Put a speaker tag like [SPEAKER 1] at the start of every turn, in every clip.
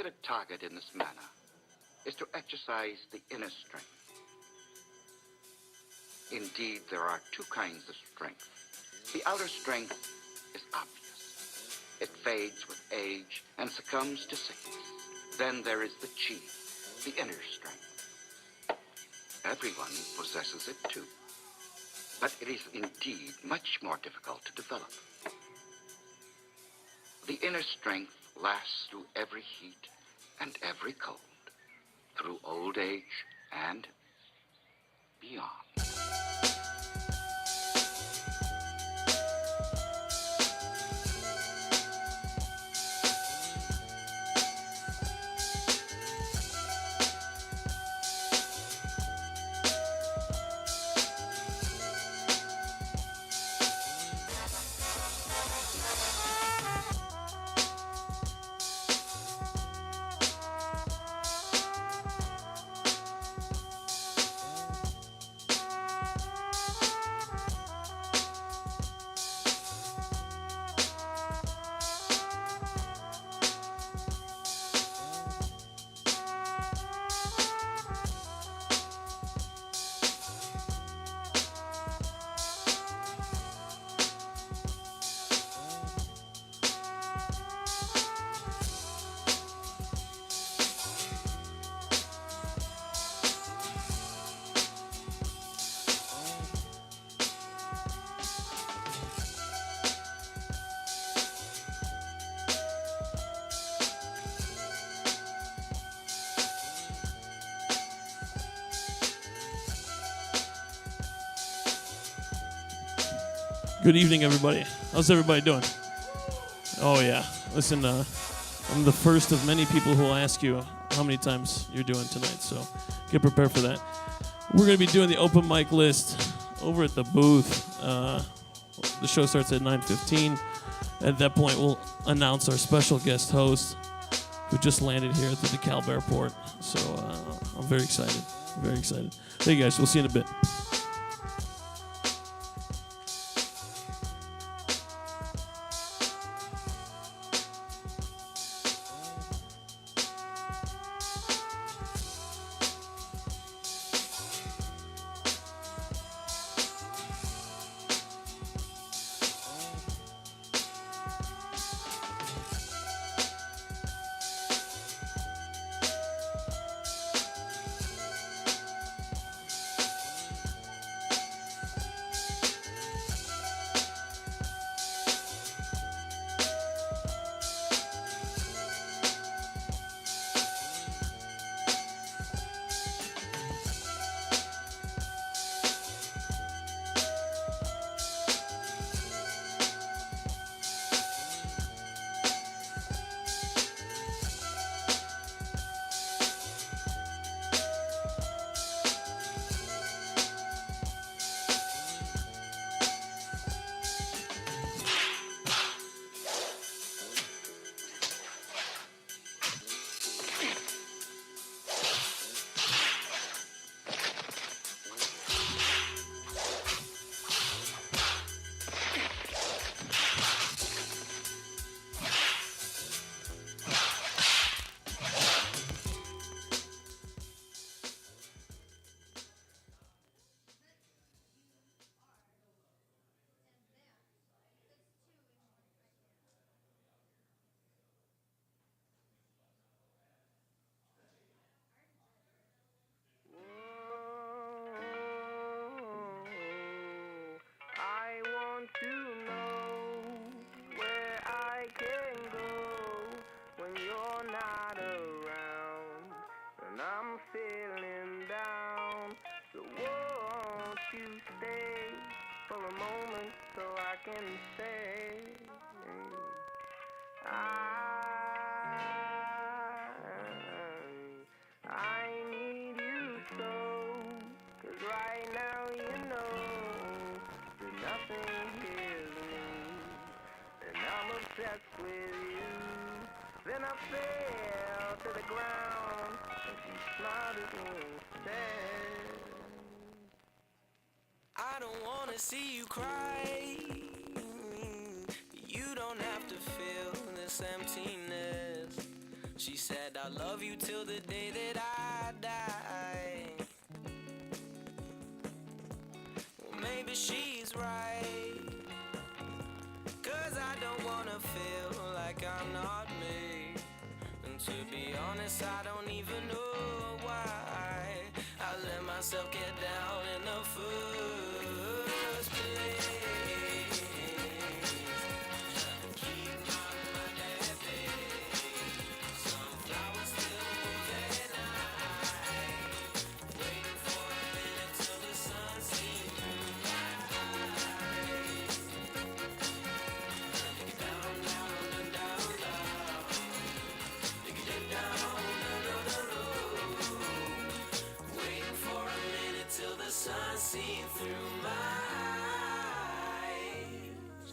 [SPEAKER 1] considered target in this manner is to exercise the inner strength. Indeed, there are two kinds of strength. The outer strength is obvious. It fades with age and succumbs to sickness. Then there is the chi, the inner strength. Everyone possesses it too. But it is indeed much more difficult to develop. The inner strength lasts through every heat and every cold, through old age and beyond.
[SPEAKER 2] Good evening, everybody. How's everybody doing? Oh, yeah. Listen, I'm the first of many people who will ask you how many times you're doing tonight, so get prepared for that. We're going to be doing the open mic list over at the booth. The show starts at 9:15. At that point, we'll announce our special guest host who just landed here at the DeKalb Airport. So I'm very excited. Very excited. Hey, guys. We'll see you in a bit.
[SPEAKER 3] I don't wanna see you cry. You don't have to feel this emptiness. She said, I love you till the day that I die. Well, maybe she's right, 'cause I don't wanna feel like I'm not me. And to be honest, I don't even know why I let myself get down in the first place. Keep my mind at bay. Sunflowers still move at night. Waiting for a minute till the sun seems through my eyes. Dig it down, down, and down, down. Dig it down, down, down, down. Waiting for a minute till the sun seems through my eyes.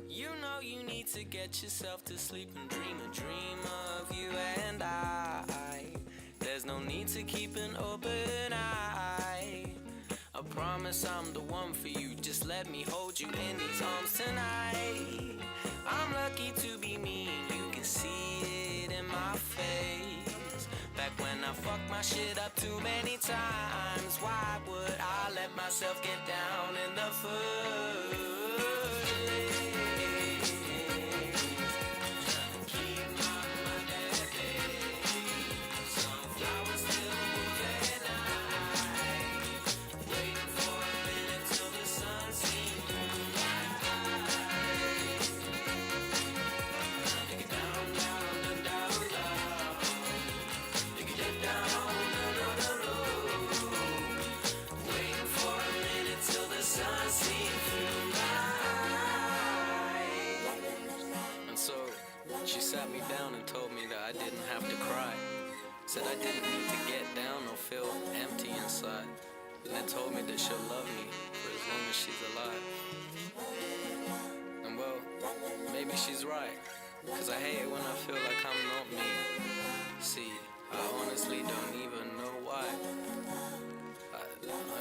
[SPEAKER 3] You know you need to get yourself to sleep and dream a dream of you and I. There's no need to keep an open eye. I promise I'm the one for you. Just let me hold you in these arms tonight. I'm lucky to be me, you can see it in my face. Back when I fucked my shit up too many times, why would I let myself get down in the first place? Keep my mind at bay. Sunflowers still move at night. Waiting for a minute till the sun seems through my eyes. Dig it down, down, and down, down. Dig it down, down, down, down. Waiting for a minute till the sun seems through my eyes. And so she sat me down and told me that I didn't have to cry. Said I didn't need to get down or feel empty inside. And then told me that she'll love me for as long as she's alive. And well, maybe she's right, 'cause I hate it when I feel like I'm not me. See, I honestly don't even know why. I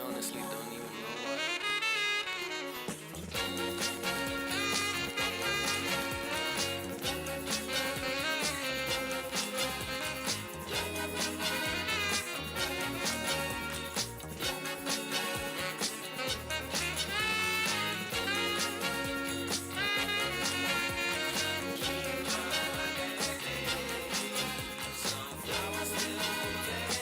[SPEAKER 3] honestly don't even know why. Sunflowers still move at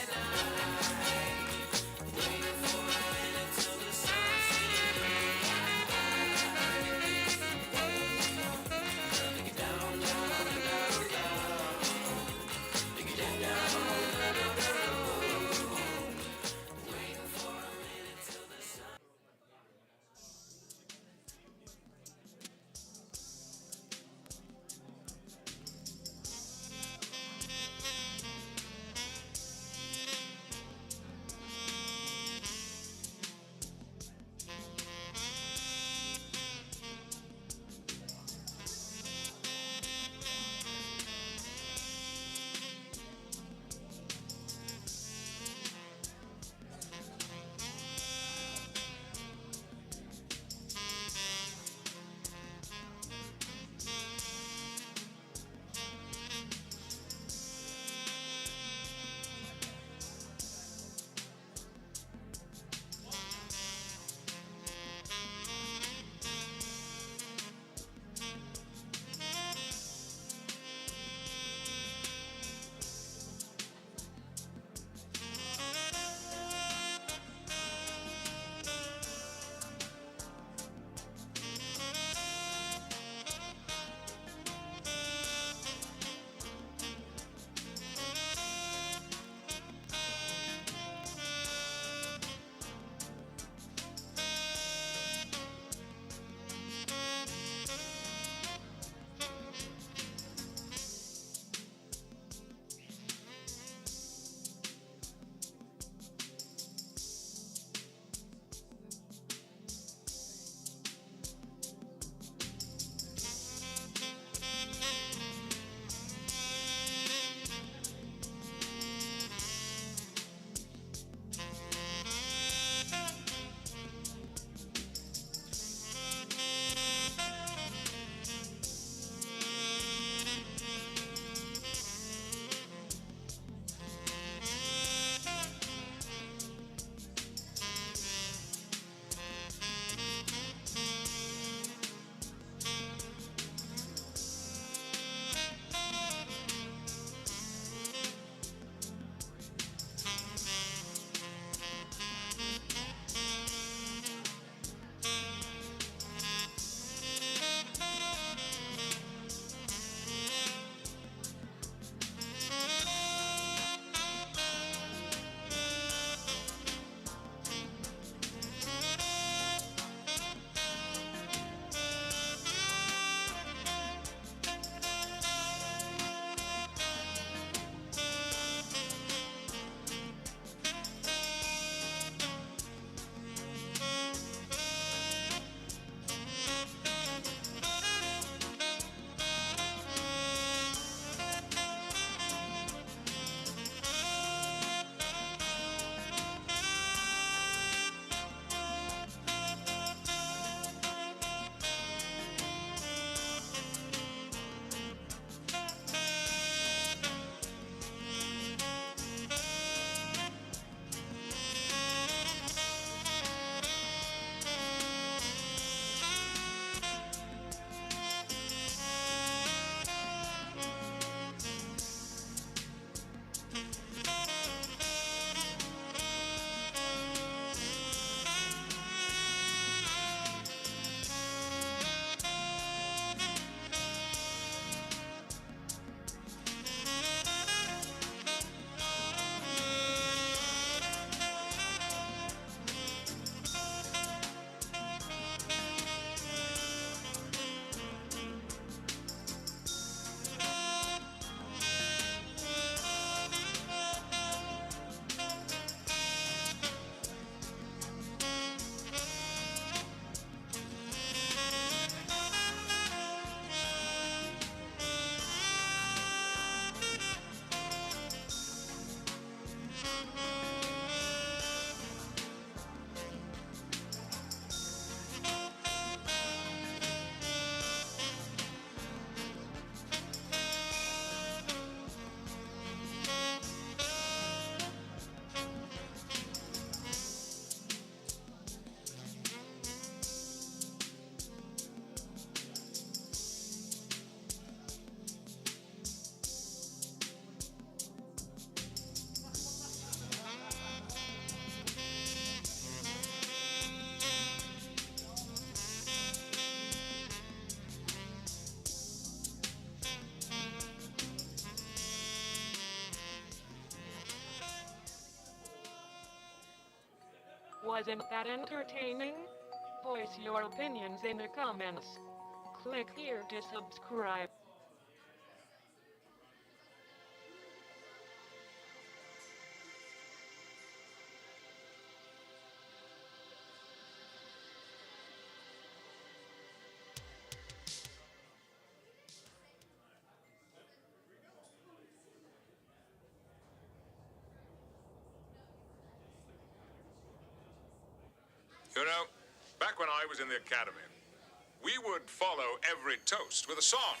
[SPEAKER 4] Wasn't that entertaining? Voice your opinions in the comments. Click here to subscribe.
[SPEAKER 5] You know, back when I was in the academy, we would follow every toast with a song.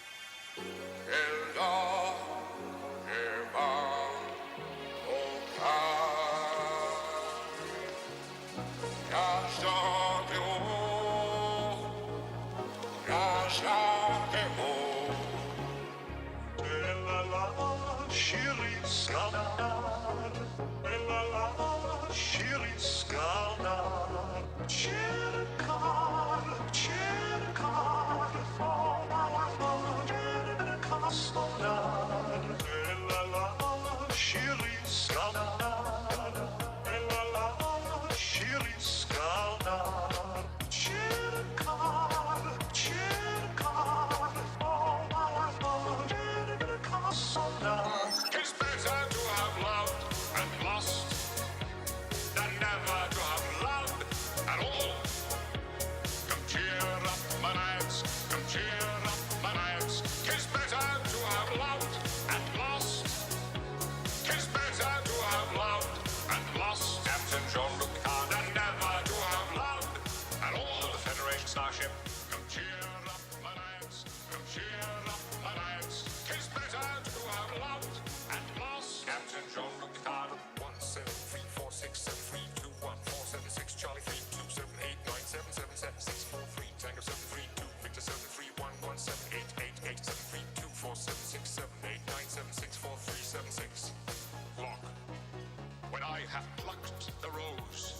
[SPEAKER 5] It's better to have loved and lost than never to have loved at all. Come cheer up, my lads. Come cheer up, my lads. 'Tis better to have loved and lost. 'Tis better to have loved and lost. Captain Jean-Luc Picard than never to have loved at all. The Federation starship. Come cheer up, my lads. Come cheer up, my lads. 'Tis better to have loved and lost. Captain Jean-Luc Picard. 17346732147 Charlie 32789777643 Tango 732 Victor 73117887324767897643776. Lock. When I have plucked the rose,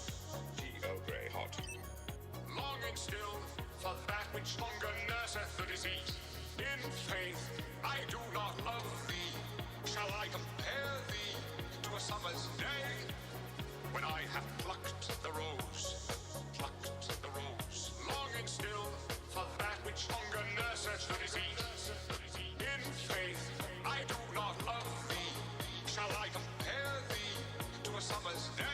[SPEAKER 5] Eau Grey hot. Longing still for that which longer nurseth the disease. In faith, I do not love thee. Shall I compare thee to a summer's day? When I have plucked the rose, longing still for that which longer nurseth the disease. In faith, I do not love thee. Shall I compare thee to a summer's day?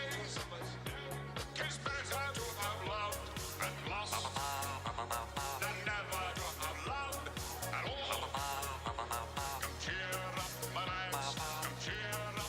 [SPEAKER 5] 'Tis better to have loved and lost than never to have loved at all. Come cheer up, my lads. Come cheer up.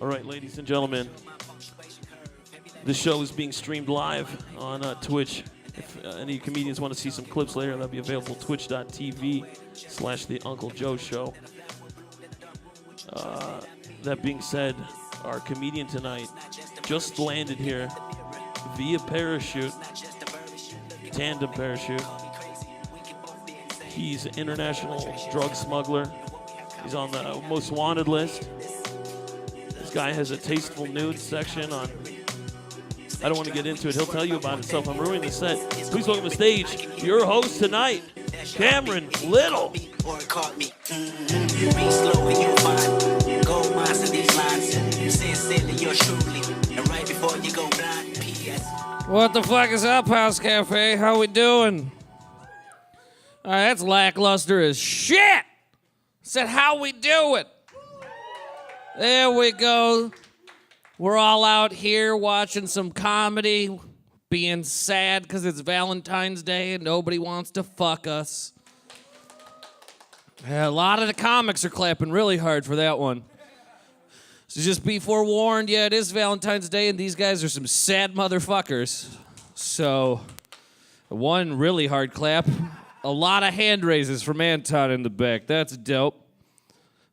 [SPEAKER 2] All right, ladies and gentlemen, this show is being streamed live on Twitch. If any comedians want to see some clips later, that'll be available twitch.tv/The Uncle Joe Show. That being said, our comedian tonight just landed here via parachute, tandem parachute. He's an international drug smuggler. He's on the most wanted list. This guy has a tasteful nude section on. I don't want to get into it. He'll tell you about himself. I'm ruining the set. Please welcome to the stage your host tonight, Cameron Little.
[SPEAKER 6] What the fuck is up, House Cafe? How we doing? That's lackluster as shit. Said, how we doing? There we go. We're all out here watching some comedy, being sad because it's Valentine's Day and nobody wants to fuck us. Yeah, a lot of the comics are clapping really hard for that one. So just be forewarned, yeah, it is Valentine's Day, and these guys are some sad motherfuckers. So, one really hard clap. A lot of hand raises from Anton in the back. That's dope.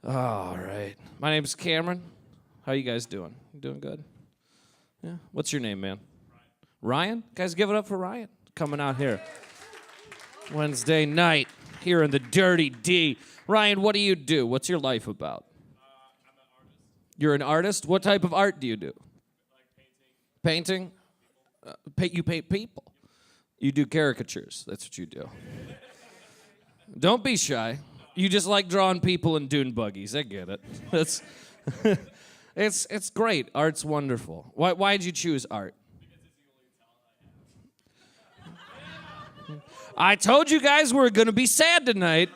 [SPEAKER 6] All right. My name's Cameron. How you guys doing? You doing good? Yeah. What's your name, man? Ryan? Guys, give it up for Ryan. Coming out here. Wednesday night here in the Dirty D. Ryan, what do you do? What's your life about?
[SPEAKER 2] I'm an artist.
[SPEAKER 6] You're an artist? What type of art do you do?
[SPEAKER 2] Like painting.
[SPEAKER 6] Painting? You paint people. You do caricatures. That's what you do. Don't be shy. You just like drawing people in dune buggies. I get it. That's it's great. Art's why'd you choose art?
[SPEAKER 2] Because it's the only talent I have.
[SPEAKER 6] I told you guys we're gonna be sad tonight.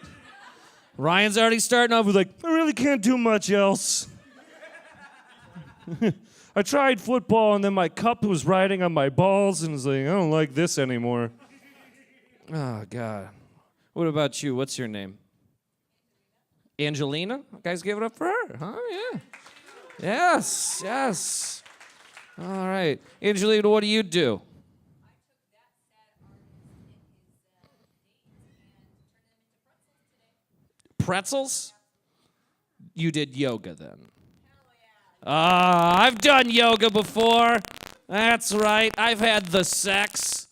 [SPEAKER 6] Ryan's already starting off with like, I really can't do much else. I tried football and then my cup was riding on my balls and was like, I don't like this anymore. Oh, God. What about you? What's your name? Angelina? Guys, give it up for her. Huh? Yeah. Yes, yes. All right. Angelina, what do you do? Pretzels? You did yoga then. I've done yoga before. That's right. I've had the sex.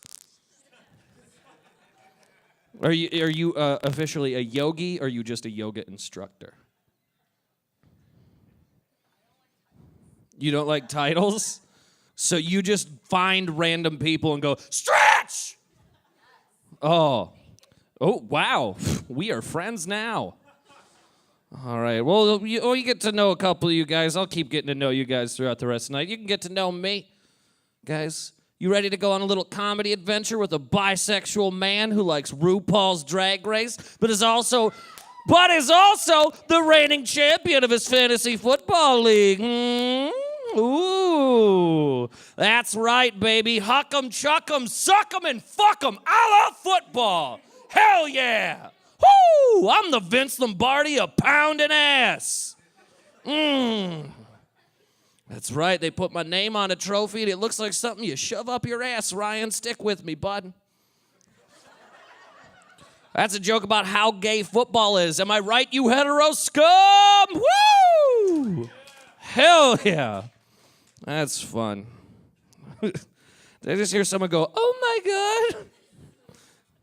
[SPEAKER 6] Are you officially a yogi, or are you just a yoga instructor? You don't like titles? So you just find random people and go, stretch! Oh, wow. We are friends now. All right. Well, you get to know a couple of you guys. I'll keep getting to know you guys throughout the rest of the night. You can get to know me. Guys, you ready to go on a little comedy adventure with a bisexual man who likes RuPaul's Drag Race, but is also the reigning champion of his fantasy football league? Ooh, that's right, baby. Huck 'em, chuck 'em, suck 'em, and fuck 'em. I love football. Hell yeah. Woo! I'm the Vince Lombardi of pounding ass. That's right. They put my name on a trophy, and it looks like something you shove up your ass, Ryan. Stick with me, bud. That's a joke about how gay football is. Am I right, you hetero scum? Woo! Hell yeah. That's fun. Did I just hear someone go, oh my God?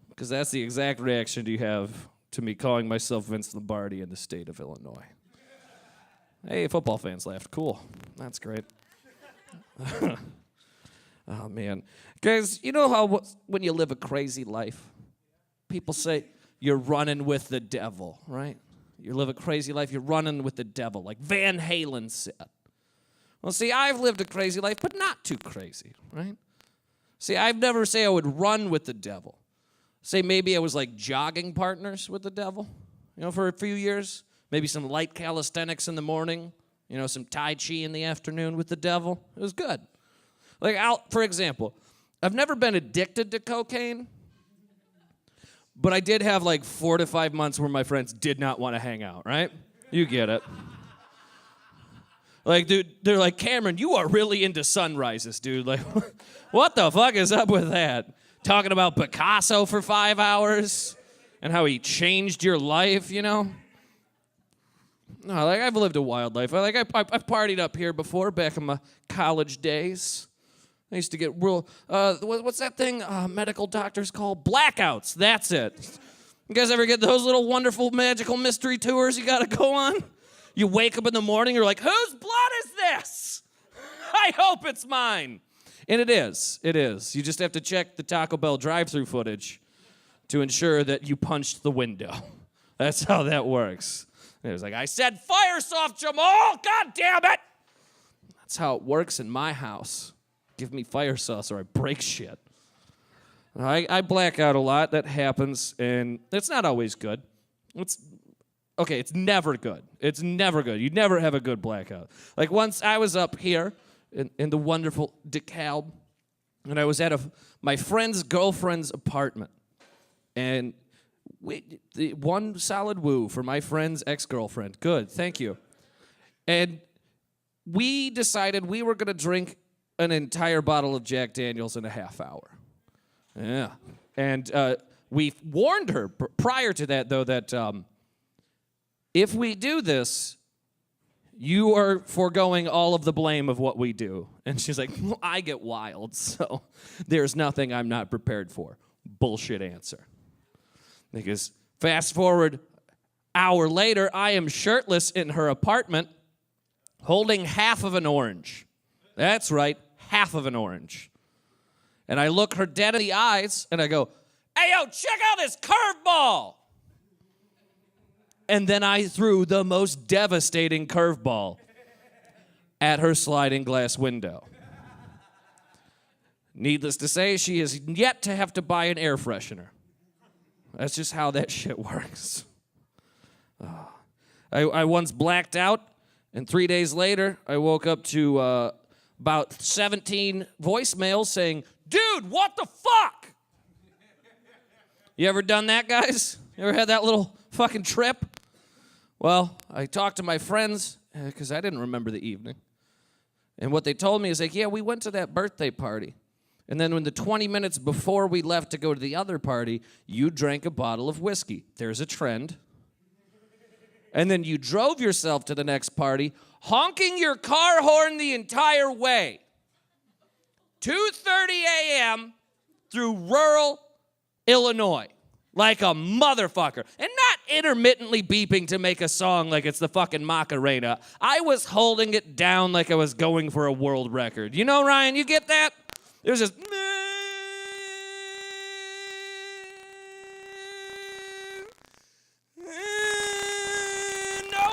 [SPEAKER 6] Because that's the exact reaction you have to me calling myself Vince Lombardi in the state of Illinois. Hey, football fans laughed. Cool. That's great. Oh, man. Guys, you know how when you live a crazy life, people say you're running with the devil, right? You live a crazy life, you're running with the devil, like Van Halen said. Well, see, I've lived a crazy life, but not too crazy, right? See, I've never say I would run with the devil. Say maybe I was like jogging partners with the devil, for a few years. Maybe some light calisthenics in the morning, some Tai Chi in the afternoon with the devil. It was good. Like, for example, I've never been addicted to cocaine, but I did have like 4 to 5 months where my friends did not want to hang out, right? You get it. Like, dude, they're like, Cameron, you are really into sunrises, dude. Like, what the fuck is up with that? Talking about Picasso for 5 hours and how he changed your life, you know? No, like, I've lived a wild life. I've partied up here before, back in my college days. I used to get real, what's that thing medical doctors call? Blackouts, that's it. You guys ever get those little wonderful magical mystery tours you gotta go on? You wake up in the morning, you're like, whose blood is this? I hope it's mine. And it is. You just have to check the Taco Bell drive-thru footage to ensure that you punched the window. That's how that works. And it was like, I said fire soft, Jamal! God damn it! That's how it works in my house. Give me fire sauce or I break shit. I black out a lot. That happens, and it's not always good. It's never good. It's never good. You never have a good blackout. Like once I was up here in the wonderful DeKalb, and I was at my friend's girlfriend's apartment, and one solid woo for my friend's ex-girlfriend. Good, thank you. And we decided we were going to drink an entire bottle of Jack Daniels in a half hour. Yeah. And we warned her prior to that, though, that if we do this, you are foregoing all of the blame of what we do. And she's like, well, I get wild, so there's nothing I'm not prepared for. Bullshit answer. Because fast forward hour later, I am shirtless in her apartment holding half of an orange. That's right, half of an orange. And I look her dead in the eyes and I go, hey, yo, check out this curveball. And then I threw the most devastating curveball at her sliding glass window. Needless to say, she is yet to have to buy an air freshener. That's just how that shit works. I once blacked out, and 3 days later, I woke up to about 17 voicemails saying, dude, what the fuck? You ever done that, guys? You ever had that little fucking trip? Well, I talked to my friends, because I didn't remember the evening. And what they told me is like, yeah, we went to that birthday party. And then when the 20 minutes before we left to go to the other party, you drank a bottle of whiskey. There's a trend. And then you drove yourself to the next party, honking your car horn the entire way. 2:30 a.m. through rural Illinois. Like a motherfucker. And not intermittently beeping to make a song like it's the fucking Macarena. I was holding it down like I was going for a world record. You know, Ryan, you get that? It was just... No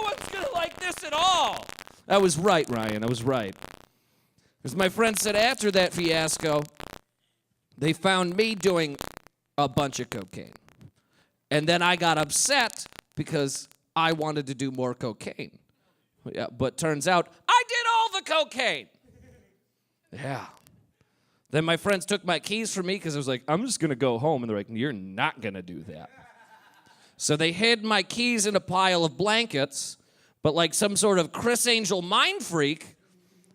[SPEAKER 6] one's gonna like this at all. I was right, Ryan. I was right. As my friend said after that fiasco, they found me doing a bunch of cocaine. And then I got upset because I wanted to do more cocaine. Yeah, but turns out I did all the cocaine. Yeah. Then my friends took my keys from me because I was like, I'm just going to go home. And they're like, you're not going to do that. So they hid my keys in a pile of blankets, but like some sort of Chris Angel mind freak,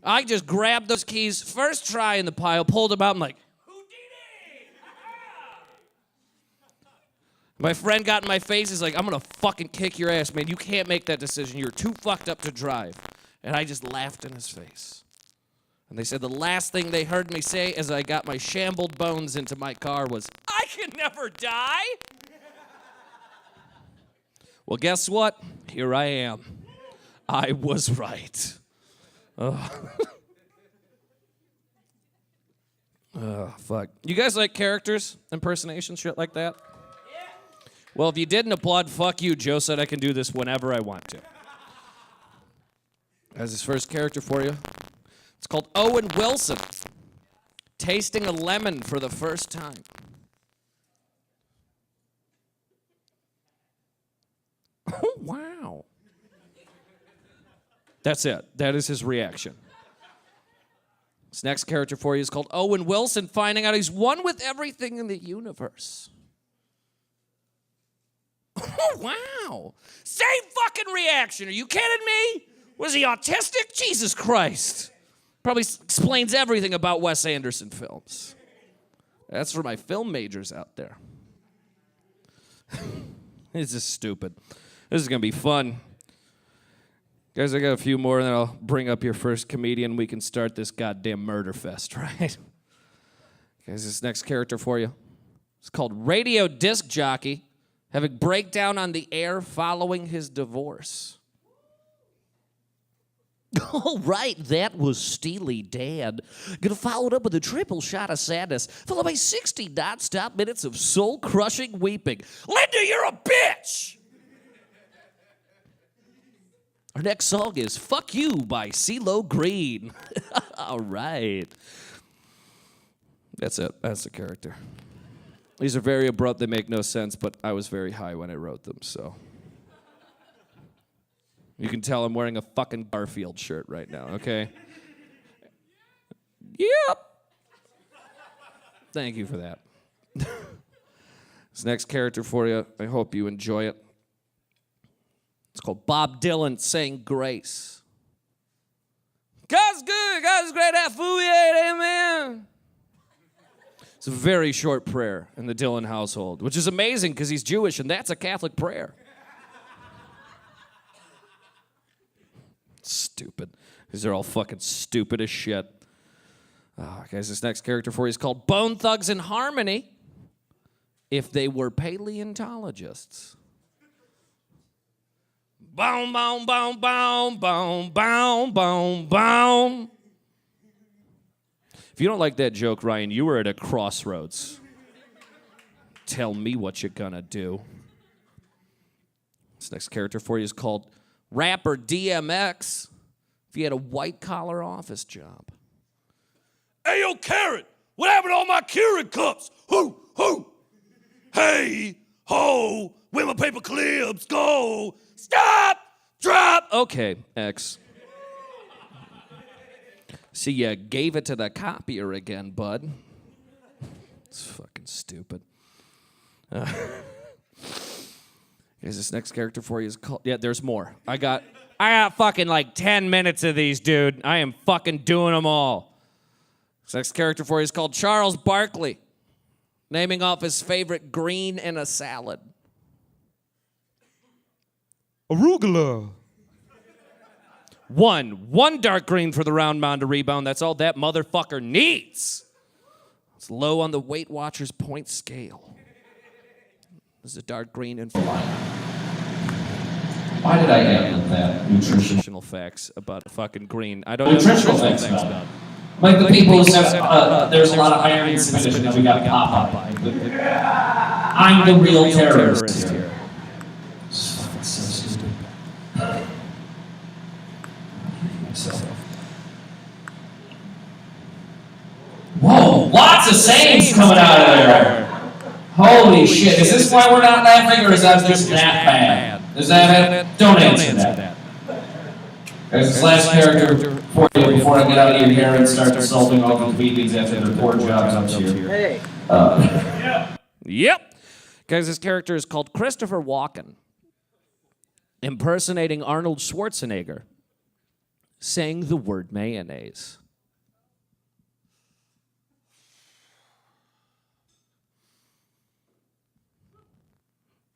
[SPEAKER 6] I just grabbed those keys first try in the pile, pulled them out, I'm like, Houdini! My friend got in my face, he's like, I'm going to fucking kick your ass, man. You can't make that decision. You're too fucked up to drive. And I just laughed in his face. And they said the last thing they heard me say as I got my shambled bones into my car was, I can never die! Well, guess what? Here I am. I was right. Fuck. You guys like characters, impersonations, shit like that? Yeah. Well, if you didn't applaud, fuck you. Joe said I can do this whenever I want to. That's his first character for you. It's called Owen Wilson, tasting a lemon for the first time. Oh, wow. That's it. That is his reaction. This next character for you is called Owen Wilson, finding out he's one with everything in the universe. Oh, wow. Same fucking reaction. Are you kidding me? Was he autistic? Jesus Christ. Probably explains everything about Wes Anderson films. That's for my film majors out there. This is stupid. This is going to be fun. Guys, I got a few more, and then I'll bring up your first comedian. We can start this goddamn murder fest, right? Guys, this next character for you. It's called Radio Disc Jockey, having breakdown on the air following his divorce. All right, that was Steely Dan. Gonna follow it up with a triple shot of sadness, followed by 60 non-stop minutes of soul-crushing weeping. Linda, you're a bitch! Our next song is Fuck You by CeeLo Green. All right. That's it. That's the character. These are very abrupt. They make no sense, but I was very high when I wrote them, so. You can tell I'm wearing a fucking Garfield shirt right now, okay? Yep. Thank you for that. This next character for you, I hope you enjoy it. It's called Bob Dylan Saying Grace. God's good, God's great, hallelujah, amen. It's a very short prayer in the Dylan household, which is amazing because he's Jewish and that's a Catholic prayer. Stupid. These are all fucking stupid as shit. Guys, this next character for you is called Bone Thugs and Harmony if they were paleontologists. Boom, boom, boom, boom, boom, boom, boom, boom. If you don't like that joke, Ryan, you were at a crossroads. Tell me what you're gonna do. This next character for you is called Rapper DMX if you had a white-collar office job.
[SPEAKER 7] Hey, yo, Carrot, what happened to all my Keurig cups? Who? Hey, ho, where my paper clips go? Stop! Drop!
[SPEAKER 6] Okay, X. See, you gave it to the copier again, bud. It's fucking stupid. Guys, this next character for you is called... Yeah, there's more. I got fucking like 10 minutes of these, dude. I am fucking doing them all. This next character for you is called Charles Barkley, naming off his favorite green in a salad.
[SPEAKER 7] Arugula.
[SPEAKER 6] One dark green for the round mound to rebound. That's all that motherfucker needs. It's low on the Weight Watchers point scale. This is a dark green and fly.
[SPEAKER 8] Why did I add that?
[SPEAKER 6] Nutritional facts about fucking green. I don't know
[SPEAKER 8] Nutritional facts about it. Like the people who said there's a lot of iron in spinach and then we got pop up. I'm the real terrorist here. So stupid. Whoa, lots of sayings coming out of there. Holy shit, is this why we're not laughing or is that just that bad? Is that it? Don't answer that. Guys, this last character for you before I get out of your hair and start insulting all the comedians after their poor jobs up here. Hey.
[SPEAKER 6] Yep. Guys, this character is called Christopher Walken, impersonating Arnold Schwarzenegger, saying the word mayonnaise.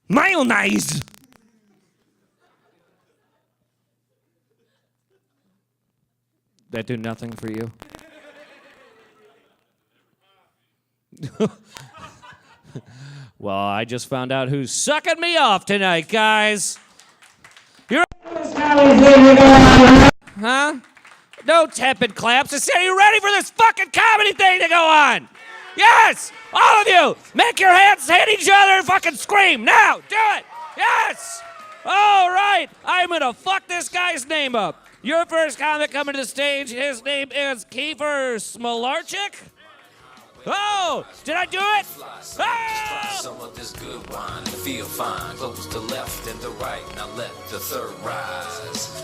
[SPEAKER 7] Mayonnaise.
[SPEAKER 6] That do nothing for you? Well, I just found out who's sucking me off tonight, guys. You're huh? No tepid claps. I said, are you ready for this fucking comedy thing to go on? Yes! All of you! Make your hands hit each other and fucking scream! Now! Do it! Yes! All right! I'm gonna fuck this guy's name up. Your first comic coming to the stage, his name is Kiefer Smolarczyk. Oh! Did I do it? Oh!
[SPEAKER 3] Some of this good wine, feel fine. Close to left and the right. Now let the third rise.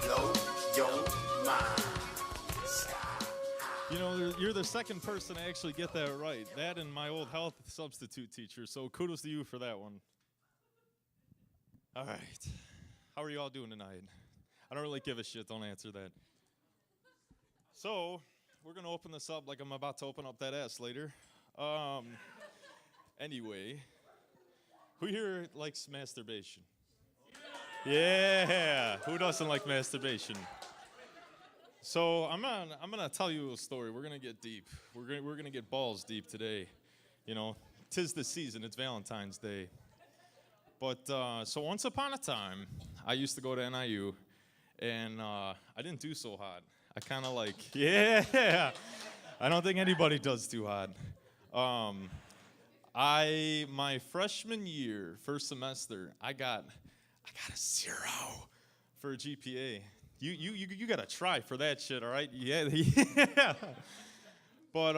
[SPEAKER 3] Blow your mind.
[SPEAKER 9] You know, you're the second person to actually get that right. That and my old health substitute teacher. So kudos to you for that one. All right. How are you all doing tonight? I don't really give a shit. Don't answer that. So, we're going to open this up like I'm about to open up that ass later. Anyway, who here likes masturbation? Yeah. Who doesn't like masturbation? So I'm gonna tell you a story. We're gonna get deep. We're gonna get balls deep today. You know, 'tis the season. It's Valentine's Day. But so once upon a time, I used to go to NIU, and I didn't do so hot. I kind of like, yeah. I don't think anybody does too hot. My freshman year, first semester, I got a 0 for a GPA. You gotta try for that shit, all right? Yeah. But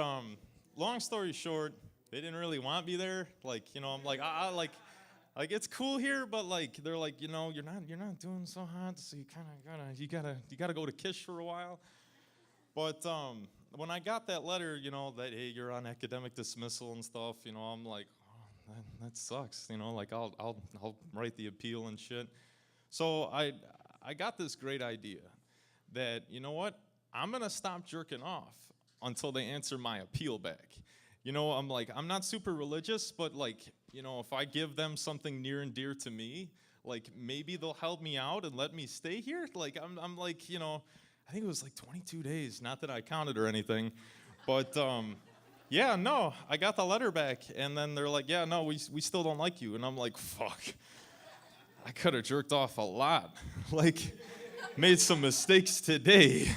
[SPEAKER 9] long story short, they didn't really want me there. Like, you know, I'm like, I like it's cool here, but like they're like, you know, you're not doing so hot, so you gotta go to Kish for a while. But when I got that letter, you know, that hey, you're on academic dismissal and stuff, you know, I'm like, oh, that sucks, you know, like I'll write the appeal and shit. So I got this great idea that, you know what, I'm gonna stop jerking off until they answer my appeal back. You know, I'm like, I'm not super religious, but like, you know, if I give them something near and dear to me, like maybe they'll help me out and let me stay here. Like I'm like, you know, I think it was like 22 days, not that I counted or anything, but yeah, no, I got the letter back, and then they're like, yeah, no, we still don't like you, and I'm like, fuck, I could have jerked off a lot, like, made some mistakes today,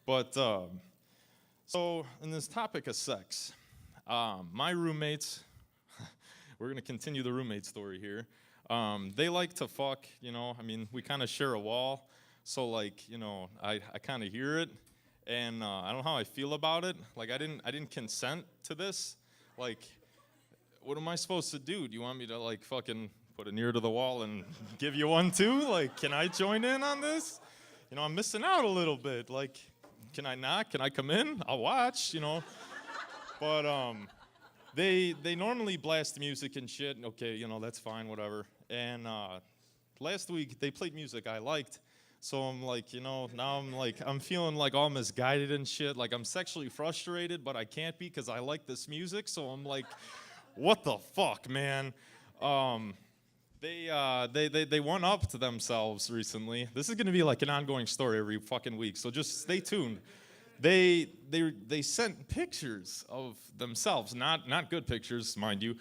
[SPEAKER 9] but so in this topic of sex, my roommates, we're gonna continue the roommate story here. They like to fuck, you know. I mean, we kind of share a wall. So like, you know, I kind of hear it, and I don't know how I feel about it. Like I didn't consent to this. Like, what am I supposed to do? Do you want me to like fucking put an ear to the wall and give you one too? Like, can I join in on this? You know, I'm missing out a little bit. Like, can I not? Can I come in? I'll watch. You know, but they normally blast music and shit. Okay, you know, that's fine, whatever. And last week they played music I liked. So I'm like, you know, now I'm feeling like all misguided and shit. Like I'm sexually frustrated, but I can't be because I like this music. So I'm like, what the fuck, man? They won up to themselves recently. This is gonna be like an ongoing story every fucking week. So just stay tuned. They sent pictures of themselves, not good pictures, mind you.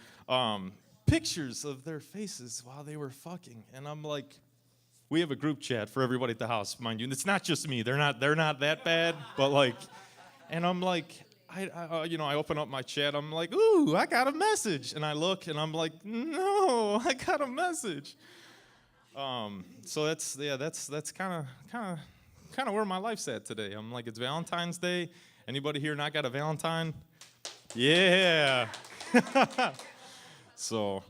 [SPEAKER 9] Pictures of their faces while they were fucking, and I'm like. We have a group chat for everybody at the house, mind you. And it's not just me. They're not that bad, but like, and I'm like, I open up my chat. I'm like, ooh, I got a message, and I look, and I'm like, no, I got a message. So that's kind of where my life's at today. I'm like, it's Valentine's Day. Anybody here not got a Valentine? Yeah. So,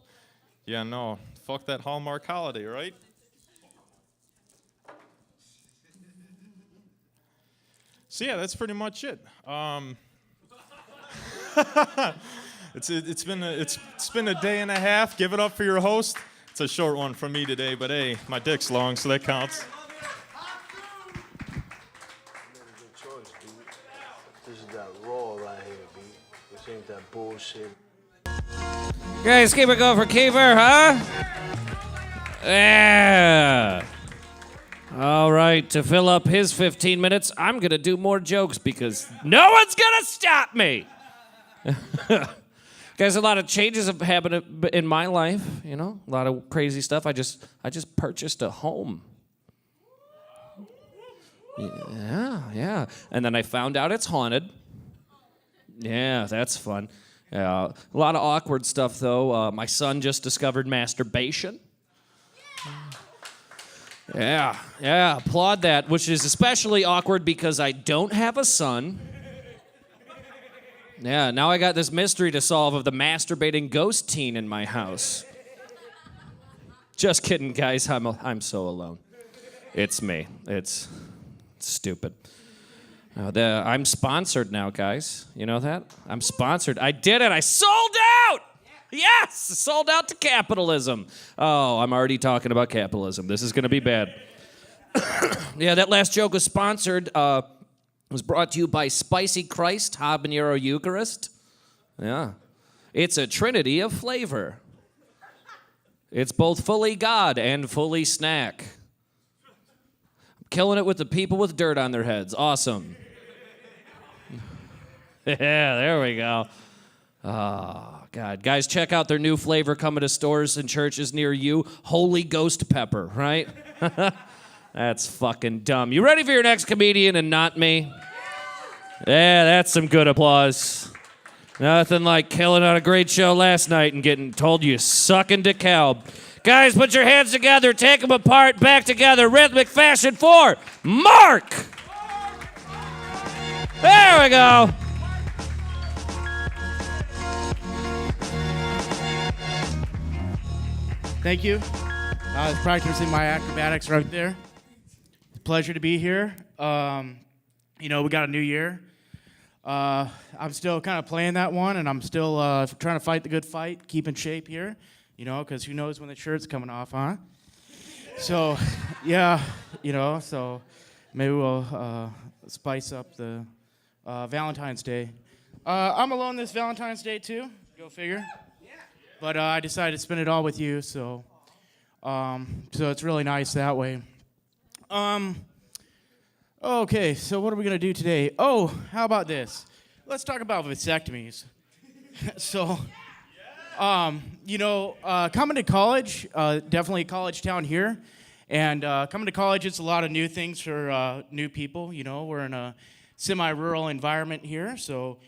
[SPEAKER 9] yeah, no, fuck that Hallmark holiday, right? So yeah, that's pretty much it. It's been a day and a half. Give it up for your host. It's a short one from me today, but hey, my dick's long, so that counts.
[SPEAKER 10] This is that raw right here, B. This ain't that bullshit.
[SPEAKER 8] Guys, keep it going for Kiefer, huh? Yeah. All right, to fill up his 15 minutes, I'm going to do more jokes because no one's going to stop me. Guys, a lot of changes have happened in my life, you know, a lot of crazy stuff. I just purchased a home. Yeah. And then I found out it's haunted. Yeah, that's fun. A lot of awkward stuff, though. My son just discovered masturbation. Yeah, applaud that, which is especially awkward because I don't have a son. Yeah, now I got this mystery to solve of the masturbating ghost teen in my house. Just kidding, guys, I'm so alone. It's me. It's stupid. I'm sponsored now, guys. You know that? I'm sponsored. I did it. I sold out! Yes! Sold out to capitalism. Oh, I'm already talking about capitalism. This is going to be bad.
[SPEAKER 6] Yeah, that last joke was sponsored, was brought to you by Spicy Christ Habanero Eucharist. Yeah. It's a trinity of flavor. It's both fully God and fully snack. I'm killing it with the people with dirt on their heads. Awesome. Yeah, there we go. Oh, God. Guys, check out their new flavor coming to stores and churches near you. Holy Ghost pepper, right? That's fucking dumb. You ready for your next comedian and not me? Yeah, that's some good applause. Nothing like killing on a great show last night and getting told you suck in DeKalb. Guys, put your hands together, take them apart, back together, rhythmic fashion for Mark! There we go.
[SPEAKER 11] Thank you. I was practicing my acrobatics right there. It's a pleasure to be here. We got a new year. I'm still kind of playing that one, and I'm still trying to fight the good fight, keep in shape here, because who knows when the shirt's coming off, huh? So, yeah, so maybe we'll spice up the Valentine's Day. I'm alone this Valentine's Day, too. Go figure. But I decided to spend it all with you, so it's really nice that way. Okay, so what are we going to do today? Oh, how about this? Let's talk about vasectomies. So, coming to college, definitely a college town here. And coming to college, it's a lot of new things for new people. We're in a semi-rural environment here. So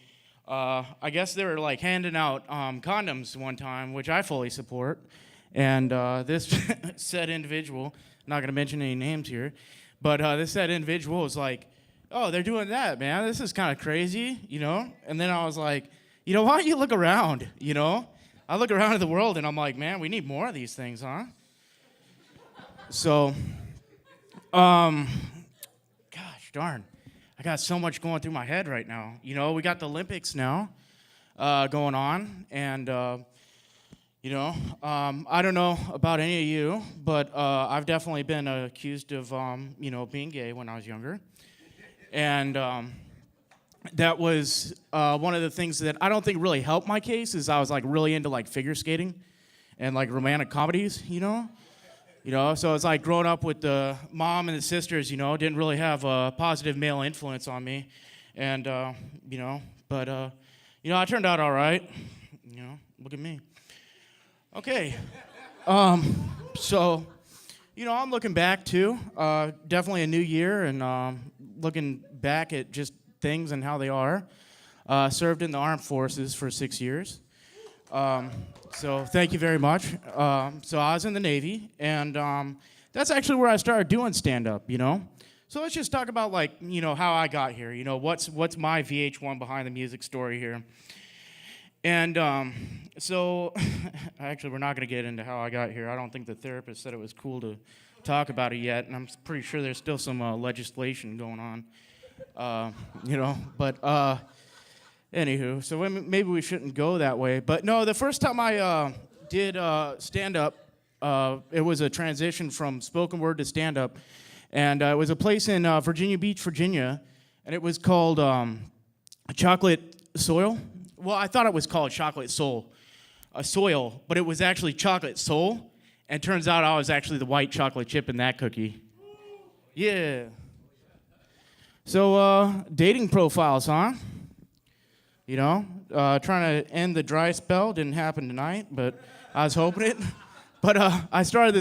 [SPEAKER 11] I guess they were like handing out condoms one time, which I fully support. And this said individual, not going to mention any names here, but this said individual was like, oh, they're doing that, man. This is kind of crazy, And then I was like, why don't you look around, I look around at the world and I'm like, man, we need more of these things, huh? So, gosh darn. I got so much going through my head right now. We got the Olympics now going on, and I don't know about any of you, but I've definitely been accused of, being gay when I was younger. And that was one of the things that I don't think really helped my case is I was, really into, figure skating and, romantic comedies, So it's like growing up with the mom and the sisters, didn't really have a positive male influence on me. And, but I turned out all right. Look at me. Okay. So, I'm looking back too. Definitely a new year and looking back at just things and how they are. Served in the armed forces for 6 years. So thank you very much. So I was in the Navy, and that's actually where I started doing stand-up, So let's just talk about, how I got here. What's my VH1 behind the music story here. And so actually we're not going to get into how I got here. I don't think the therapist said it was cool to talk about it yet, and I'm pretty sure there's still some legislation going on, But anywho, so maybe we shouldn't go that way. But no, the first time I did stand-up, it was a transition from spoken word to stand-up. And it was a place in Virginia Beach, Virginia, and it was called Chocolate Soil. Well, I thought it was called Chocolate Soul, Soil, but it was actually Chocolate Soul. And turns out I was actually the white chocolate chip in that cookie. Yeah. So, dating profiles, huh? Trying to end the dry spell. Didn't happen tonight, but I was hoping it. But I started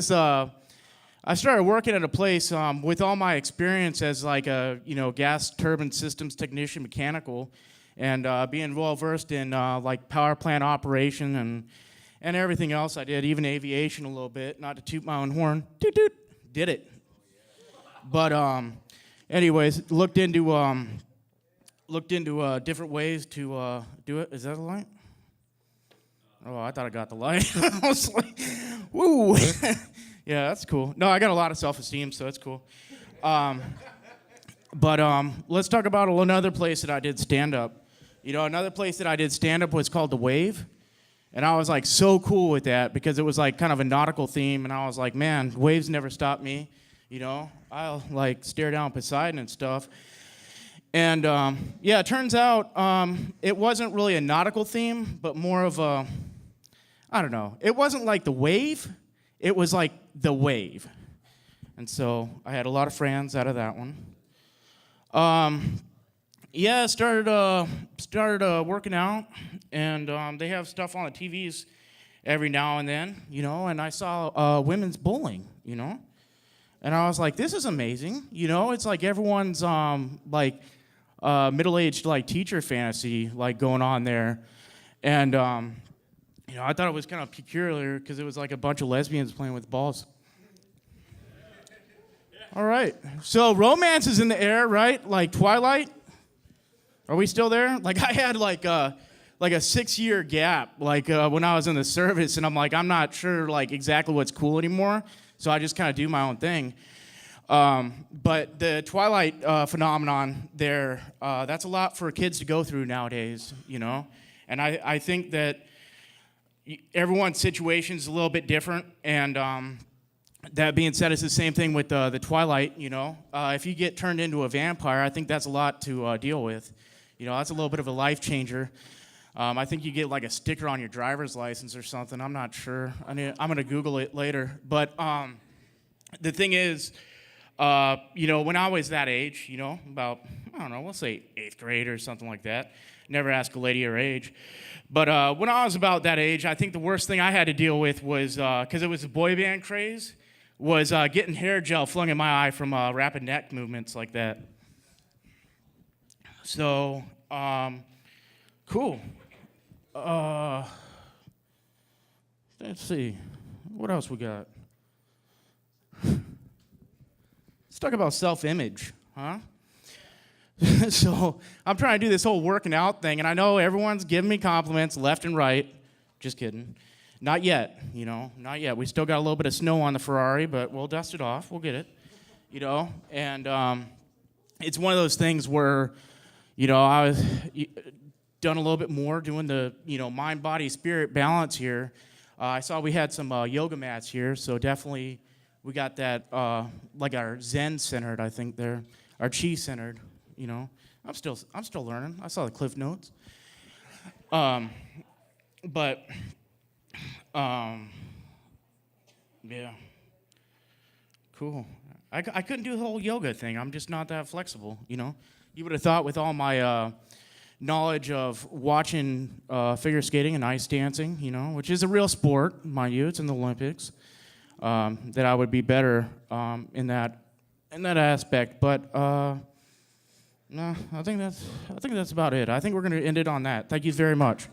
[SPEAKER 11] working at a place with all my experience as a gas turbine systems technician, mechanical, and being well versed in power plant operation and everything else I did, even aviation a little bit. Not to toot my own horn, toot toot, did it. But anyways, looked into different ways to do it. Is that a light? Oh, I thought I got the light. I was like, woo. Yeah, that's cool. No, I got a lot of self-esteem, so that's cool. But let's talk about another place that I did stand-up. Another place that I did stand-up was called The Wave. And I was so cool with that because it was kind of a nautical theme. And I was like, man, waves never stop me. You know, I'll like stare down Poseidon and stuff. And yeah, it turns out it wasn't really a nautical theme, but more of a, I don't know. It wasn't like the wave. It was like the wave. And so I had a lot of friends out of that one. Yeah, started working out, and they have stuff on the TVs every now and then, you know, and I saw women's bowling, you know. And I was like, this is amazing, you know. It's like everyone's like middle-aged like teacher fantasy like going on there. And you know, I thought it was kind of peculiar because it was like a bunch of lesbians playing with balls. All right. So romance is in the air, right? Like Twilight. Are we still there? Like I had like a 6-year gap, like when I was in the service, and I'm like, I'm not sure like exactly what's cool anymore. So I just kind of do my own thing. But the Twilight phenomenon there, that's a lot for kids to go through nowadays, you know. And I think that everyone's situation is a little bit different, and that being said, it's the same thing with the Twilight, you know. If you get turned into a vampire, I think that's a lot to deal with. You know, that's a little bit of a life changer. I think you get like a sticker on your driver's license or something. I'm not sure. I'm going to Google it later. But the thing is, you know, when I was that age, you know, about, I don't know, let's say 8th grade or something like that. Never ask a lady her age. But when I was about that age, I think the worst thing I had to deal with was, because it was a boy band craze, was getting hair gel flung in my eye from rapid neck movements like that. So, cool. Let's see. What else we got? Let's talk about self-image, huh? So, I'm trying to do this whole working out thing, and I know everyone's giving me compliments left and right. Just kidding. Not yet, you know, not yet. We still got a little bit of snow on the Ferrari, but we'll dust it off. We'll get it, you know. And it's one of those things where, you know, I was done a little bit more doing the, you know, mind, body, spirit balance here. I saw we had some yoga mats here, so definitely we got that, like our Zen centered, I think there, our Chi centered, you know. I'm still learning. I saw the Cliff Notes. But yeah, cool. I couldn't do the whole yoga thing. I'm just not that flexible, you know. You would have thought with all my knowledge of watching figure skating and ice dancing, you know, which is a real sport, mind you, it's in the Olympics, that I would be better in that aspect. But no, I think that's about it. I think we're going to end it on that. Thank you very much.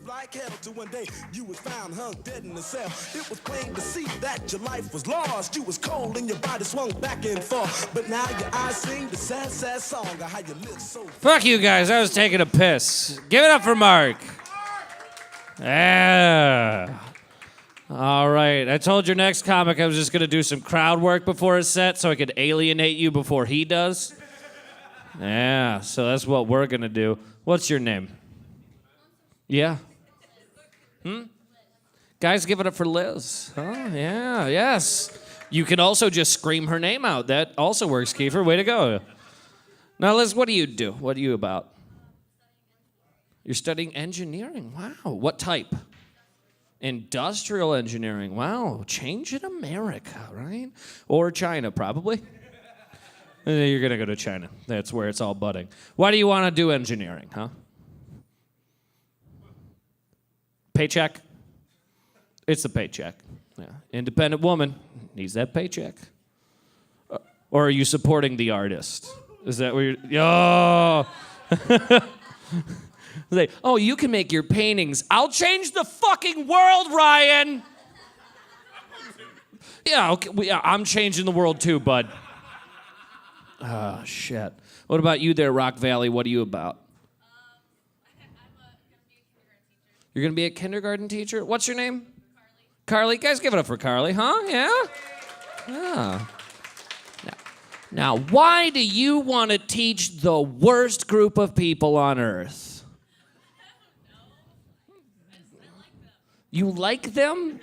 [SPEAKER 12] Like hell till one day you was found hung dead in a cell. It was plain to see that your life was lost. You was cold and your body swung back and forth. But now your eyes sing the sad, sad song of how you live so.
[SPEAKER 8] Fuck you guys, I was taking a piss. Give it up for Mark. Yeah. All right, I told your next comic I was just going to do some crowd work before his set so I could alienate you before he does. Yeah, so that's what we're going to do. What's your name? Yeah. Guys, give it up for Liz. Oh, yeah, yes. You can also just scream her name out. That also works, Kiefer. Way to go. Now, Liz, what do you do? What are you about? You're studying engineering. Wow. What type? Industrial engineering. Wow. Change in America, right? Or China, probably. You're going to go to China. That's where it's all budding. Why do you want to do engineering, huh? Paycheck? It's the paycheck. Yeah. Independent woman needs that paycheck. Or are you supporting the artist? Is that where you're... Oh! Like, oh, you can make your paintings. I'll change the fucking world, Ryan! Yeah, okay. I'm changing the world too, bud. Oh, shit. What about you there, Rock Valley? What are you about? You're going to be a kindergarten teacher? What's your name? Carly. Guys, give it up for Carly, huh? Yeah? Yeah. Now, why do you want to teach the worst group of people on earth?
[SPEAKER 6] You like them?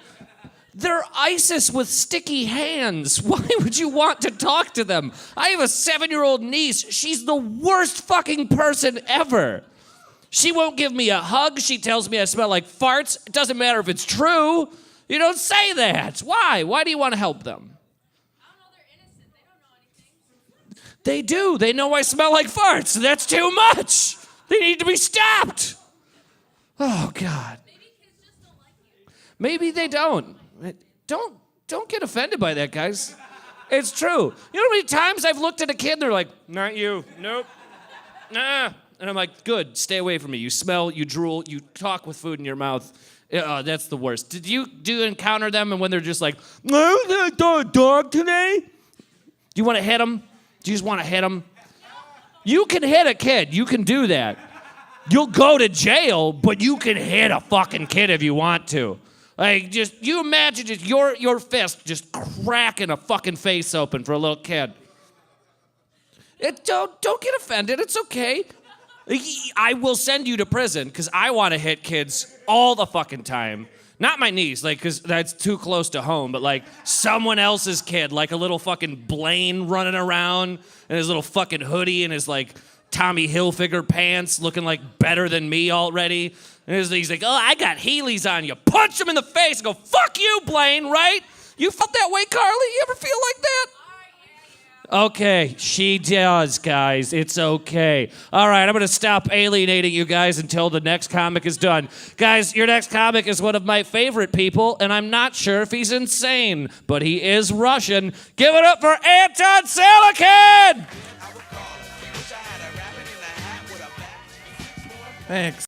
[SPEAKER 6] They're ISIS with sticky hands. Why would you want to talk to them? I have a 7-year-old niece. She's the worst fucking person ever. She won't give me a hug. She tells me I smell like farts. It doesn't matter if it's true. You don't say that. Why? Why do you want to help them? They do. They know I smell like farts. That's too much. They need to be stopped. Oh, God. Maybe they don't. Don't get offended by that, guys. It's true. You know how many times I've looked at a kid and they're like, not you. Nope. Nah. And I'm like, good, stay away from me. You smell, you drool, you talk with food in your mouth. That's the worst. Do you encounter them and when they're just like, oh, I a dog today? Do you want to hit them? Do you just want to hit them? You can hit a kid. You can do that. You'll go to jail, but you can hit a fucking kid if you want to. Like, just, you imagine just your fist just cracking a fucking face open for a little kid. Don't get offended. It's okay. I will send you to prison because I want to hit kids all the fucking time. Not my niece, like, because that's too close to home, but like someone else's kid, like a little fucking Blaine running around in his little fucking hoodie and his like Tommy Hilfiger pants looking like better than me already. And he's like, oh, I got Heelys on you. Punch him in the face and go, fuck you, Blaine, right? You felt that way, Carly? You ever feel like that? Okay, she does, guys. It's okay. All right, I'm going to stop alienating you guys until the next comic is done. Guys, your next comic is one of my favorite people, and I'm not sure if he's insane, but he is Russian. Give it up for Anton Salikin!
[SPEAKER 2] Thanks.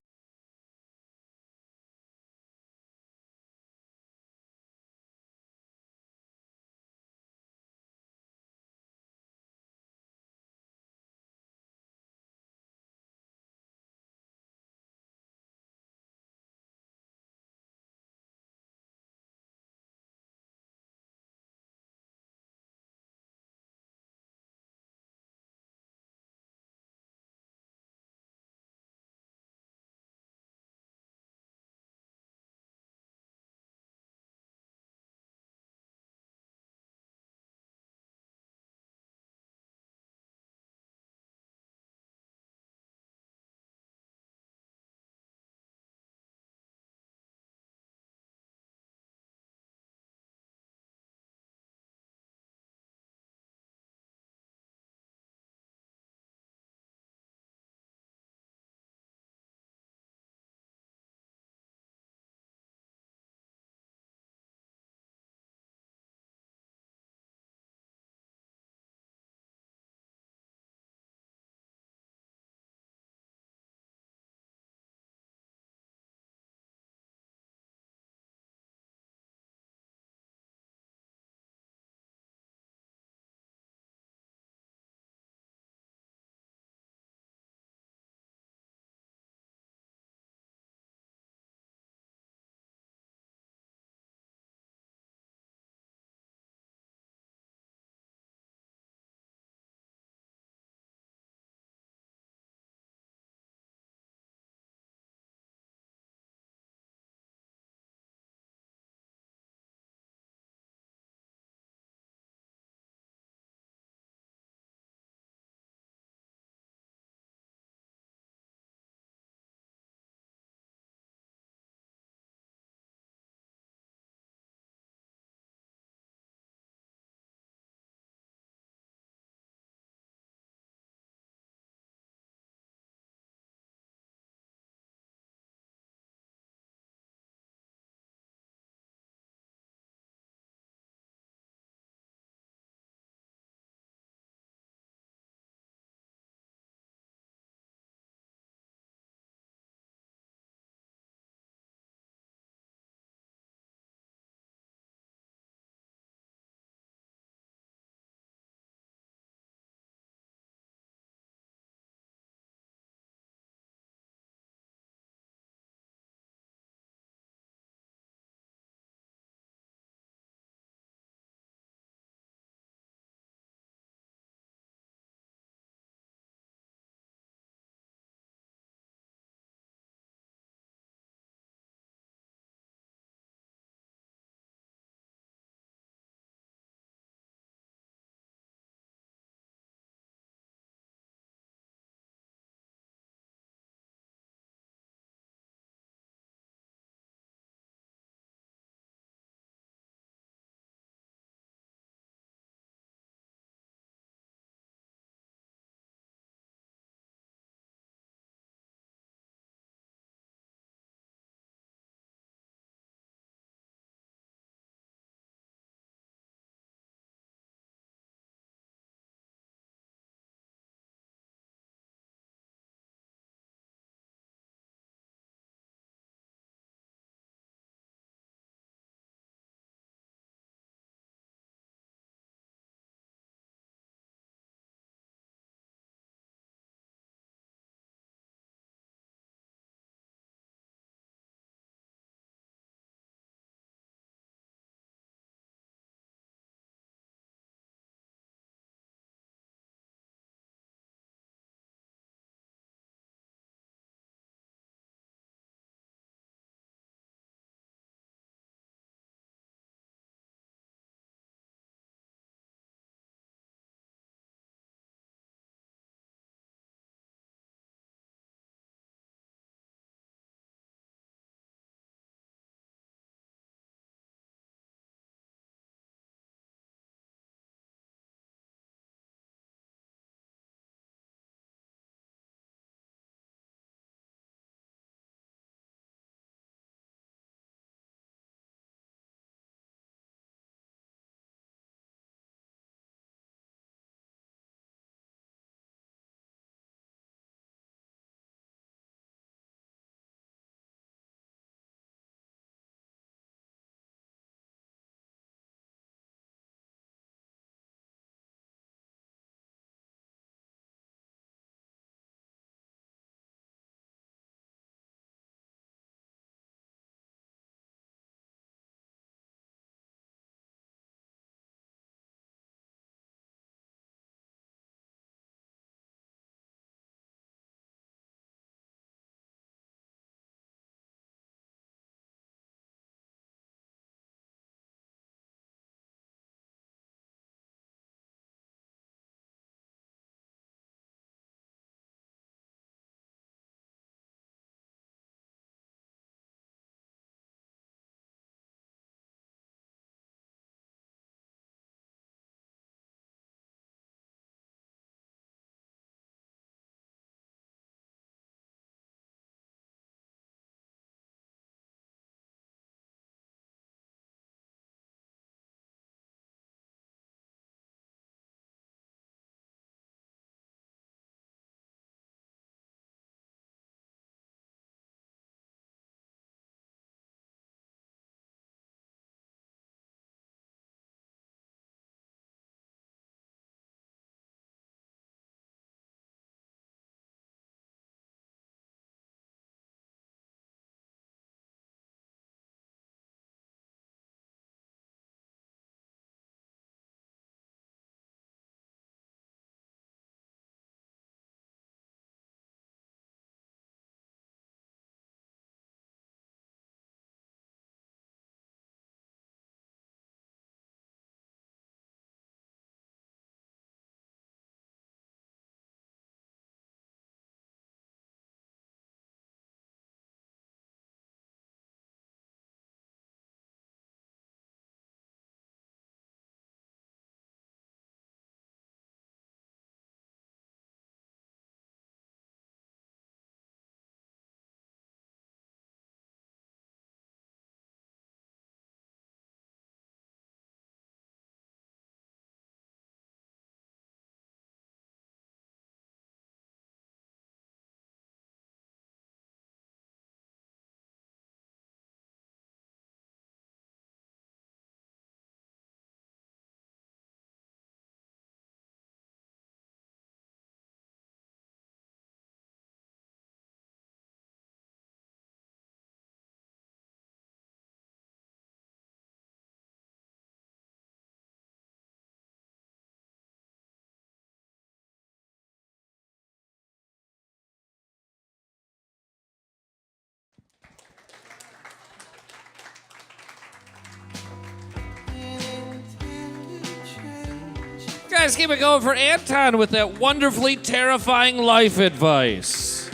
[SPEAKER 6] guys keep it going for Anton with that wonderfully terrifying life advice.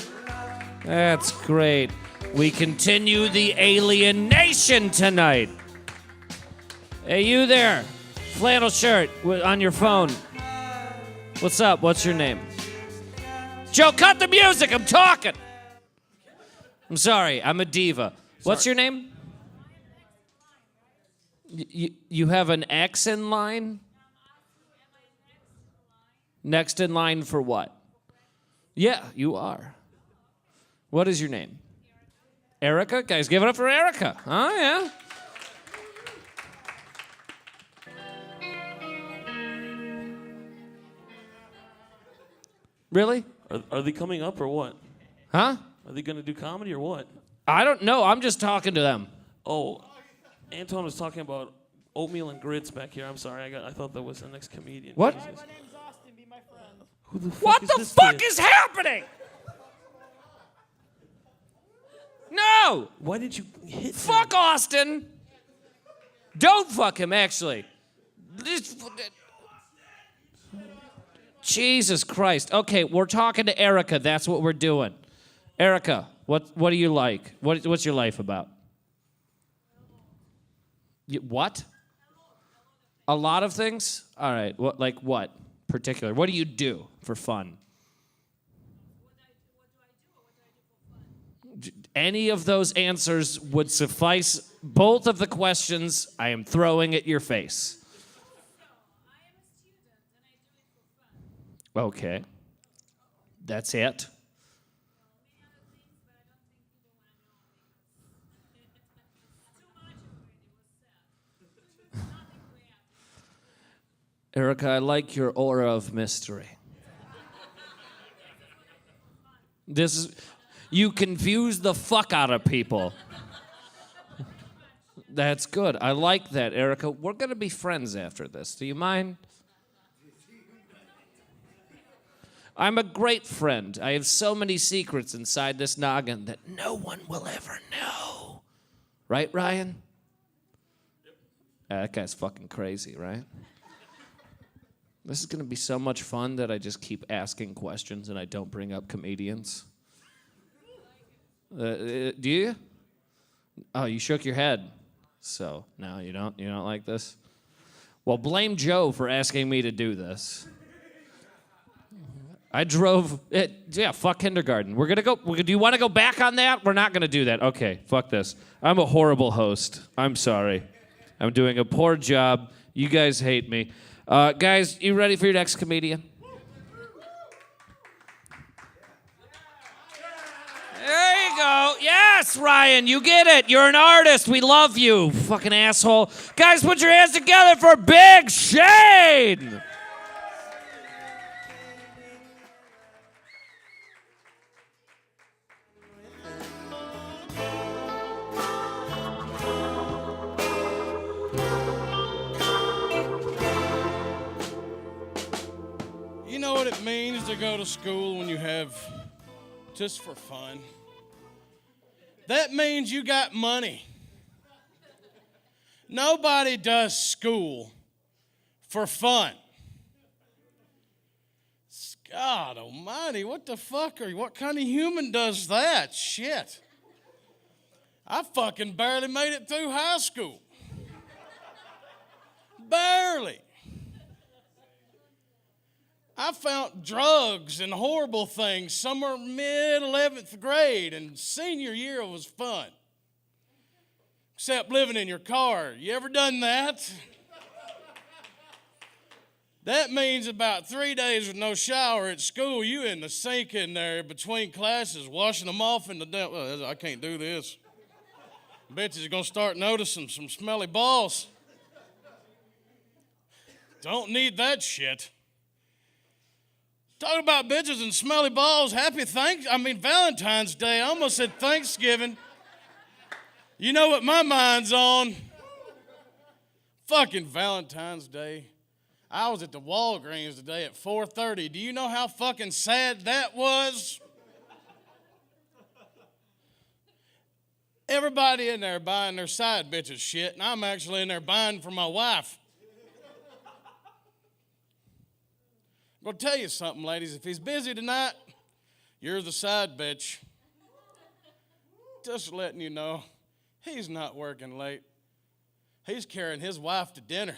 [SPEAKER 6] That's great. We continue the alienation tonight. Hey, you there, flannel shirt on your phone. What's up? What's your name? Joe, cut the music. I'm talking. I'm sorry. I'm a diva. What's your name? You have an X in line? Next in line for what? Yeah, you are. What is your name? Erica? Guys, give it up for Erica. Oh, yeah. Really?
[SPEAKER 2] Are they coming up or what?
[SPEAKER 6] Huh?
[SPEAKER 2] Are they going to do comedy or what?
[SPEAKER 6] I don't know. I'm just talking to them.
[SPEAKER 2] Oh, Anton was talking about oatmeal and grits back here. I'm sorry. I thought that was the next comedian.
[SPEAKER 6] What?
[SPEAKER 2] Jesus.
[SPEAKER 13] My name's Austin. Be my friend.
[SPEAKER 2] Who the fuck
[SPEAKER 6] What
[SPEAKER 2] is
[SPEAKER 6] the
[SPEAKER 2] this
[SPEAKER 6] fuck
[SPEAKER 2] kid?
[SPEAKER 6] is happening? No!
[SPEAKER 2] Why did you hit
[SPEAKER 6] Fuck
[SPEAKER 2] him?
[SPEAKER 6] Austin! Don't fuck him, actually. Jesus Christ. Okay, we're talking to Erica. That's what we're doing. Erica, what do you like? What's your life about? What? A lot of things? All right. What? Like what? Particular. What do you do for fun? Any of those answers would suffice. Both of the questions I am throwing at your face. Okay. That's it. Erica, I like your aura of mystery. You confuse the fuck out of people. That's good. I like that, Erica. We're going to be friends after this. Do you mind? I'm a great friend. I have so many secrets inside this noggin that no one will ever know. Right, Ryan? That guy's fucking crazy, right? This is going to be so much fun that I just keep asking questions and I don't bring up comedians. Do you? Oh, you shook your head. So, no, you don't like this? Well, blame Joe for asking me to do this. I drove it. Yeah, fuck kindergarten. We're going to go. Do you want to go back on that? We're not going to do that. Okay, fuck this. I'm a horrible host. I'm sorry. I'm doing a poor job. You guys hate me. Guys, you ready for your next comedian? There you go. Yes, Ryan, you get it. You're an artist. We love you, fucking asshole. Guys, put your hands together for Big Shane.
[SPEAKER 13] You know what it means to go to school when you have just for fun? That means you got money. Nobody does school for fun. God almighty, what the fuck are you? What kind of human does that? Shit. I fucking barely made it through high school. Barely. I found drugs and horrible things somewhere mid-11th grade, and senior year was fun. Except living in your car. You ever done that? That means about 3 days with no shower at school, you in the sink in there between classes, washing them off in the well, I can't do this. Bitches are gonna start noticing some smelly balls. Don't need that shit. Talking about bitches and smelly balls, Valentine's Day. I almost said Thanksgiving. You know what my mind's on? Fucking Valentine's Day. I was at the Walgreens today at 4:30. Do you know how fucking sad that was? Everybody in there buying their side bitches shit, and I'm actually in there buying for my wife. I'll tell you something, ladies. If he's busy tonight, you're the side bitch. Just letting you know, he's not working late. He's carrying his wife to dinner.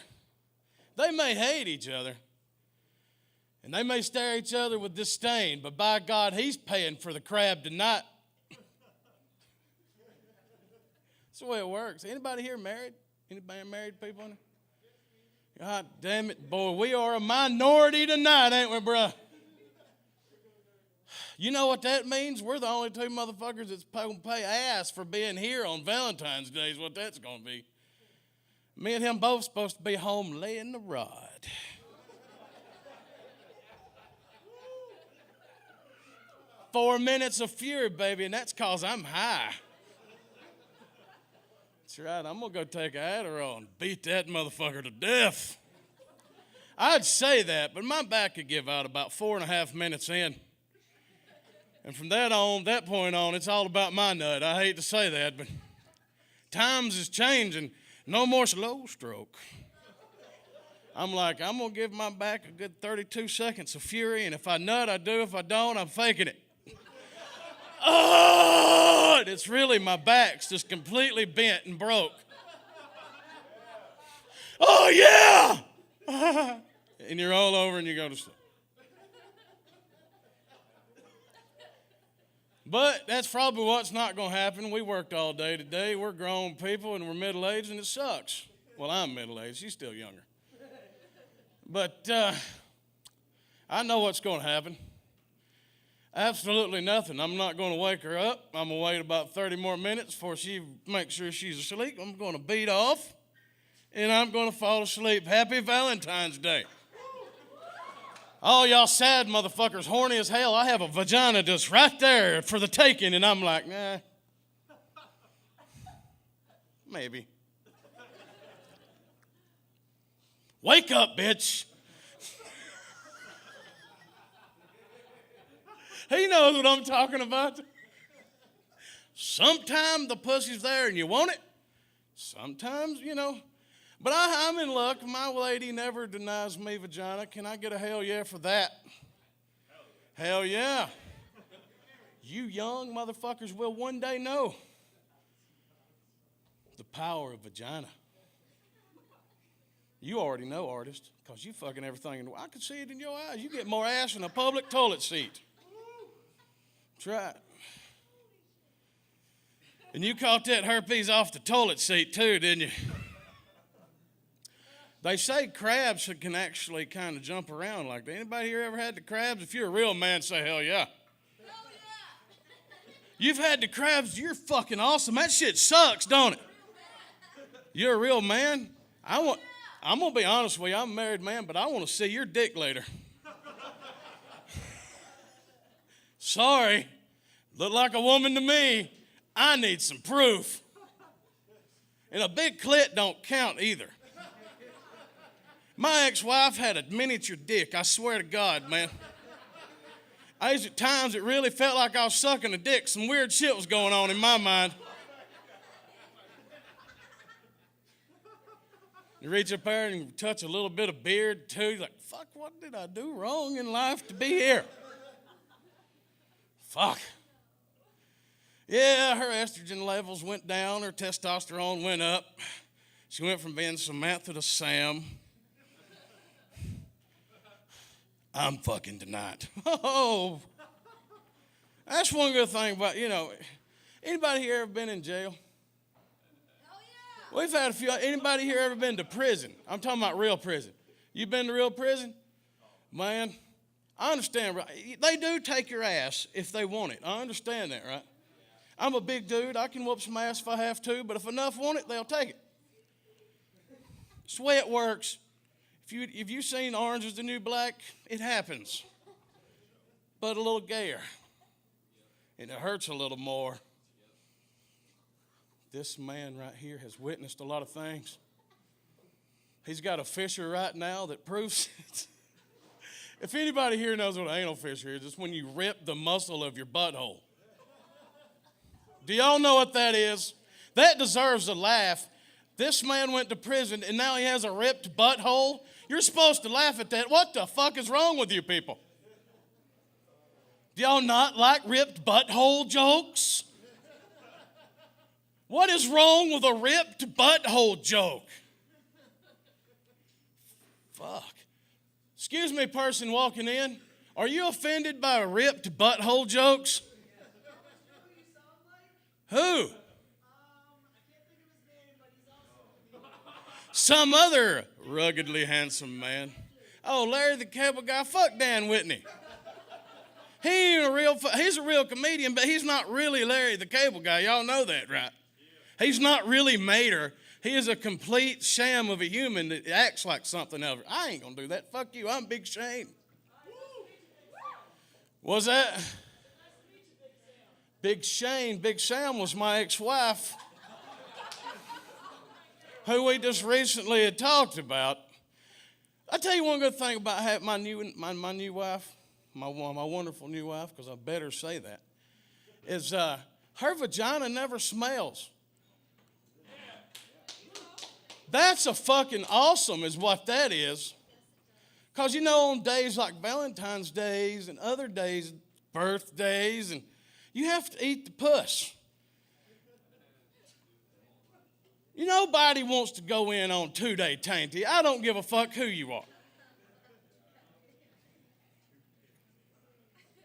[SPEAKER 13] They may hate each other, and they may stare at each other with disdain, but by God, he's paying for the crab tonight. That's the way it works. Anybody here married? Anybody married people in here? God damn it, boy, we are a minority tonight, ain't we, bruh? You know what that means? We're the only two motherfuckers that's going to pay ass for being here on Valentine's Day is what that's going to be. Me and him both supposed to be home laying the rod. "4 minutes of fury, baby, and that's because I'm high." That's right, I'm going to go take a Adderall and beat that motherfucker to death. I'd say that, but my back could give out about 4.5 minutes in. And from that point on, it's all about my nut. I hate to say that, but times is changing. No more slow stroke. I'm like, I'm going to give my back a good 32 seconds of fury, and if I nut, I do. If I don't, I'm faking it. Oh, it's really my back's just completely bent and broke. Oh, yeah! And you're all over and you go to sleep. But that's probably what's not going to happen. We worked all day today. We're grown people and we're middle-aged and it sucks. Well, I'm middle-aged. She's still younger. But I know what's going to happen. Absolutely nothing. I'm not going to wake her up. I'm going to wait about 30 more minutes before she makes sure she's asleep. I'm going to beat off and I'm going to fall asleep. Happy Valentine's Day. All y'all sad motherfuckers, horny as hell. I have a vagina just right there for the taking, and I'm like, nah. Maybe. Wake up, bitch. He knows what I'm talking about. Sometimes the pussy's there and you want it. Sometimes, you know. But I'm in luck. My lady never denies me vagina. Can I get a hell yeah for that? Hell yeah. You young motherfuckers will one day know the power of vagina. You already know, artist, because you fucking everything. I can see it in your eyes. You get more ass than a public toilet seat. That's right. And you caught that herpes off the toilet seat too, didn't you? They say crabs can actually kind of jump around like that. Anybody here ever had the crabs? If you're a real man, say hell yeah. Hell yeah. You've had the crabs, you're fucking awesome. That shit sucks, don't it? You're a real man? I'm going to be honest with you. I'm a married man, but I want to see your dick later. Sorry. Look like a woman to me. I need some proof. And a big clit don't count either. My ex-wife had a miniature dick, I swear to God, man. At times it really felt like I was sucking a dick. Some weird shit was going on in my mind. You reach up there and you touch a little bit of beard too. You're like, fuck, what did I do wrong in life to be here? Fuck. Yeah, her estrogen levels went down. Her testosterone went up. She went from being Samantha to Sam. I'm fucking tonight. Oh, that's one good thing about, you know, anybody here ever been in jail? We've had a few. Anybody here ever been to prison? I'm talking about real prison. You been to real prison? Man, I understand. Right? They do take your ass if they want it. I understand that, right? I'm a big dude. I can whoop some ass if I have to, but if enough want it, they'll take it. It's the way it works. If you've seen Orange is the New Black, it happens. But a little gayer. And it hurts a little more. This man right here has witnessed a lot of things. He's got a fissure right now that proves it. If anybody here knows what an anal fissure is, it's when you rip the muscle of your butthole. Do y'all know what that is? That deserves a laugh. This man went to prison and now he has a ripped butthole. You're supposed to laugh at that. What the fuck is wrong with you people? Do y'all not like ripped butthole jokes? What is wrong with a ripped butthole joke? Fuck. Excuse me, person walking in. Are you offended by ripped butthole jokes? Who? Some other ruggedly handsome man. Oh, Larry the Cable Guy. Fuck Dan Whitney. He's a real comedian, but he's not really Larry the Cable Guy. Y'all know that, right? He's not really Mater. He is a complete sham of a human that acts like something else. I ain't gonna do that. Fuck you. I'm Big Shane. Was that? Big Shane. Big Sam was my ex-wife, who we just recently had talked about. I tell you one good thing about having my new wife, my wonderful new wife, because I better say that, is her vagina never smells. That's a fucking awesome is what that is. Because you know on days like Valentine's days and other days, birthdays, and you have to eat the puss. Nobody wants to go in on 2-day tainty. I don't give a fuck who you are.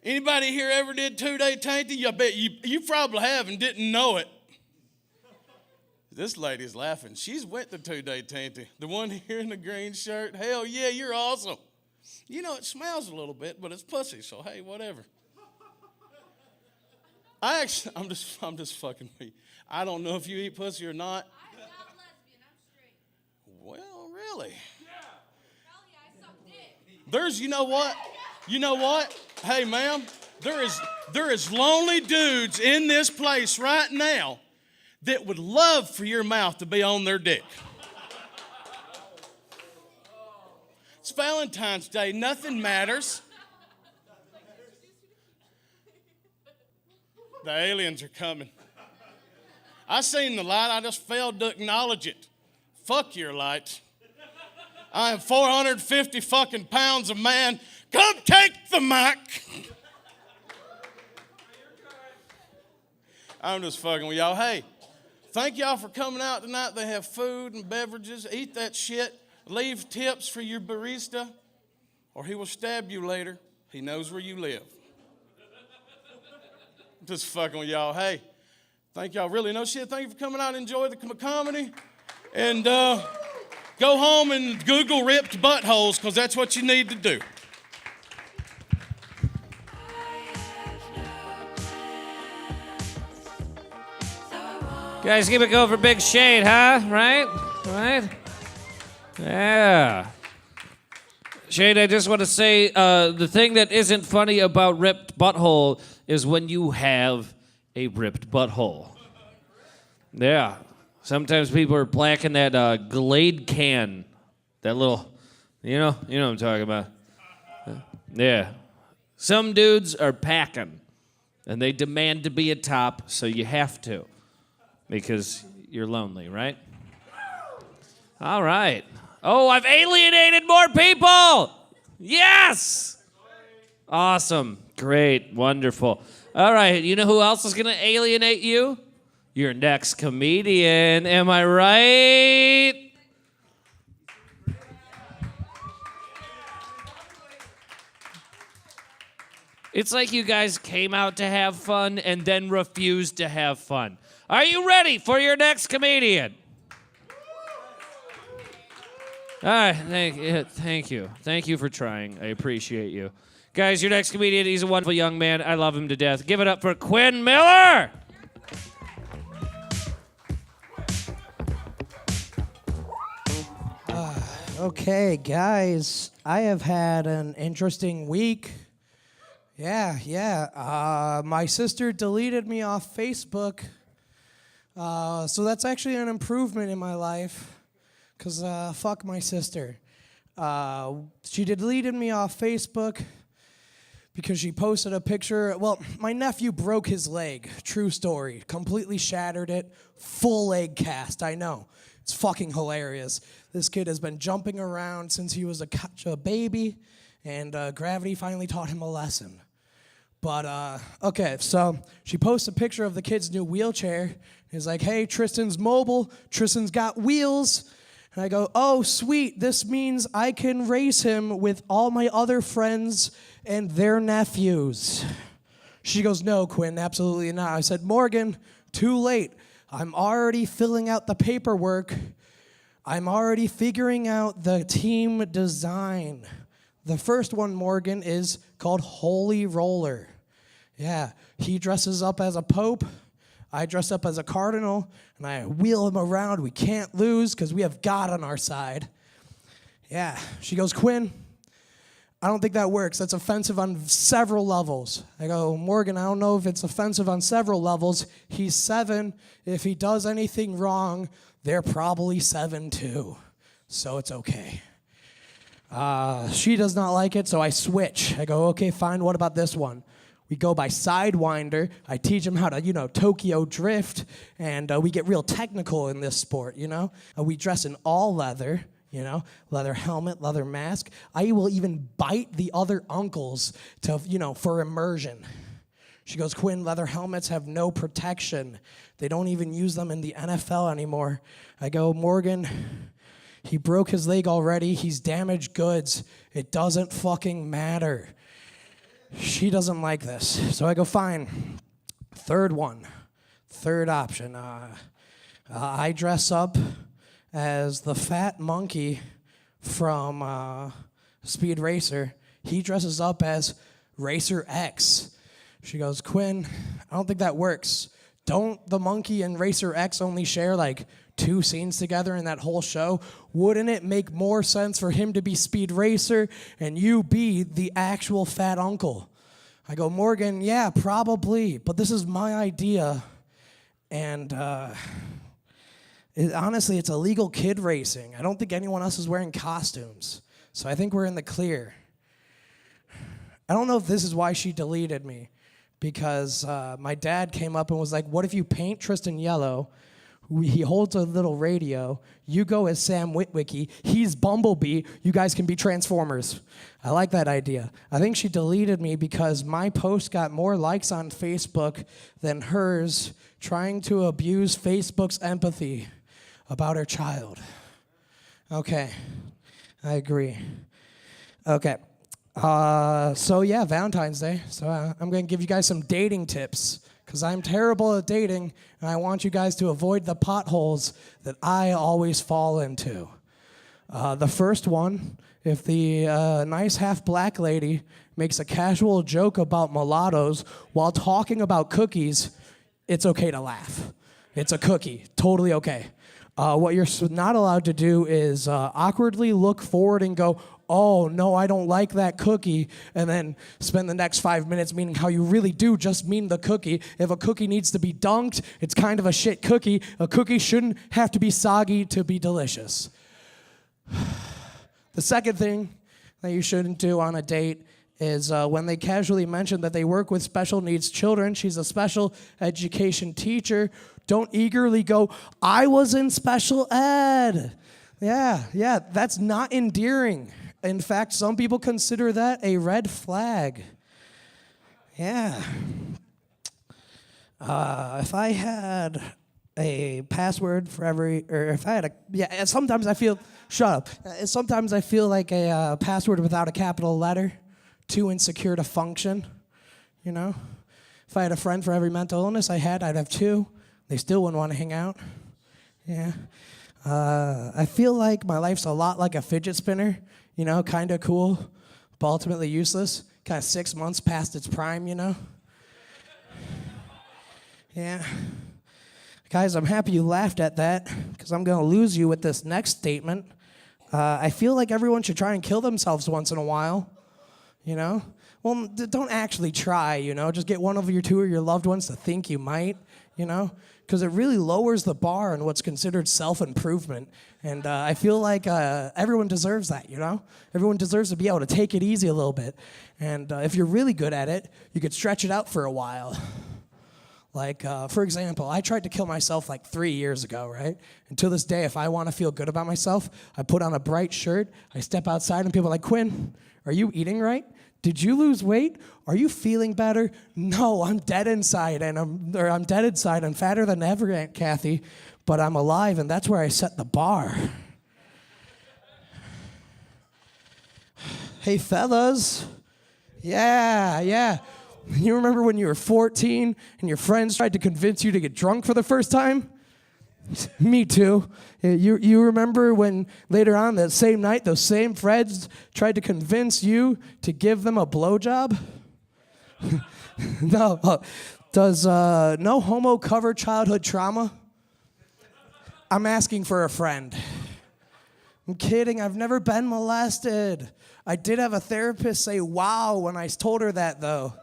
[SPEAKER 13] Anybody here ever did 2-day tainty? I bet you probably have and didn't know it. This lady's laughing. She's went to 2-day tainty. The one here in the green shirt, hell yeah, you're awesome. It smells a little bit, but it's pussy, so hey, whatever. I'm just fucking with you. I don't know if you eat pussy or not.
[SPEAKER 14] I'm not a lesbian, I'm straight.
[SPEAKER 13] Well, really?
[SPEAKER 14] Yeah. Hell yeah, I suck dick.
[SPEAKER 13] There's, you know what? Hey, ma'am, there is lonely dudes in this place right now that would love for your mouth to be on their dick. It's Valentine's Day. Nothing matters. The aliens are coming. I seen the light. I just failed to acknowledge it. Fuck your light. I am 450 fucking pounds of man. Come take the mic. I'm just fucking with y'all. Hey, thank y'all for coming out tonight. They have food and beverages. Eat that shit. Leave tips for your barista, or he will stab you later. He knows where you live. Just fucking with y'all. Hey, thank y'all. Really, no shit. Thank you for coming out and enjoy the comedy. And go home and Google ripped buttholes, because that's what you need to do.
[SPEAKER 6] Guys, keep it going for Big Shade, huh? Right? Yeah. Shade, I just want to say the thing that isn't funny about ripped butthole is when you have a ripped butthole. Yeah. Sometimes people are blacking that Glade can. That little, you know what I'm talking about. Yeah. Some dudes are packing, and they demand to be a top, so you have to, because you're lonely, right? All right. Oh, I've alienated more people! Yes! Awesome. Great. Wonderful. All right. You know who else is going to alienate you? Your next comedian. Am I right? It's like you guys came out to have fun and then refused to have fun. Are you ready for your next comedian? All right, thank you. Thank you for trying. I appreciate you. Guys, your next comedian, he's a wonderful young man. I love him to death. Give it up for Quinn Miller.
[SPEAKER 15] Okay, guys, I have had an interesting week. Yeah. My sister deleted me off Facebook. So that's actually an improvement in my life. Because fuck my sister. She deleted me off Facebook because she posted a picture. Well, my nephew broke his leg. True story. Completely shattered it. Full leg cast. I know. It's fucking hilarious. This kid has been jumping around since he was a baby, and gravity finally taught him a lesson. But, okay, so she posts a picture of the kid's new wheelchair. He's like, hey, Tristan's mobile. Tristan's got wheels. And I go, oh, sweet. This means I can race him with all my other friends and their nephews. She goes, no, Quinn, absolutely not. I said, Morgan, too late. I'm already filling out the paperwork. I'm already figuring out the team design. The first one, Morgan, is called Holy Roller. Yeah, he dresses up as a pope. I dress up as a cardinal, and I wheel him around. We can't lose because we have God on our side. Yeah, she goes, Quinn, I don't think that works. That's offensive on several levels. I go, Morgan, I don't know if it's offensive on several levels. He's 7. If he does anything wrong, they're probably 7 too. So it's okay. She does not like it, so I switch. I go, okay, fine, what about this one? We go by Sidewinder. I teach him how to, Tokyo drift, and we get real technical in this sport, We dress in all leather, leather helmet, leather mask. I will even bite the other uncles to, for immersion. She goes, Quinn, leather helmets have no protection. They don't even use them in the NFL anymore. I go, Morgan, he broke his leg already. He's damaged goods. It doesn't fucking matter. She doesn't like this. So I go, fine. Third option. I dress up as the fat monkey from Speed Racer. He dresses up as Racer X. She goes, Quinn, I don't think that works. Don't the monkey and Racer X only share like 2 scenes together in that whole show? Wouldn't it make more sense for him to be Speed Racer and you be the actual fat uncle? I go, Morgan, yeah, probably, but this is my idea, and honestly, it's illegal kid racing. I don't think anyone else is wearing costumes, so I think we're in the clear. I don't know if this is why she deleted me, because my dad came up and was like, what if you paint Tristan yellow? He holds a little radio. You go as Sam Witwicky. He's Bumblebee. You guys can be Transformers. I like that idea. I think she deleted me because my post got more likes on Facebook than hers trying to abuse Facebook's empathy about her child. Okay, I agree. Okay, so yeah, Valentine's Day. So I'm going to give you guys some dating tips, because I'm terrible at dating, and I want you guys to avoid the potholes that I always fall into. The first one, if the nice half-black lady makes a casual joke about mulattoes while talking about cookies, it's okay to laugh. It's a cookie, totally okay. What you're not allowed to do is awkwardly look forward and go, oh, no, I don't like that cookie, and then spend the next 5 minutes meaning how you really do just mean the cookie. If a cookie needs to be dunked, it's kind of a shit cookie. A cookie shouldn't have to be soggy to be delicious. The second thing that you shouldn't do on a date is when they casually mention that they work with special needs children, she's a special education teacher, don't eagerly go, I was in special ed. Yeah, that's not endearing. In fact, some people consider that a red flag. Yeah. If I had a password for every, or if I had a, yeah, sometimes I feel, shut up. Sometimes I feel like a password without a capital letter, too insecure to function, If I had a friend for every mental illness I had, I'd have 2. They still wouldn't want to hang out. Yeah. I feel like my life's a lot like a fidget spinner, kind of cool, but ultimately useless, kind of 6 months past its prime, Yeah. Guys, I'm happy you laughed at that, because I'm going to lose you with this next statement. I feel like everyone should try and kill themselves once in a while, Well, don't actually try, just get one of your 2 or your loved ones to think you might, because it really lowers the bar on what's considered self-improvement. And I feel like everyone deserves that, you know? Everyone deserves to be able to take it easy a little bit. And if you're really good at it, you could stretch it out for a while. Like, for example, I tried to kill myself like 3 years ago, right? And to this day, if I want to feel good about myself, I put on a bright shirt, I step outside, and people are like, Quinn, are you eating right? Did you lose weight? Are you feeling better? No, I'm dead inside, and I'm dead inside. I'm fatter than ever, Aunt Kathy, but I'm alive, and that's where I set the bar. Hey, fellas. Yeah. You remember when you were 14 and your friends tried to convince you to get drunk for the first time? Me too. You remember when later on that same night, those same friends tried to convince you to give them a blowjob? No. Does no homo cover childhood trauma? I'm asking for a friend. I'm kidding. I've never been molested. I did have a therapist say wow when I told her that, though.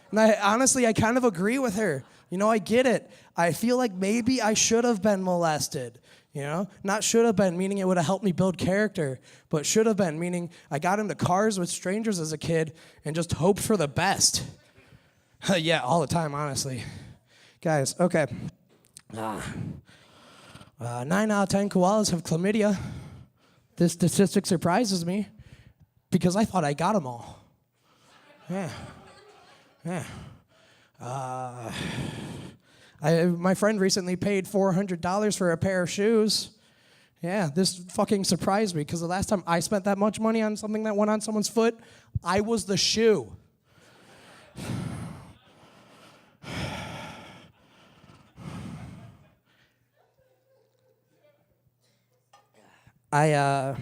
[SPEAKER 15] And I kind of agree with her. You know, I get it. I feel like maybe I should have been molested. You know, not should have been, meaning it would have helped me build character, but should have been, meaning I got into cars with strangers as a kid and just hoped for the best. Yeah, all the time, honestly. Guys, okay. 9 out of 10 koalas have chlamydia. This statistic surprises me because I thought I got them all. Yeah. My friend recently paid $400 for a pair of shoes. Yeah, this fucking surprised me because the last time I spent that much money on something that went on someone's foot, I was the shoe. I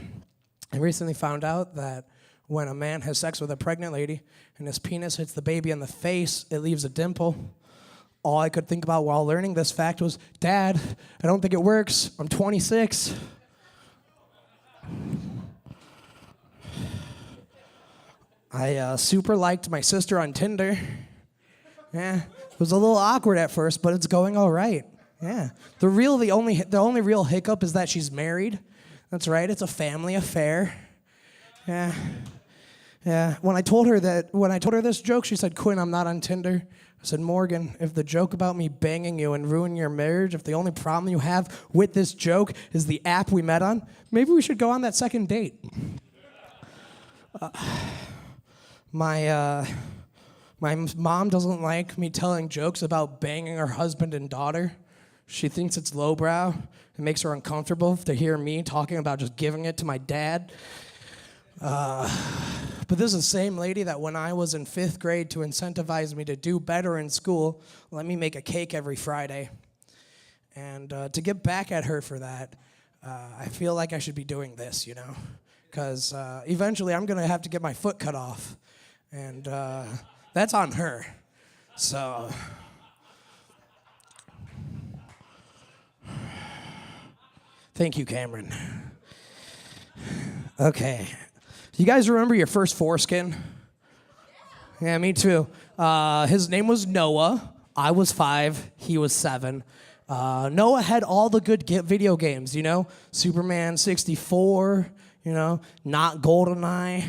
[SPEAKER 15] recently found out that when a man has sex with a pregnant lady and his penis hits the baby in the face, it leaves a dimple. All I could think about while learning this fact was, Dad, I don't think it works. I'm 26. I super liked my sister on Tinder. Yeah, it was a little awkward at first, but it's going all right. Yeah, the only real hiccup is that she's married. That's right, it's a family affair. Yeah. When I told her this joke, she said, Quinn, I'm not on Tinder. I said, Morgan, if the joke about me banging you and ruining your marriage, if the only problem you have with this joke is the app we met on, maybe we should go on that second date. My mom doesn't like me telling jokes about banging her husband and daughter. She thinks it's lowbrow. It makes her uncomfortable to hear me talking about just giving it to my dad. But this is the same lady that when I was in 5th grade, to incentivize me to do better in school, let me make a cake every Friday. And to get back at her for that, I feel like I should be doing this, you know? Because eventually I'm going to have to get my foot cut off. And that's on her. So... Thank you, Cameron. Okay. You guys remember your first foreskin? Yeah, me too. His name was Noah. I was 5. He was 7. Noah had all the good video games, you know? Superman 64, you know? Not GoldenEye.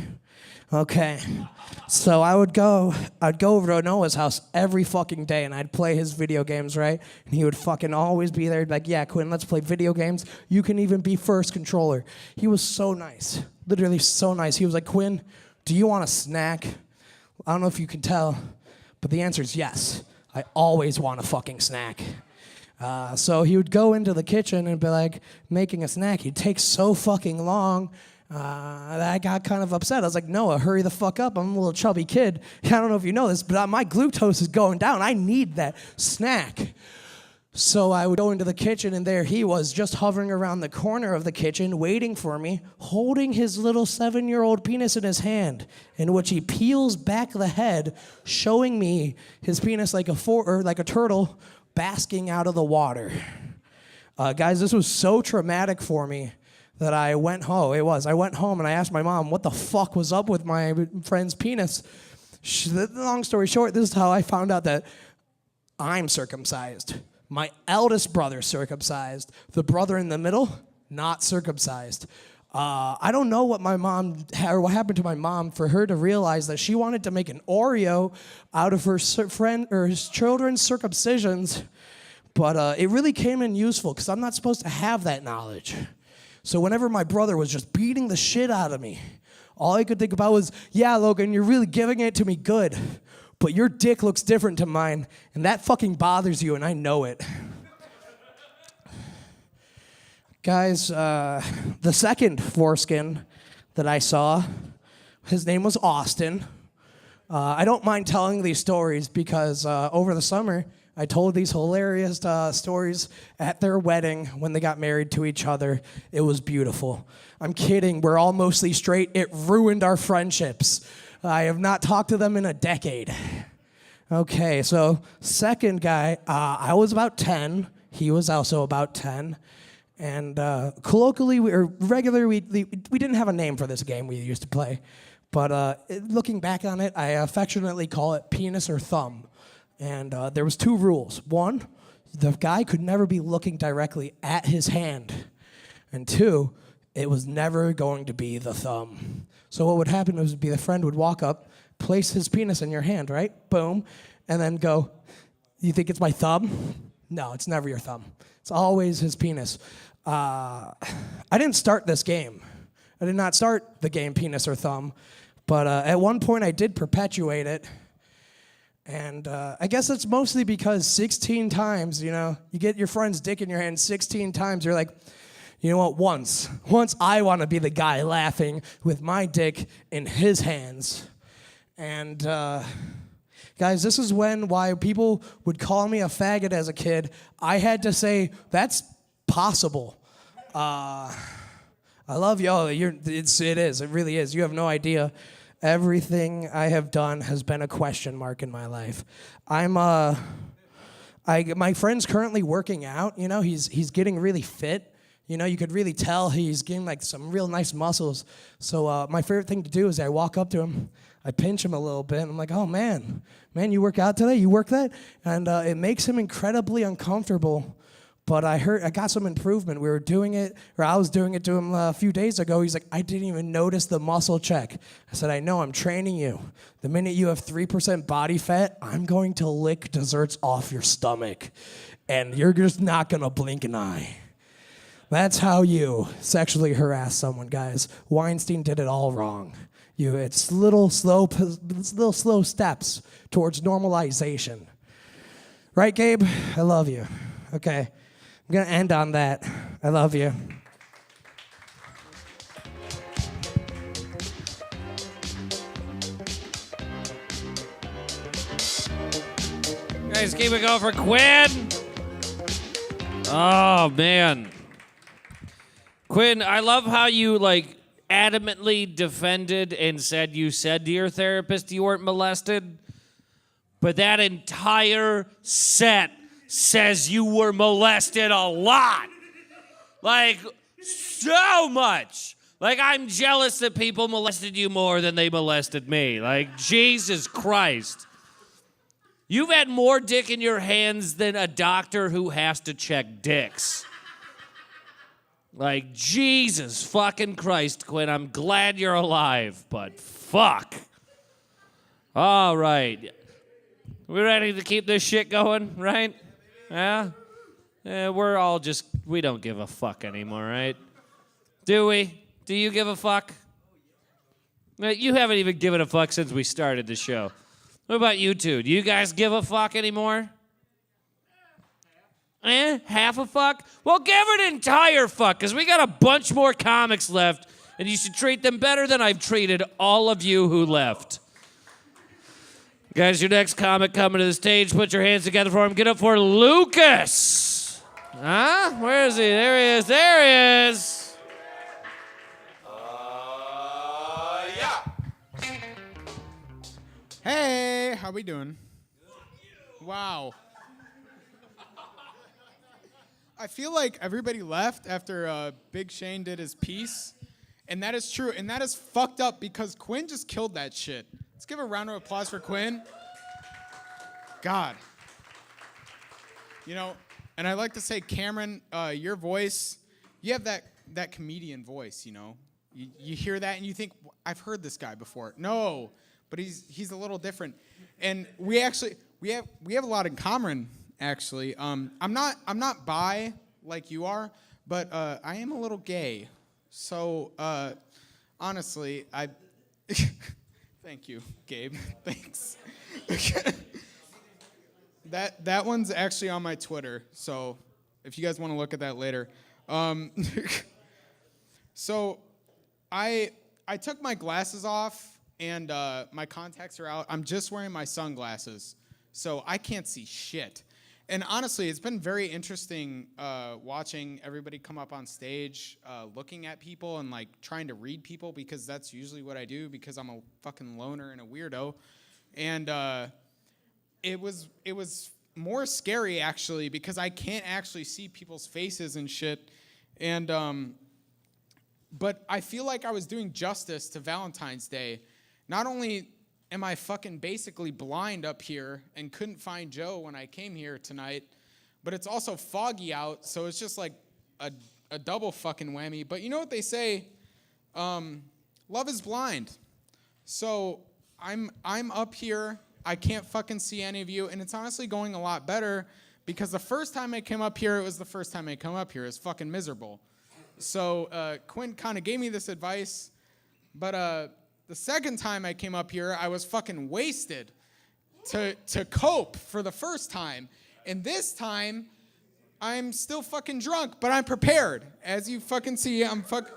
[SPEAKER 15] Okay. So I'd go over to Noah's house every fucking day and I'd play his video games, right? And he would fucking always be there. He'd be like, yeah, Quinn, let's play video games. You can even be first controller. He was so nice. Literally so nice. He was like, Quinn, do you want a snack? I don't know if you can tell, but the answer is yes. I always want a fucking snack. So he would go into the kitchen and be like, making a snack. He'd take so fucking long. That I got kind of upset. I was like, Noah, hurry the fuck up. I'm a little chubby kid. I don't know if you know this, but my glucose is going down. I need that snack. So I would go into the kitchen, and there he was, just hovering around the corner of the kitchen, waiting for me, holding his little 7-year-old penis in his hand, in which he peels back the head, showing me his penis like a turtle basking out of the water. Guys, this was so traumatic for me that I went home. I went home and I asked my mom what the fuck was up with my friend's penis. Long story short, this is how I found out that I'm circumcised. My eldest brother circumcised. The brother in the middle, not circumcised. I don't know what my mom or what happened to my mom for her to realize that she wanted to make an Oreo out of her friend or his children's circumcisions, but it really came in useful because I'm not supposed to have that knowledge. So whenever my brother was just beating the shit out of me, all I could think about was, yeah, Logan, you're really giving it to me good, but your dick looks different to mine, and that fucking bothers you, and I know it. Guys, the second foreskin that I saw, his name was Austin. I don't mind telling these stories because over the summer, I told these hilarious stories at their wedding when they got married to each other. It was beautiful. I'm kidding. We're all mostly straight. It ruined our friendships. I have not talked to them in a decade. Okay, so second guy, I was about 10. He was also about 10. And colloquially, we didn't have a name for this game we used to play. But looking back on it, I affectionately call it penis or thumb. And there was 2 rules. 1, the guy could never be looking directly at his hand. And 2, it was never going to be the thumb. So what would happen was the friend would walk up, place his penis in your hand, right? Boom. And then go, you think it's my thumb? No, it's never your thumb. It's always his penis. I didn't start this game. I did not start the game penis or thumb. But at one point I did perpetuate it. And I guess it's mostly because 16 times, you get your friend's dick in your hand 16 times, you're like, you know what, once I want to be the guy laughing with my dick in his hands. And guys, this is why people would call me a faggot as a kid. I had to say, that's possible. I love y'all. It is. It really is. You have no idea. Everything I have done has been a question mark in my life. My friend's currently working out. He's getting really fit. You could really tell he's getting like some real nice muscles. So my favorite thing to do is I walk up to him, I pinch him a little bit, and I'm like, oh man, you work out today? You work that? And it makes him incredibly uncomfortable. But I got some improvement. I was doing it to him a few days ago. He's like, I didn't even notice the muscle check. I said, I know, I'm training you. The minute you have 3% body fat, I'm going to lick desserts off your stomach. And you're just not going to blink an eye. That's how you sexually harass someone, guys. Weinstein did it all wrong. It's little slow steps towards normalization. Right, Gabe? I love you. Okay. I'm going to end on that. I love you.
[SPEAKER 6] Guys, keep it going for Quinn. Oh, man. Quinn, I love how you, adamantly defended and said you said to your therapist you weren't molested, but that entire set says you were molested a lot. So much. I'm jealous that people molested you more than they molested me. Jesus Christ. You've had more dick in your hands than a doctor who has to check dicks. Jesus fucking Christ, Quinn. I'm glad you're alive, but fuck. All right. We ready to keep this shit going, right? Yeah? We're all we don't give a fuck anymore, right? Do we? Do you give a fuck? You haven't even given a fuck since we started the show. What about you two? Do you guys give a fuck anymore? Half a fuck? Well, give an entire fuck, because we got a bunch more comics left, and you should treat them better than I've treated all of you who left. Guys, your next comic coming to the stage. Put your hands together for him. Get up for Lucas. Huh? Where is he? There he is. There he is.
[SPEAKER 16] Yeah. Hey, how we doing? Wow. I feel like everybody left after Big Shane did his piece, and that is true, and that is fucked up because Quinn just killed that shit. Let's give a round of applause for Quinn. God. You know, and I like to say, Cameron, your voice, you have that comedian voice, you know. You hear that and you think, I've heard this guy before. No, but he's a little different. And we have a lot in common, actually. I'm not bi like you are, but I am a little gay. So honestly, thank you, Gabe. Thanks. That one's actually on my Twitter, so if you guys want to look at that later. So I took my glasses off and my contacts are out. I'm just wearing my sunglasses, so I can't see shit. And honestly, it's been very interesting watching everybody come up on stage, looking at people and like trying to read people, because that's usually what I do because I'm a fucking loner and a weirdo. And it was more scary actually because I can't actually see people's faces and shit. And but I feel like I was doing justice to Valentine's Day. Not only am I fucking basically blind up here and couldn't find Joe when I came here tonight, but it's also foggy out, so it's just like a double fucking whammy. But you know what they say? Love is blind. So I'm up here. I can't fucking see any of you, and it's honestly going a lot better because the first time I came up here, it was the first time I come up here. It's fucking miserable. So Quinn kind of gave me this advice, but the second time I came up here, I was fucking wasted to cope for the first time. And this time, I'm still fucking drunk, but I'm prepared. As you fucking see,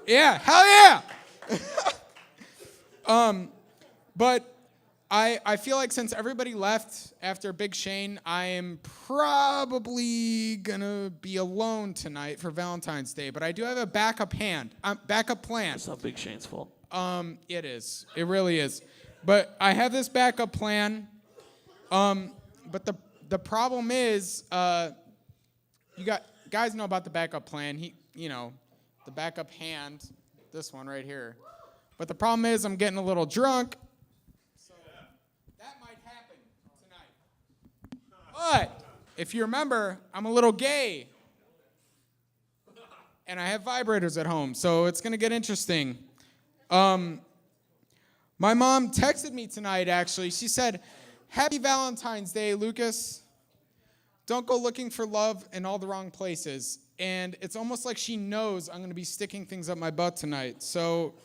[SPEAKER 16] yeah, hell yeah! But I feel like since everybody left after Big Shane, I am probably gonna be alone tonight for Valentine's Day. But I do have a backup plan.
[SPEAKER 2] That's not Big Shane's fault.
[SPEAKER 16] It is. It really is. But I have this backup plan. But the problem is, guys know about the backup plan. The backup hand, this one right here. But the problem is I'm getting a little drunk. So that might happen tonight. But if you remember, I'm a little gay. And I have vibrators at home, so it's gonna get interesting. My mom texted me tonight, actually. She said, "Happy Valentine's Day, Lucas. Don't go looking for love in all the wrong places." And it's almost like she knows I'm going to be sticking things up my butt tonight. So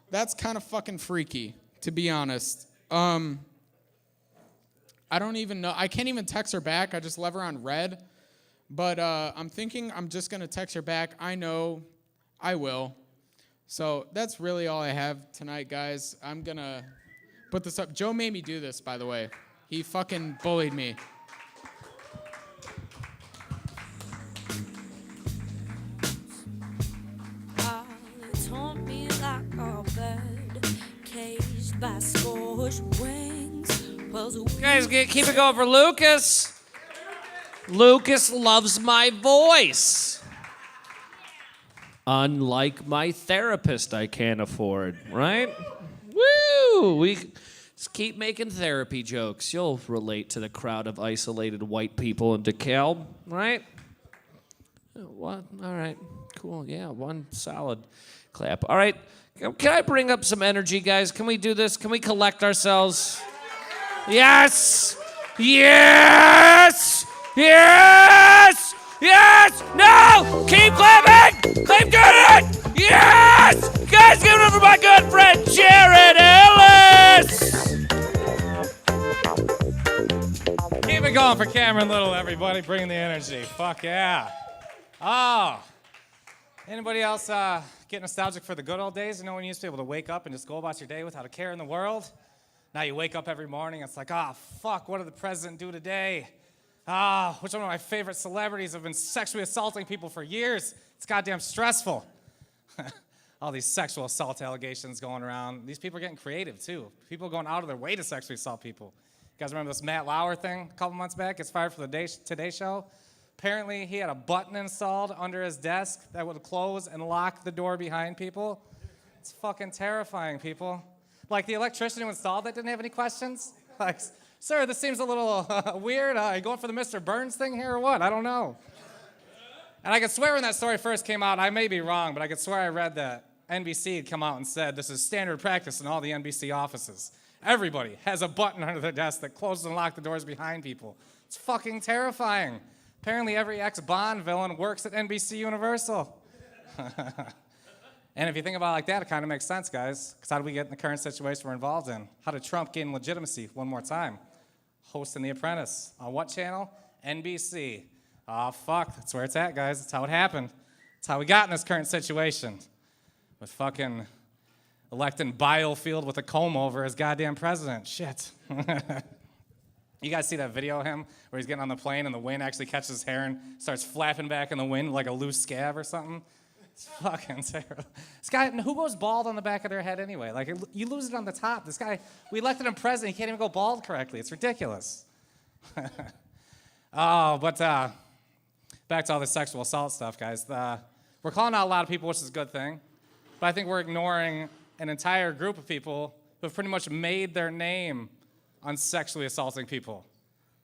[SPEAKER 16] that's kind of fucking freaky, to be honest. I don't even know. I can't even text her back. I just left her on red. But I'm thinking I'm just going to text her back. I know I will. So that's really all I have tonight, guys. I'm going to put this up. Joe made me do this, by the way. He fucking bullied me.
[SPEAKER 17] It's haunt me like a bird caged by scorched wings.
[SPEAKER 6] Guys, keep it going for Lucas. Lucas loves my voice. Unlike my therapist I can't afford, right? Woo! We just keep making therapy jokes. You'll relate to the crowd of isolated white people in DeKalb, right? What? All right. Cool. Yeah, one solid clap. All right. Can I bring up some energy, guys? Can we do this? Can we collect ourselves? Yes! Yes! Yes! Yes! No! Keep clapping! Keep doing it! Yes! Guys, give it up for my good friend, Jared Ellis!
[SPEAKER 18] Keep it going for Cameron Little, everybody. Bring the energy. Fuck yeah. Oh. Anybody else get nostalgic for the good old days? You know when you used to be able to wake up and just go about your day without a care in the world? Now you wake up every morning, it's like, fuck, what did the president do today? Which one of my favorite celebrities have been sexually assaulting people for years? It's goddamn stressful. All these sexual assault allegations going around. These people are getting creative, too. People are going out of their way to sexually assault people. You guys remember this Matt Lauer thing a couple months back? Gets fired from the Today Show. Apparently, he had a button installed under his desk that would close and lock the door behind people. It's fucking terrifying, people. Like the electrician who installed it didn't have any questions. Like, Sir, this seems a little weird. Are you going for the Mr. Burns thing here or what? I don't know. And I could swear when that story first came out, I may be wrong, but I could swear I read that NBC had come out and said this is standard practice in all the NBC offices. Everybody has a button under their desk that closes and locks the doors behind people. It's fucking terrifying. Apparently every ex-Bond villain works at NBC Universal. And if you think about it like that, it kind of makes sense, guys. Because how did we get in the current situation we're involved in? How did Trump gain legitimacy one more time? Hosting The Apprentice. On what channel? NBC. Oh, fuck. That's where it's at, guys. That's how it happened. That's how we got in this current situation. With fucking electing Biofield with a comb over as goddamn president. Shit. You guys see that video of him where he's getting on the plane and the wind actually catches his hair and starts flapping back in the wind like a loose scab or something? It's fucking terrible. This guy, who goes bald on the back of their head anyway? Like, you lose it on the top. This guy, we elected him president. He can't even go bald correctly. It's ridiculous. Oh, but back to all this sexual assault stuff, guys. We're calling out a lot of people, which is a good thing. But I think we're ignoring an entire group of people who have pretty much made their name on sexually assaulting people.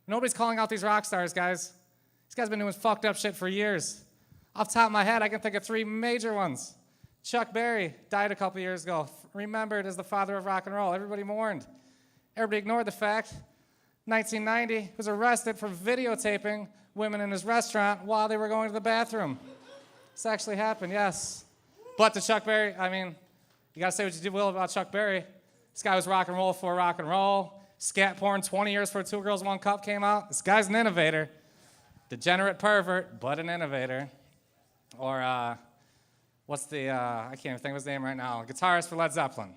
[SPEAKER 18] Nobody's calling out these rock stars, guys. These guys have been doing fucked up shit for years. Off the top of my head, I can think of 3 major ones. Chuck Berry died a couple years ago, remembered as the father of rock and roll. Everybody mourned. Everybody ignored the fact. 1990, he was arrested for videotaping women in his restaurant while they were going to the bathroom. This actually happened, yes. But to Chuck Berry, I mean, you gotta say what you will about Chuck Berry. This guy was rock and roll for rock and roll. Scat porn, 20 years for 2 Girls, 1 Cup came out. This guy's an innovator. Degenerate pervert, but an innovator. Or, what's the, I can't even think of his name right now. Guitarist for Led Zeppelin.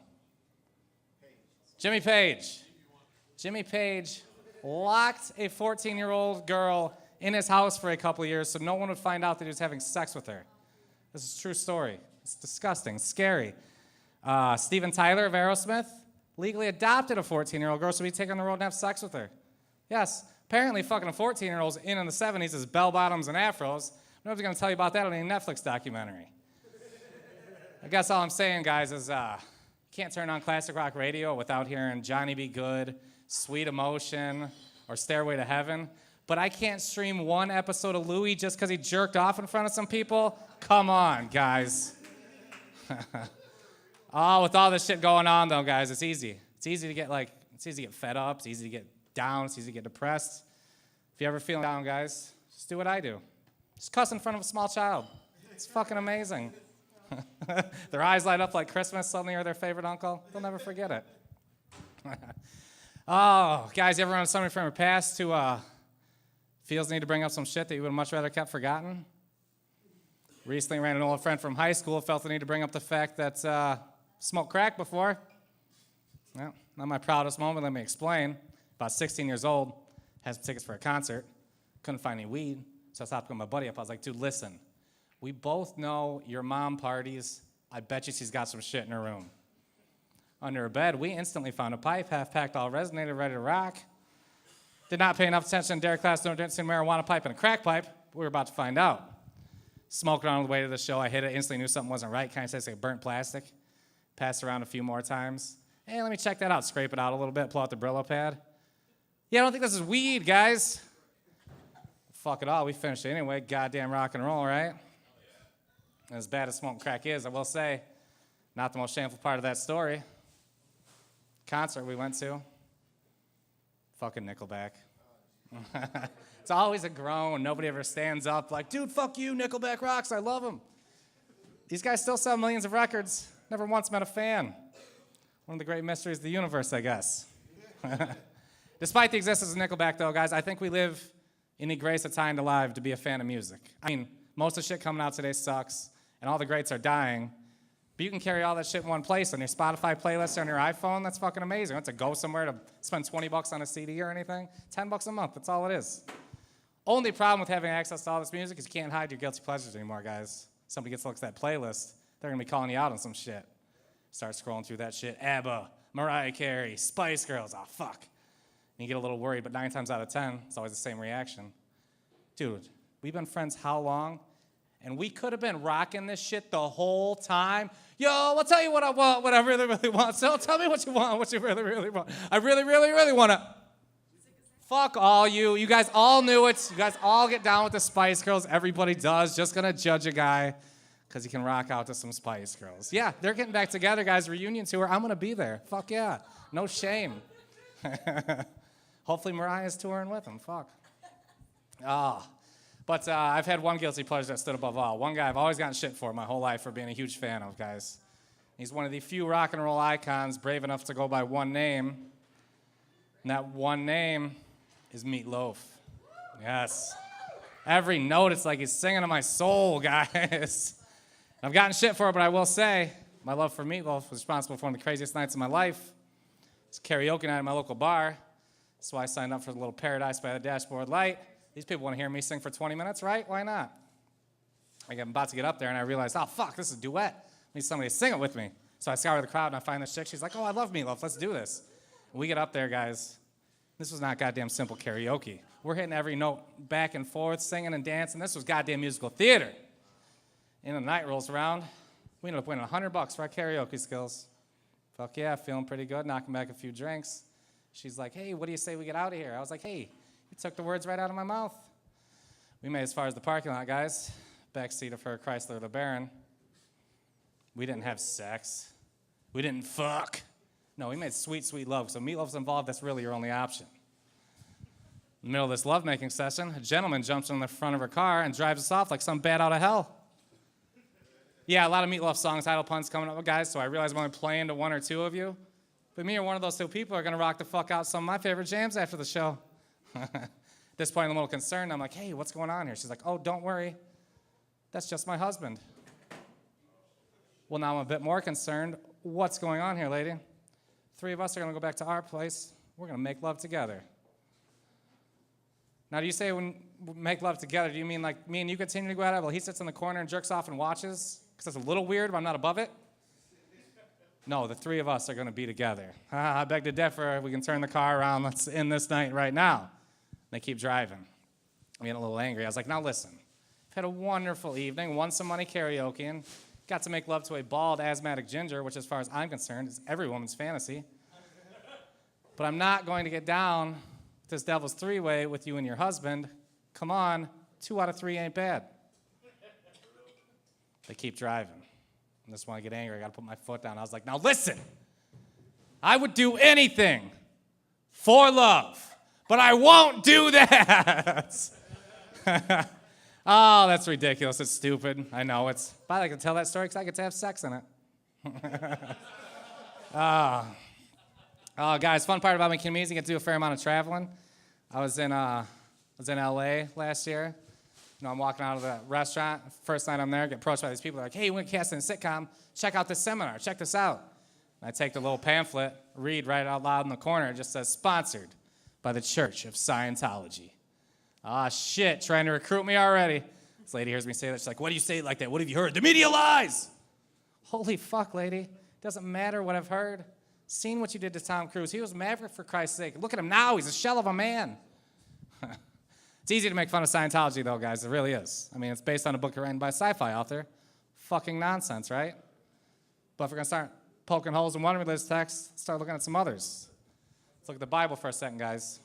[SPEAKER 18] Jimmy Page. Jimmy Page locked a 14-year-old girl in his house for a couple of years so no one would find out that he was having sex with her. This is a true story. It's disgusting, scary. Steven Tyler of Aerosmith legally adopted a 14-year-old girl so he'd take her on the road and have sex with her. Yes, apparently fucking a 14-year-old's in the 70s is bell-bottoms and afros. Nobody's going to tell you about that on any Netflix documentary. I guess all I'm saying, guys, is you can't turn on classic rock radio without hearing Johnny Be Good, Sweet Emotion, or Stairway to Heaven. But I can't stream 1 episode of Louie just because he jerked off in front of some people? Come on, guys. Oh, with all this shit going on, though, guys, it's easy. It's easy to get fed up. It's easy to get down. It's easy to get depressed. If you're ever feeling down, guys, just do what I do. Just cuss in front of a small child. It's fucking amazing. Their eyes light up like Christmas. Suddenly you're their favorite uncle. They'll never forget it. Oh, guys, you ever run into somebody from your past who feels the need to bring up some shit that you would have much rather kept forgotten? Recently ran an old friend from high school, felt the need to bring up the fact that smoked crack before. Well, not my proudest moment, let me explain. About 16 years old, had some tickets for a concert, couldn't find any weed. So I stopped with my buddy up. I was like, dude, listen. We both know your mom parties. I bet you she's got some shit in her room. Under her bed, we instantly found a pipe, half-packed, all resonated, ready to rock. Did not pay enough attention in dare class, didn't see a marijuana pipe and a crack pipe. We were about to find out. Smoked around on the way to the show. I hit it, instantly knew something wasn't right. Kind of tastes like burnt plastic. Passed around a few more times. Hey, let me check that out. Scrape it out a little bit, pull out the Brillo pad. Yeah, I don't think this is weed, guys. Fuck it all, we finished it anyway. Goddamn rock and roll, right? And as bad as smoking crack is, I will say, not the most shameful part of that story. Concert we went to. Fucking Nickelback. It's always a groan. Nobody ever stands up like, dude, fuck you, Nickelback rocks. I love them. These guys still sell millions of records. Never once met a fan. One of the great mysteries of the universe, I guess. Despite the existence of Nickelback, though, guys, I think we live in the grace of time alive to be a fan of music. I mean, most of the shit coming out today sucks, and all the greats are dying. But you can carry all that shit in one place on your Spotify playlist or on your iPhone. That's fucking amazing. You don't have to go somewhere to spend $20 on a CD or anything. $10 a month, that's all it is. Only problem with having access to all this music is you can't hide your guilty pleasures anymore, guys. Somebody gets to look at that playlist, they're gonna be calling you out on some shit. Start scrolling through that shit. ABBA, Mariah Carey, Spice Girls, oh fuck. And you get a little worried, but 9 times out of 10, it's always the same reaction. Dude, we've been friends how long? And we could have been rocking this shit the whole time. Yo, I'll tell you what I want, what I really, really want. So tell me what you want, what you really, really want. I really, really, really want to. Fuck all you. You guys all knew it. You guys all get down with the Spice Girls. Everybody does. Just gonna judge a guy because he can rock out to some Spice Girls. Yeah, they're getting back together, guys. Reunion tour. I'm gonna be there. Fuck yeah. No shame. Hopefully Mariah's touring with them. Fuck. But I've had one guilty pleasure that stood above all. One guy I've always gotten shit for my whole life for being a huge fan of, guys. He's one of the few rock and roll icons brave enough to go by one name. And that one name is Meat Loaf. Yes. Every note, it's like he's singing to my soul, guys. I've gotten shit for it, but I will say, my love for Meat Loaf was responsible for one of the craziest nights of my life. It's karaoke night at my local bar. So I signed up for the little Paradise by the Dashboard Light. These people want to hear me sing for 20 minutes, right? Why not? I'm about to get up there, and I realized, oh, fuck, this is a duet. I need somebody to sing it with me. So I scour the crowd, and I find this chick. She's like, oh, I love Meat Loaf. Let's do this. And we get up there, guys. This was not goddamn simple karaoke. We're hitting every note back and forth, singing and dancing. This was goddamn musical theater. And the night rolls around. We ended up winning $100 for our karaoke skills. Fuck yeah, feeling pretty good, knocking back a few drinks. She's like, hey, what do you say we get out of here? I was like, hey, you took the words right out of my mouth. We made as far as the parking lot, guys. Backseat of her Chrysler LeBaron. We didn't have sex. We didn't fuck. No, we made sweet, sweet love. So Meat Loaf's involved, that's really your only option. In the middle of this lovemaking session, a gentleman jumps in the front of her car and drives us off like some bat out of hell. Yeah, a lot of Meat Loaf songs, idle puns coming up, guys, so I realize I'm only playing to one or two of you. But me or one of those two people are going to rock the fuck out some of my favorite jams after the show. At this point, I'm a little concerned. I'm like, hey, what's going on here? She's like, oh, don't worry. That's just my husband. Well, now I'm a bit more concerned. What's going on here, lady? 3 of us are going to go back to our place. We're going to make love together. Now, do you say when we make love together, do you mean like me and you continue to go at it while he sits in the corner and jerks off and watches? Because that's a little weird, but I'm not above it? No, the 3 of us are going to be together. I beg to differ. We can turn the car around. Let's end this night right now. They keep driving. I'm getting a little angry. I was like, now listen. I've had a wonderful evening, won some money karaokeing, got to make love to a bald asthmatic ginger, which as far as I'm concerned is every woman's fantasy. But I'm not going to get down this devil's three-way with you and your husband. Come on, 2 out of 3 ain't bad. They keep driving. And this one I get angry, I gotta put my foot down. I was like, now listen, I would do anything for love, but I won't do that. Oh, that's ridiculous. It's stupid. I know. But I can tell that story because I get to have sex in it. Oh, guys, fun part about making music, I get to do a fair amount of traveling. I was in L.A. last year. You know, I'm walking out of the restaurant. First night I'm there, get approached by these people. They're like, hey, we're casting a sitcom. Check out this seminar. Check this out. And I take the little pamphlet, read right out loud in the corner. It just says, sponsored by the Church of Scientology. Ah, shit, trying to recruit me already. This lady hears me say that. She's like, why do you say it like that? What have you heard? The media lies. Holy fuck, lady. Doesn't matter what I've heard. Seen what you did to Tom Cruise. He was Maverick, for Christ's sake. Look at him now. He's a shell of a man. It's easy to make fun of Scientology, though, guys. It really is. I mean, it's based on a book written by a sci-fi author. Fucking nonsense, right? But if we're going to start poking holes in one religious text, let's start looking at some others. Let's look at the Bible for a second, guys.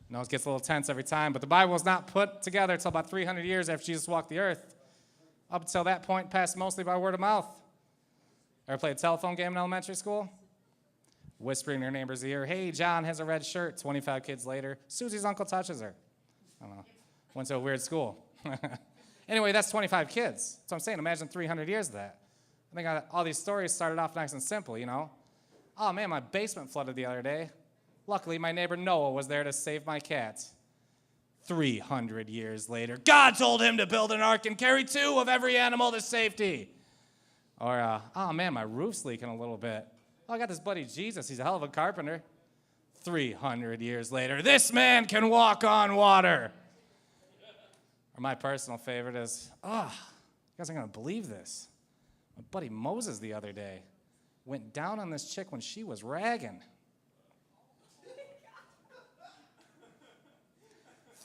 [SPEAKER 18] I know it gets a little tense every time, but the Bible was not put together until about 300 years after Jesus walked the earth. Up until that point, passed mostly by word of mouth. Ever played a telephone game in elementary school? Whispering in your neighbor's ear, hey, John has a red shirt. 25 kids later, Susie's uncle touches her. I don't know. Went to a weird school. Anyway, that's 25 kids. That's what I'm saying. Imagine 300 years of that. I think all these stories started off nice and simple, you know? Oh, man, my basement flooded the other day. Luckily, my neighbor Noah was there to save my cat. 300 years later, God told him to build an ark and carry 2 of every animal to safety. Or, oh, man, my roof's leaking a little bit. Oh, I got this buddy Jesus. He's a hell of a carpenter. 300 years later, this man can walk on water. Or my personal favorite is, you guys aren't going to believe this. My buddy Moses the other day went down on this chick when she was ragging.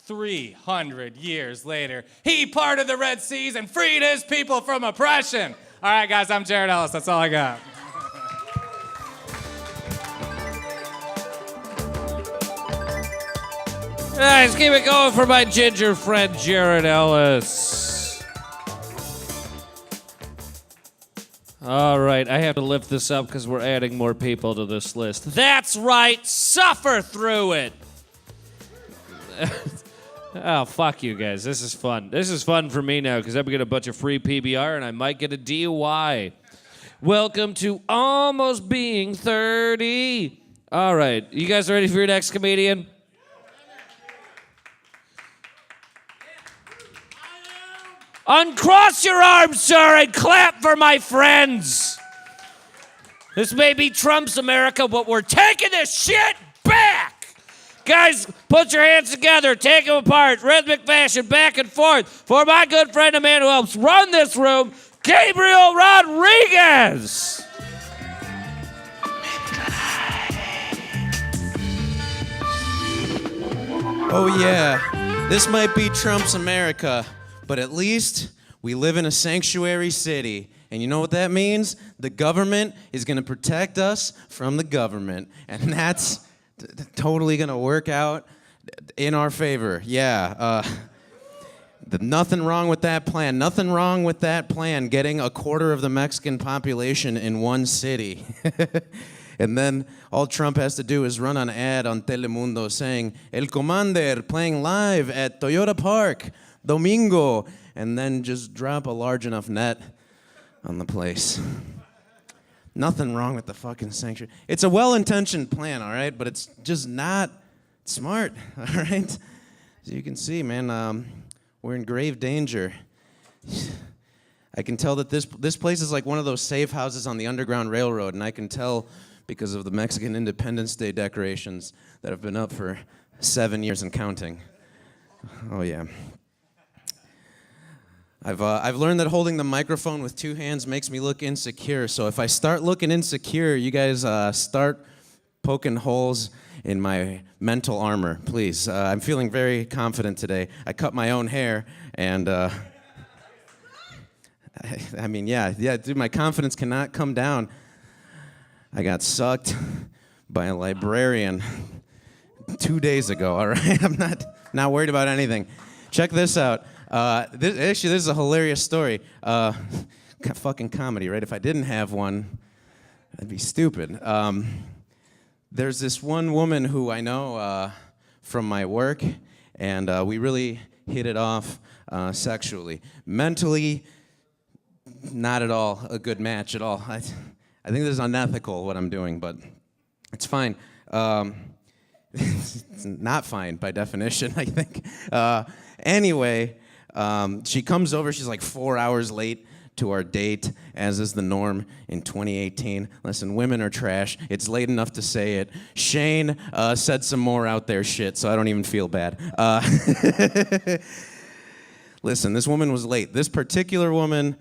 [SPEAKER 18] 300 years later, he parted the Red Seas and freed his people from oppression. All right, guys, I'm Jared Ellis. That's all I got.
[SPEAKER 6] Guys, keep it going for my ginger friend, Jared Ellis. All right, I have to lift this up because we're adding more people to this list. That's right, suffer through it. Oh, fuck you guys. This is fun. This is fun for me now because I'm getting a bunch of free PBR and I might get a DUI. Welcome to Almost Being 30. All right, you guys ready for your next comedian? Uncross your arms, sir, and clap for my friends. This may be Trump's America, but we're taking this shit back. Guys, put your hands together, take them apart, rhythmic fashion, back and forth, for my good friend, a man who helps run this room, Gabriel Rodriguez.
[SPEAKER 19] Oh yeah, this might be Trump's America, but at least we live in a sanctuary city. And you know what that means? The government is gonna protect us from the government. And that's totally gonna work out in our favor. Yeah, nothing wrong with that plan. Nothing wrong with that plan, getting a quarter of the Mexican population in one city. And then all Trump has to do is run an ad on Telemundo saying, El Commander playing live at Toyota Park, Domingo, and then just drop a large enough net on the place. Nothing wrong with the fucking sanctuary. It's a well-intentioned plan, all right, but it's just not smart, all right? As you can see, man, we're in grave danger. I can tell that this place is like one of those safe houses on the Underground Railroad, and I can tell because of the Mexican Independence Day decorations that have been up for 7 years and counting. Oh yeah. I've learned that holding the microphone with two hands makes me look insecure. So if I start looking insecure, you guys start poking holes in my mental armor, please. I'm feeling very confident today. I cut my own hair, and I mean, yeah, dude, my confidence cannot come down. I got sucked by a librarian 2 days ago. All right, I'm not worried about anything. Check this out. This is a hilarious story. Fucking comedy, right? If I didn't have one, that'd be stupid. There's this one woman who I know from my work, and we really hit it off sexually. Mentally, not at all a good match at all. I think this is unethical, what I'm doing, but it's fine. It's not fine by definition, I think. Anyway, she comes over, she's like 4 hours late to our date, as is the norm in 2018. Listen, women are trash. It's late enough to say it. Shane said some more out there shit, so I don't even feel bad. Listen, this woman was late. This particular woman,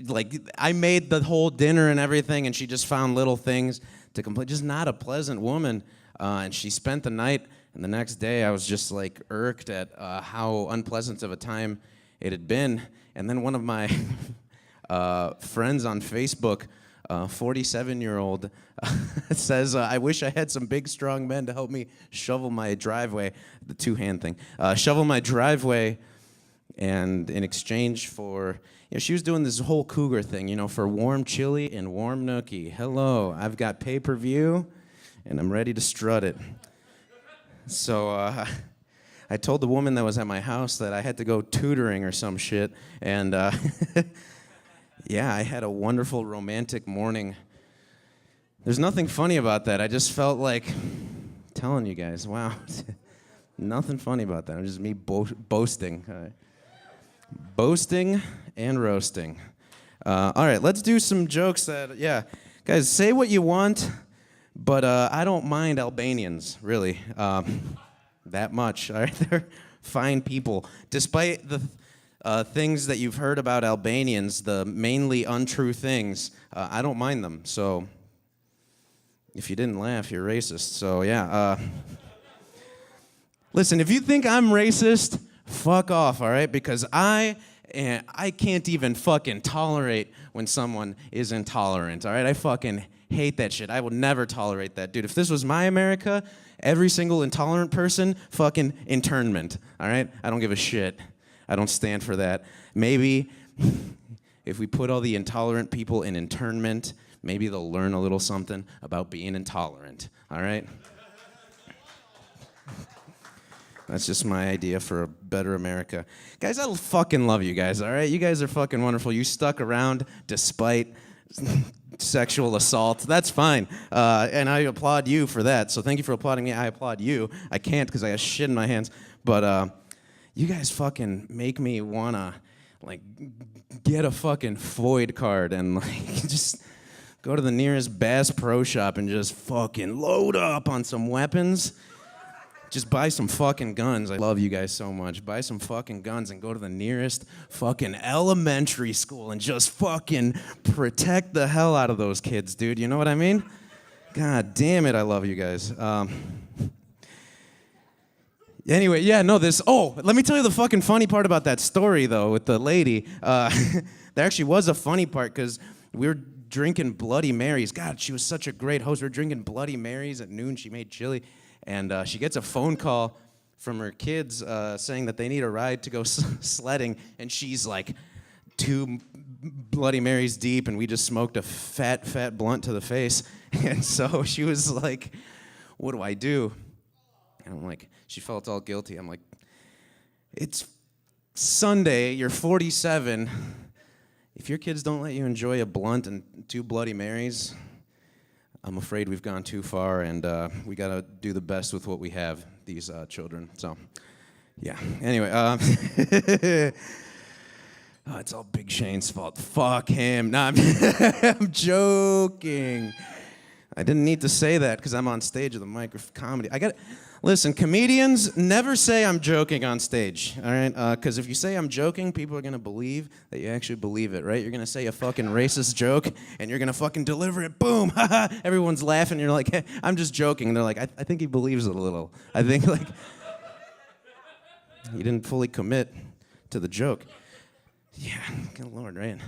[SPEAKER 19] like, I made the whole dinner and everything, and she just found little things to complain. Just not a pleasant woman. And she spent the night, and the next day I was just like irked at how unpleasant of a time it had been. And then one of my friends on Facebook, 47-year-old, says, I wish I had some big, strong men to help me shovel my driveway, the two-hand thing, shovel my driveway, and in exchange for, she was doing this whole cougar thing, for warm chili and warm nookie. Hello, I've got pay-per-view, and I'm ready to strut it. So I told the woman that was at my house that I had to go tutoring or some shit, and yeah, I had a wonderful romantic morning. There's nothing funny about that. I just felt like telling you guys, wow, nothing funny about that. It was just me boasting. Boasting and roasting. All right, let's do some jokes that, guys, say what you want, but I don't mind Albanians, really, that much. All right, they're fine people. Despite the things that you've heard about Albanians, the mainly untrue things, I don't mind them. So if you didn't laugh, you're racist. So yeah. Listen, if you think I'm racist, fuck off, all right? Because I And I can't even fucking tolerate when someone is intolerant, all right? I fucking hate that shit. I will never tolerate that, dude. If this was my America, every single intolerant person, fucking internment, all right? I don't give a shit. I don't stand for that. Maybe if we put all the intolerant people in internment, maybe they'll learn a little something about being intolerant, all right? That's just my idea for a better America. Guys, I fucking love you guys, all right? You guys are fucking wonderful. You stuck around despite sexual assault. That's fine. And I applaud you for that. So thank you for applauding me. I applaud you. I can't because I got shit in my hands. But you guys fucking make me want to, like, get a fucking Floyd card and, like, just go to the nearest Bass Pro Shop and just fucking load up on some weapons. Just buy some fucking guns. I love you guys so much. Buy some fucking guns and go to the nearest fucking elementary school and just fucking protect the hell out of those kids, dude. You know what I mean? God damn it, I love you guys. Anyway, yeah, no, let me tell you the fucking funny part about that story, though, with the lady. There actually was a funny part, because we were drinking Bloody Marys. God, she was such a great host. We were drinking Bloody Marys at noon. She made chili. And she gets a phone call from her kids saying that they need a ride to go sledding. And she's like 2 Bloody Marys deep, and we just smoked a fat blunt to the face. And so she was like, what do I do? And I'm like, she felt all guilty. I'm like, it's Sunday, you're 47. If your kids don't let you enjoy a blunt and 2 Bloody Marys, I'm afraid we've gone too far, and we gotta do the best with what we have, these children. So, yeah. Anyway, it's all Big Shane's fault. Fuck him. Nah, I'm joking. I didn't need to say that because I'm on stage with a microphone. Comedy. Listen, comedians never say I'm joking on stage, all right? Because if you say I'm joking, people are gonna believe that you actually believe it, right? You're gonna say a fucking racist joke, and you're gonna fucking deliver it, boom, haha, everyone's laughing, you're like, hey, I'm just joking. And they're like, I think he believes it a little. I think, like, he didn't fully commit to the joke. Yeah, good Lord, right?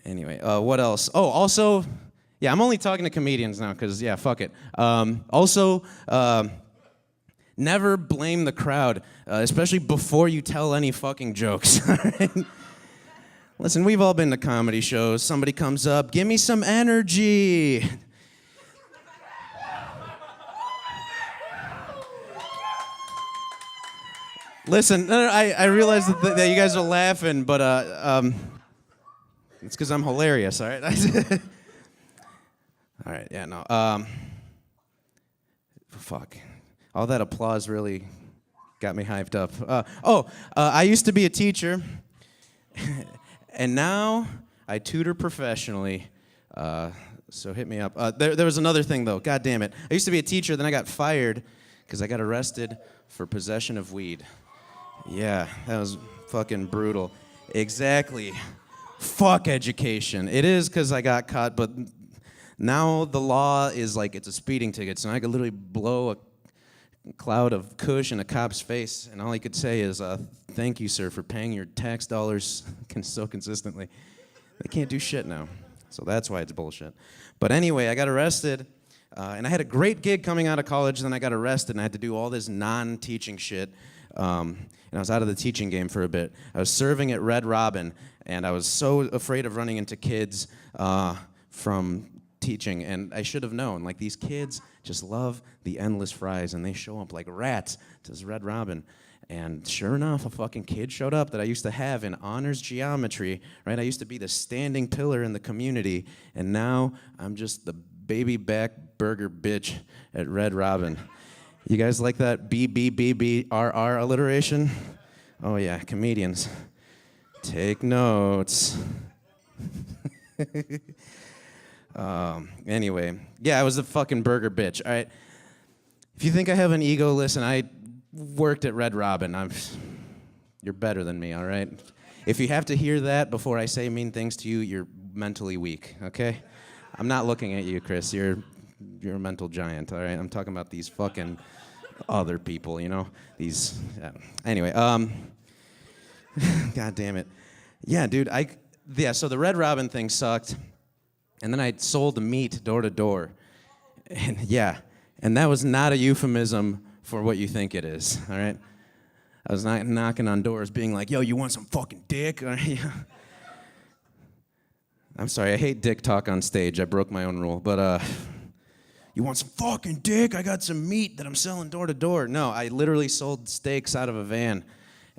[SPEAKER 19] Anyway, what else? Oh, also, yeah, I'm only talking to comedians now because, yeah, fuck it. Also, never blame the crowd, especially before you tell any fucking jokes. Listen, we've all been to comedy shows. Somebody comes up, give me some energy. Listen, no, I realize that you guys are laughing, but it's because I'm hilarious, all right? All right, yeah, no. Fuck. All that applause really got me hyped up. I used to be a teacher, and now I tutor professionally. So hit me up. There was another thing, though. God damn it. I used to be a teacher, then I got fired because I got arrested for possession of weed. Yeah, that was fucking brutal. Exactly. Fuck education. It is because I got caught, but now the law is like it's a speeding ticket, so I could literally blow a cloud of kush in a cop's face, and all he could say is, thank you, sir, for paying your tax dollars so consistently. They can't do shit now, so that's why it's bullshit. But anyway, I got arrested, and I had a great gig coming out of college, then I got arrested, and I had to do all this non-teaching shit, and I was out of the teaching game for a bit. I was serving at Red Robin, and I was so afraid of running into kids from teaching, and I should have known. Like, these kids just love the endless fries, and they show up like rats to this Red Robin. And sure enough, a fucking kid showed up that I used to have in honors geometry, right? I used to be the standing pillar in the community, and now I'm just the baby back burger bitch at Red Robin. You guys like that BBBBRR alliteration? Oh yeah, comedians. Take notes. Anyway, yeah, I was a fucking burger bitch, all right? If you think I have an ego, listen, I worked at Red Robin. You're better than me, all right? If you have to hear that before I say mean things to you, you're mentally weak, okay? I'm not looking at you, Chris. You're a mental giant, all right? I'm talking about these fucking other people, you know? These, yeah. Anyway, God damn it. Yeah, dude, so the Red Robin thing sucked. And then I sold the meat door to door. And yeah, and that was not a euphemism for what you think it is, all right? I was not knocking on doors being like, yo, you want some fucking dick? I'm sorry, I hate dick talk on stage. I broke my own rule. But you want some fucking dick? I got some meat that I'm selling door to door. No, I literally sold steaks out of a van.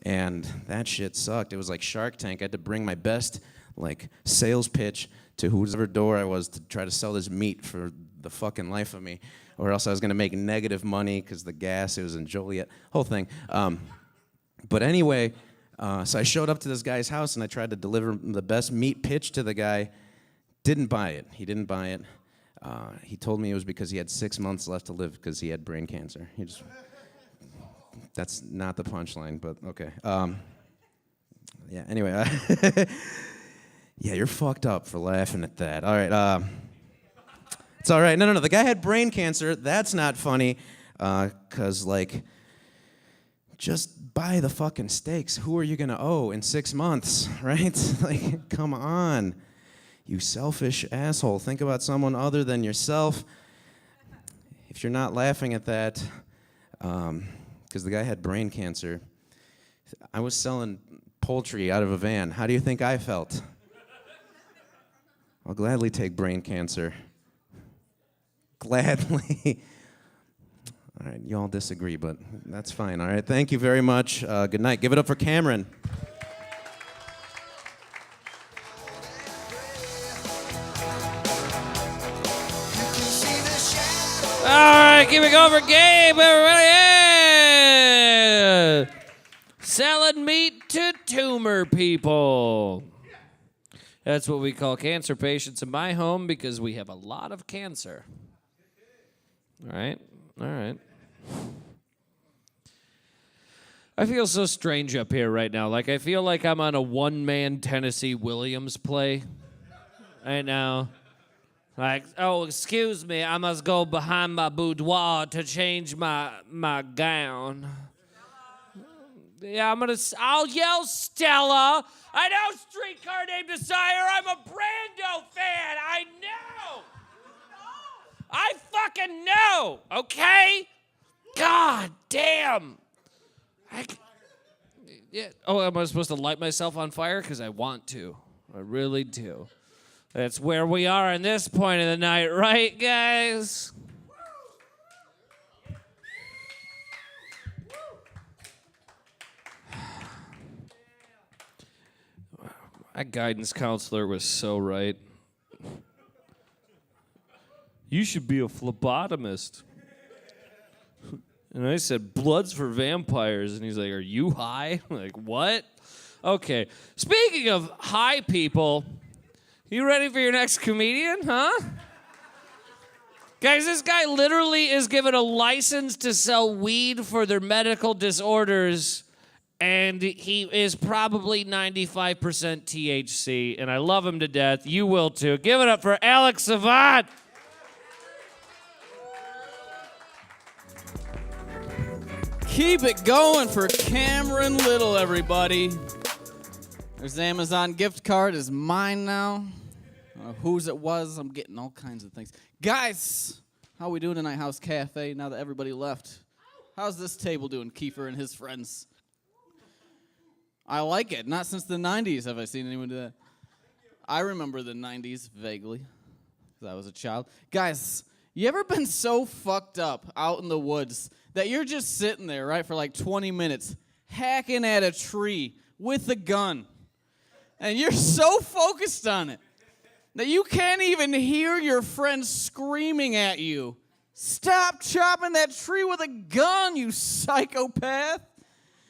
[SPEAKER 19] And that shit sucked. It was like Shark Tank. I had to bring my best like sales pitch to whoever door I was to try to sell this meat for the fucking life of me. Or else I was gonna make negative money because the gas, it was in Joliet, whole thing. But anyway, so I showed up to this guy's house and I tried to deliver the best meat pitch to the guy. Didn't buy it. He didn't buy it. He told me it was because he had 6 months left to live because he had brain cancer. That's not the punchline, but okay. Yeah, anyway. Yeah, you're fucked up for laughing at that. All right. It's all right. No. The guy had brain cancer. That's not funny. Because, like, just buy the fucking steaks. Who are you going to owe in 6 months, right? Like, come on. You selfish asshole. Think about someone other than yourself. If you're not laughing at that, because the guy had brain cancer, I was selling poultry out of a van. How do you think I felt? I'll gladly take brain cancer. Gladly. All right, you all disagree, but that's fine. All right, thank you very much. Good night. Give it up for Cameron.
[SPEAKER 6] All right, keep it going for Gabe, everybody. Yeah. Selling meat to tumor people. That's what we call cancer patients in my home because we have a lot of cancer. All right. I feel so strange up here right now. Like, I feel like I'm on a one-man Tennessee Williams play right now. Like, oh, excuse me, I must go behind my boudoir to change my gown. Yeah, I'll yell Stella. I know Streetcar Named Desire. I'm a Brando fan. I know. I fucking know, okay? God damn. Yeah. Oh, am I supposed to light myself on fire? Because I want to. I really do. That's where we are in this point of the night, right, guys? My guidance counselor was so right. You should be a phlebotomist. And I said, blood's for vampires. And he's like, are you high? I'm like, what? Okay. Speaking of high people, you ready for your next comedian, huh? Guys, this guy literally is given a license to sell weed for their medical disorders, and he is probably 95% THC, and I love him to death. You will too. Give it up for Alex Savant.
[SPEAKER 20] Keep it going for Cameron Little, everybody. There's the Amazon gift card is mine now. Whose it was, I'm getting all kinds of things. Guys, how we doing tonight? How's Cafe now that everybody left? How's this table doing, Kiefer and his friends? I like it. Not since the 90s have I seen anyone do that. I remember the 90s vaguely, because I was a child. Guys, you ever been so fucked up out in the woods that you're just sitting there, right, for like 20 minutes, hacking at a tree with a gun, and you're so focused on it that you can't even hear your friends screaming at you, stop chopping that tree with a gun, you psychopath?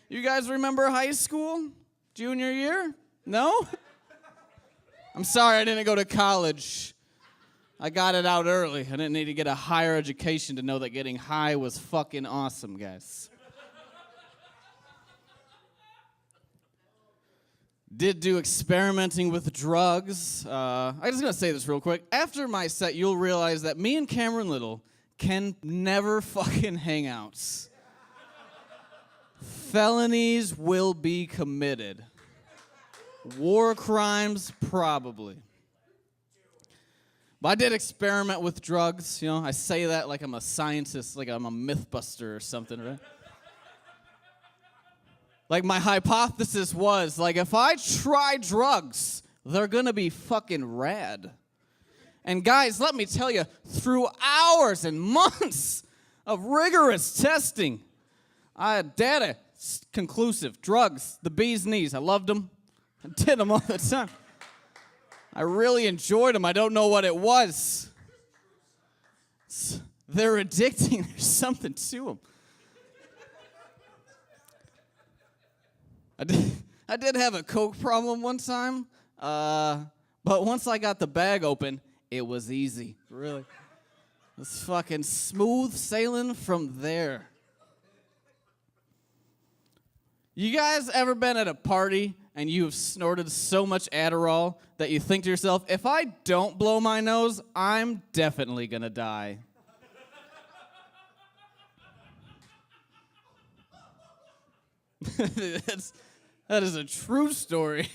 [SPEAKER 20] You guys remember high school? Junior year? No? I'm sorry I didn't go to college. I got it out early. I didn't need to get a higher education to know that getting high was fucking awesome, guys. Did do experimenting with drugs. I'm just going to say this real quick. After my set, you'll realize that me and Cameron Little can never fucking hang out. Felonies will be committed. War crimes, probably. But I did experiment with drugs, you know. I say that like I'm a scientist, like I'm a mythbuster or something, right? Like my hypothesis was, like if I try drugs, they're gonna be fucking rad. And guys, let me tell you, through hours and months of rigorous testing, I had data conclusive. Drugs, the bee's knees. I loved them. I did them all the time. I really enjoyed them. I don't know what it was. They're addicting. There's something to them. I did have a coke problem one time, but once I got the bag open, it was easy. Really. It's fucking smooth sailing from there. You guys ever been at a party and you've snorted so much Adderall that you think to yourself, if I don't blow my nose, I'm definitely gonna die? That is a true story.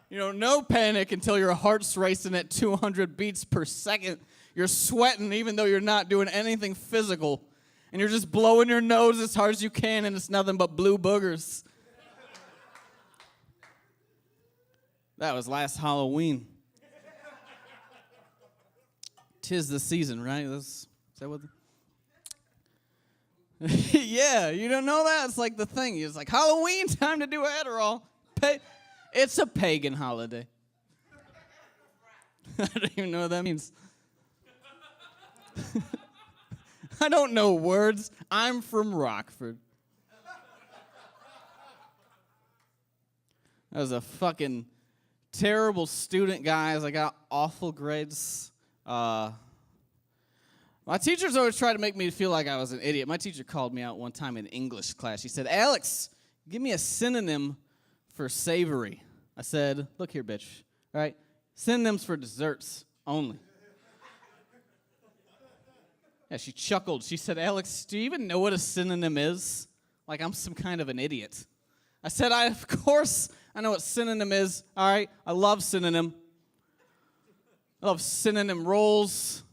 [SPEAKER 20] You know, no panic until your heart's racing at 200 beats per second. You're sweating even though you're not doing anything physical. And you're just blowing your nose as hard as you can, and it's nothing but blue boogers. That was last Halloween. 'Tis the season, right? Is that what? Yeah, you don't know that? It's like the thing. It's like Halloween, time to do Adderall. It's a pagan holiday. I don't even know what that means. I don't know words. I'm from Rockford. I was a fucking terrible student, guys. I got awful grades. My teachers always tried to make me feel like I was an idiot. My teacher called me out one time in English class. She said, Alex, give me a synonym for savory. I said, look here, bitch. All right, synonyms for desserts only. Yeah, she chuckled. She said, Alex, do you even know what a synonym is? Like I'm some kind of an idiot. I said, of course I know what synonym is. All right, I love synonym. I love synonym rolls,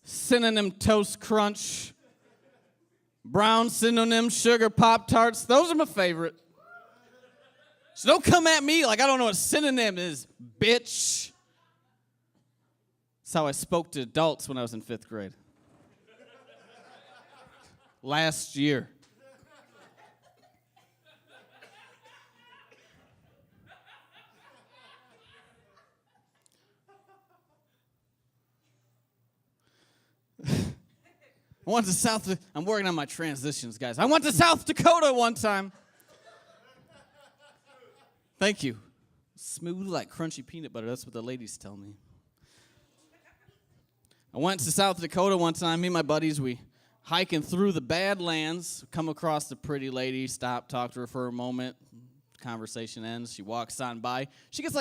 [SPEAKER 20] synonym toast crunch, brown synonym sugar Pop-Tarts. Those are my favorite. So don't come at me like I don't know what synonym is, bitch. That's how I spoke to adults when I was in 5th grade. Last year. I went to I'm working on my transitions, guys. I went to South Dakota one time. Thank you. Smooth like crunchy peanut butter. That's what the ladies tell me. I went to South Dakota one time. Me and my buddies, we hiking through the Badlands, come across a pretty lady, stop, talk to her for a moment. Conversation ends. She walks on by. She gets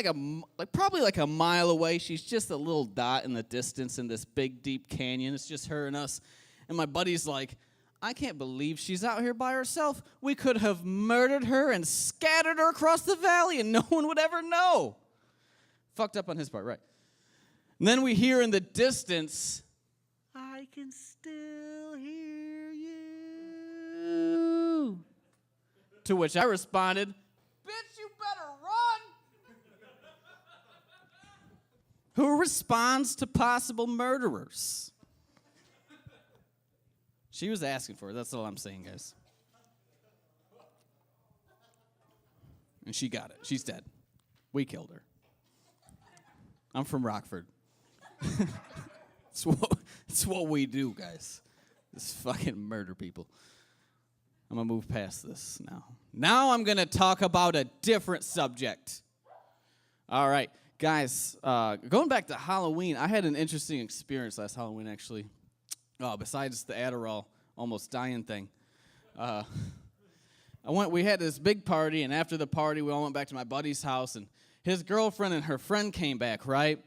[SPEAKER 20] probably like a mile away. She's just a little dot in the distance in this big, deep canyon. It's just her and us. And my buddy's like, I can't believe she's out here by herself. We could have murdered her and scattered her across the valley and no one would ever know. Fucked up on his part, right? And then we hear in the distance, I can still hear you. To which I responded, bitch, you better run. Who responds to possible murderers? She was asking for it. That's all I'm saying, guys. And she got it. She's dead. We killed her. I'm from Rockford. It's what we do, guys. Just fucking murder people. I'm going to move past this now. Now I'm going to talk about a different subject. All right, guys, going back to Halloween, I had an interesting experience last Halloween, actually. Besides the Adderall almost dying thing. We had this big party, and after the party, we all went back to my buddy's house, and his girlfriend and her friend came back, right?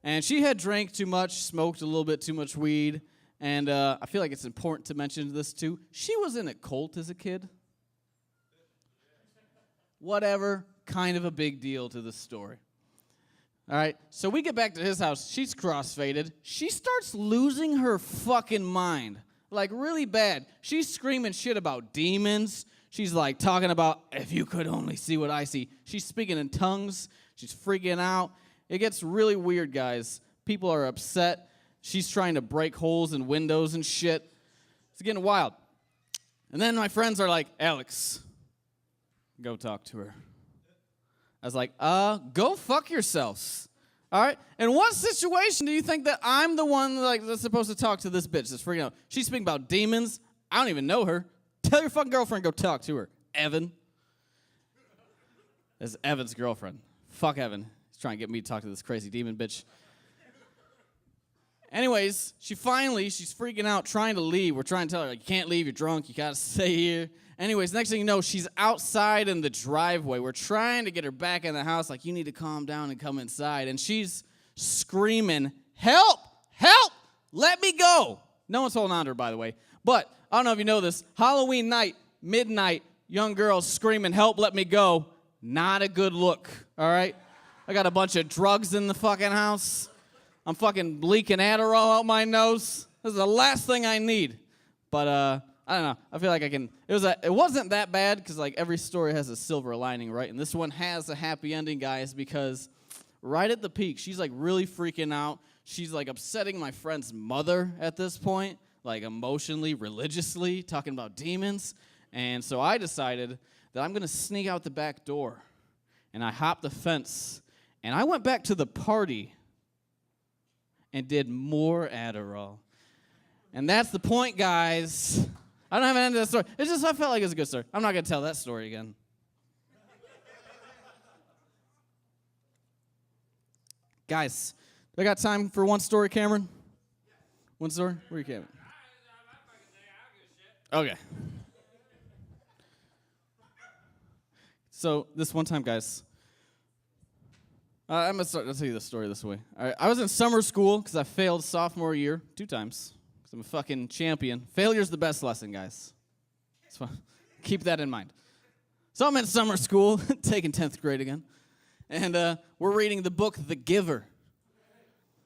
[SPEAKER 20] And she had drank too much, smoked a little bit too much weed, and I feel like it's important to mention this too. She was in a cult as a kid. Whatever, kind of a big deal to the story. All right, so we get back to his house. She's crossfaded. She starts losing her fucking mind, like really bad. She's screaming shit about demons. She's like talking about, if you could only see what I see. She's speaking in tongues. She's freaking out. It gets really weird, guys. People are upset. She's trying to break holes in windows and shit. It's getting wild. And then my friends are like, Alex, go talk to her. I was like, go fuck yourselves. All right? In what situation do you think that I'm the one that's supposed to talk to this bitch that's freaking out? She's speaking about demons. I don't even know her. Tell your fucking girlfriend, go talk to her. Evan. That's Evan's girlfriend. Fuck Evan. He's trying to get me to talk to this crazy demon bitch. Anyways, she's freaking out, trying to leave. We're trying to tell her, like, you can't leave, you're drunk, you gotta stay here. Anyways, next thing you know, she's outside in the driveway. We're trying to get her back in the house, like, you need to calm down and come inside. And she's screaming, help, help, let me go. No one's holding on to her, by the way. But, I don't know if you know this, Halloween night, midnight, young girls screaming, help, let me go. Not a good look, all right? I got a bunch of drugs in the fucking house. I'm fucking leaking Adderall out my nose. This is the last thing I need. But, I don't know. I feel like I can. It wasn't that bad because like every story has a silver lining, right? And this one has a happy ending, guys, because right at the peak, she's like really freaking out. She's like upsetting my friend's mother at this point, like emotionally, religiously, talking about demons. And so I decided that I'm gonna sneak out the back door, and I hopped the fence, and I went back to the party and did more Adderall. And that's the point, guys. I don't have an end to that story. It's just I felt like it was a good story. I'm not going to tell that story again. Guys, do I got time for one story, Cameron? One story? Where are you, Cameron? Okay. So this one time, guys, I'm going to tell you the story this way. All right, I was in summer school because I failed sophomore year 2 times. I'm a fucking champion. Failure's the best lesson, guys. So keep that in mind. So I'm in summer school, taking 10th grade again, and we're reading the book The Giver.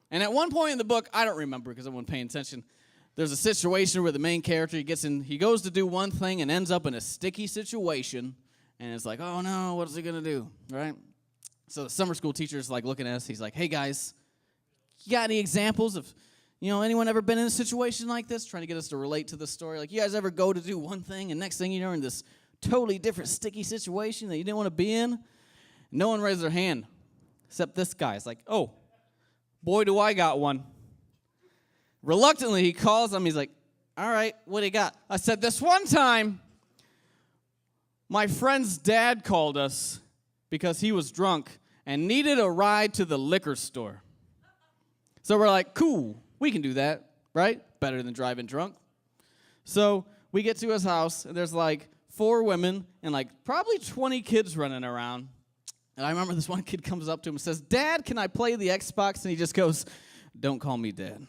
[SPEAKER 20] And at one point in the book, I don't remember because I wasn't paying attention, there's a situation where the main character, he goes to do one thing and ends up in a sticky situation, and it's like, oh no, what is he gonna do, right? So the summer school teacher's like looking at us, he's like, hey guys, you got any examples of, anyone ever been in a situation like this? Trying to get us to relate to the story. Like, you guys ever go to do one thing, and next thing you know, in this totally different sticky situation that you didn't want to be in? No one raised their hand, except this guy. It's like, oh, boy, do I got one. Reluctantly, he calls him. He's like, all right, what do you got? I said, this one time, my friend's dad called us because he was drunk and needed a ride to the liquor store. So we're like, cool. We can do that, right? Better than driving drunk. So we get to his house, and there's like 4 women and like probably 20 kids running around. And I remember this one kid comes up to him and says, Dad, can I play the Xbox? And he just goes, don't call me Dad.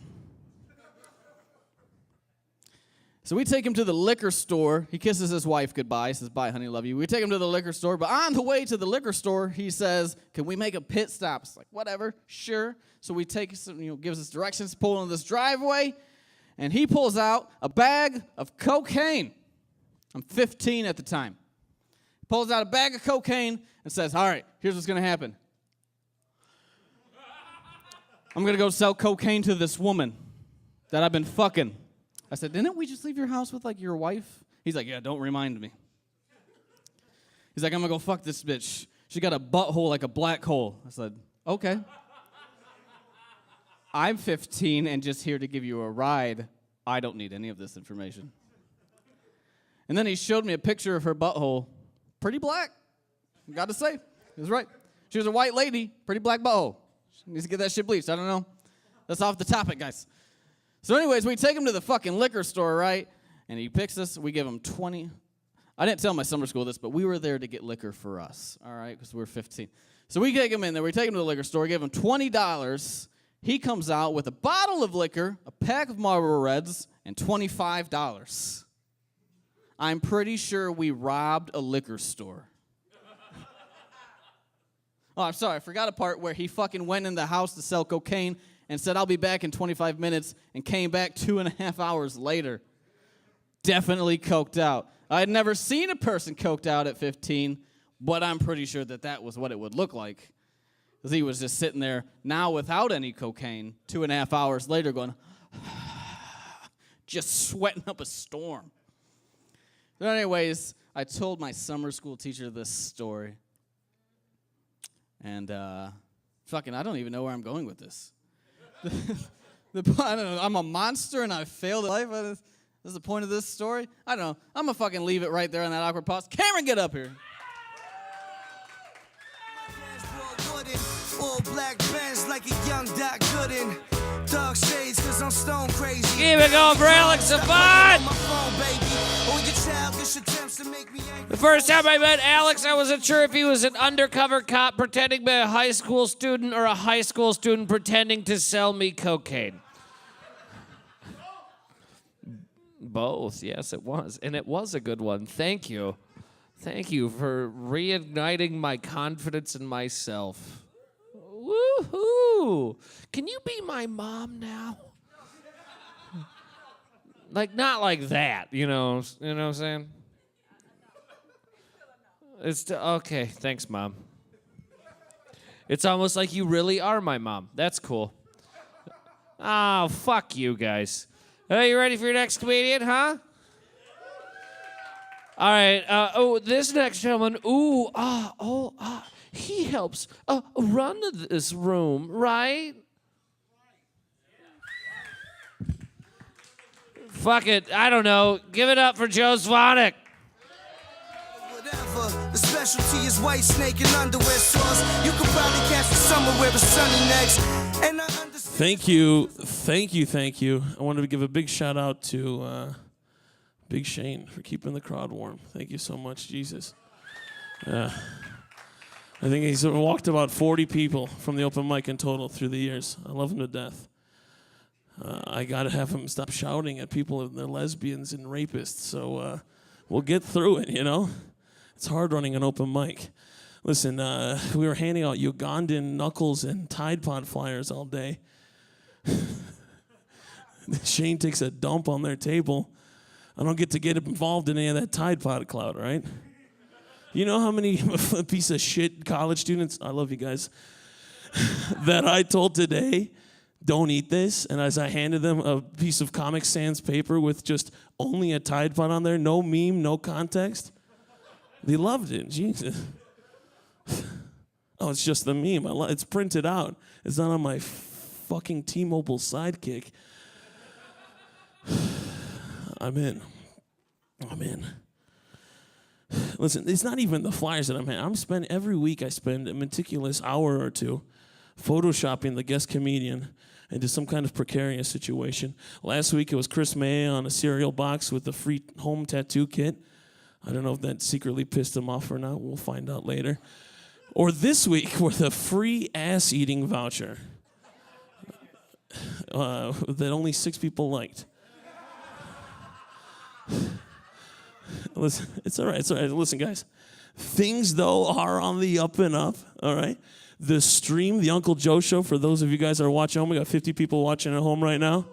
[SPEAKER 20] So we take him to the liquor store. He kisses his wife goodbye. He says, bye, honey, love you. We take him to the liquor store. But on the way to the liquor store, he says, can we make a pit stop? It's like, whatever, sure. So we take some, gives us directions, pull into this driveway, and he pulls out a bag of cocaine. I'm 15 at the time. He pulls out a bag of cocaine and says, all right, here's what's going to happen. I'm going to go sell cocaine to this woman that I've been fucking. I said, didn't we just leave your house with, like, your wife? He's like, yeah, don't remind me. He's like, I'm going to go fuck this bitch. She got a butthole like a black hole. I said, okay. I'm 15 and just here to give you a ride. I don't need any of this information. And then he showed me a picture of her butthole. Pretty black. Got to say. He was right. She was a white lady, pretty black butthole. She needs to get that shit bleached. I don't know. That's off the topic, guys. So anyways, we take him to the fucking liquor store, right? And he picks us. We give him 20. I didn't tell my summer school this, but we were there to get liquor for us, all right, because we're 15. So we take him in there. We take him to the liquor store, give him $20. He comes out with a bottle of liquor, a pack of Marlboro Reds, and $25. I'm pretty sure we robbed a liquor store. Oh, I'm sorry. I forgot a part where he fucking went in the house to sell cocaine and said, I'll be back in 25 minutes, and came back 2.5 hours later. Definitely coked out. I had never seen a person coked out at 15, but I'm pretty sure that was what it would look like. Because he was just sitting there, now without any cocaine, 2.5 hours later going, just sweating up a storm. But anyways, I told my summer school teacher this story. And I don't even know where I'm going with this. I don't know. I'm a monster and I failed at life. This is the point of this story. I don't know. I'm gonna fucking leave it right there on that awkward pause. Cameron, get up here.
[SPEAKER 12] All black bands like a young Doc Gooden. Dark shades cause I'm stone crazy.
[SPEAKER 6] Keep it going for Alex Savant. The first time I met Alex, I wasn't sure if he was an undercover cop pretending to be a high school student or a high school student pretending to sell me cocaine. Both, yes, it was. And it was a good one. Thank you. Thank you for reigniting my confidence in myself. Woohoo! Can you be my mom now? Like, not like that, you know what I'm saying? Okay, thanks, Mom. It's almost like you really are my mom. That's cool. Oh, fuck you guys. Are you ready for your next comedian, huh? All right, this next gentleman, he helps run this room, right? Fuck it, I don't know. Give it up for Joe Zvonek.
[SPEAKER 12] The specialty is white snake and underwear sauce. You could probably catch the summer where it's sunny next. And I
[SPEAKER 2] Thank you. I wanted to give a big shout out to Big Shane for keeping the crowd warm. Thank you so much, Jesus. I think he's walked about 40 people from the open mic in total through the years. I love him to death. I got to have him stop shouting at people if they're lesbians and rapists. So we'll get through it, you know? It's hard running an open mic. Listen, we were handing out Ugandan knuckles and Tide Pod flyers all day. Shane takes a dump on their table. I don't get to get involved in any of that Tide Pod cloud, right? You know how many piece of shit college students, I love you guys, that I told today, don't eat this, and as I handed them a piece of Comic Sans paper with just only a Tide Pod on there, no meme, no context, they loved it. Jesus. Oh, it's just the meme. It's printed out. It's not on my fucking T-Mobile Sidekick. I'm in. Listen, it's not even the flyers that every week I spend a meticulous hour or two photoshopping the guest comedian into some kind of precarious situation. Last week it was Chris May on a cereal box with a free home tattoo kit. I don't know if that secretly pissed him off or not. We'll find out later. Or this week with a free ass-eating voucher that only 6 people liked. Listen, it's all right. Listen, guys. Things, though, are on the up and up, all right? The stream, the Uncle Joe Show, for those of you guys that are watching home, we got 50 people watching at home right now,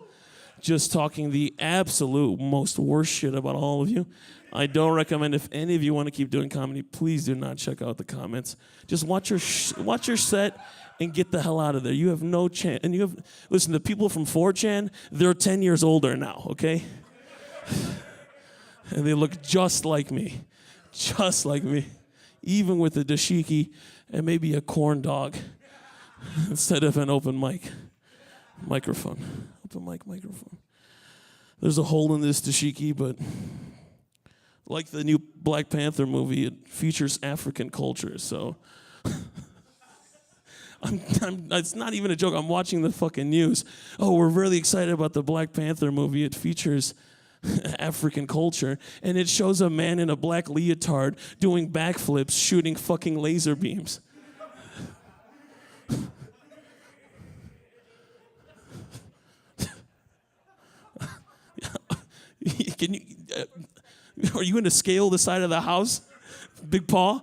[SPEAKER 2] just talking the absolute most worst shit about all of you. I don't recommend, if any of you want to keep doing comedy, please do not check out the comments. Just watch your set and get the hell out of there. You have no chance. And listen, the people from 4chan, they're 10 years older now, okay? And they look just like me. Just like me. Even with a dashiki and maybe a corn dog instead of an open microphone. Open mic microphone. There's a hole in this dashiki, but like the new Black Panther movie, it features African culture, so it's not even a joke. I'm watching the fucking news. Oh, we're really excited about the Black Panther movie. It features African culture, and it shows a man in a black leotard doing backflips, shooting fucking laser beams. Can you? Are you going to scale the side of the house, Big Paw?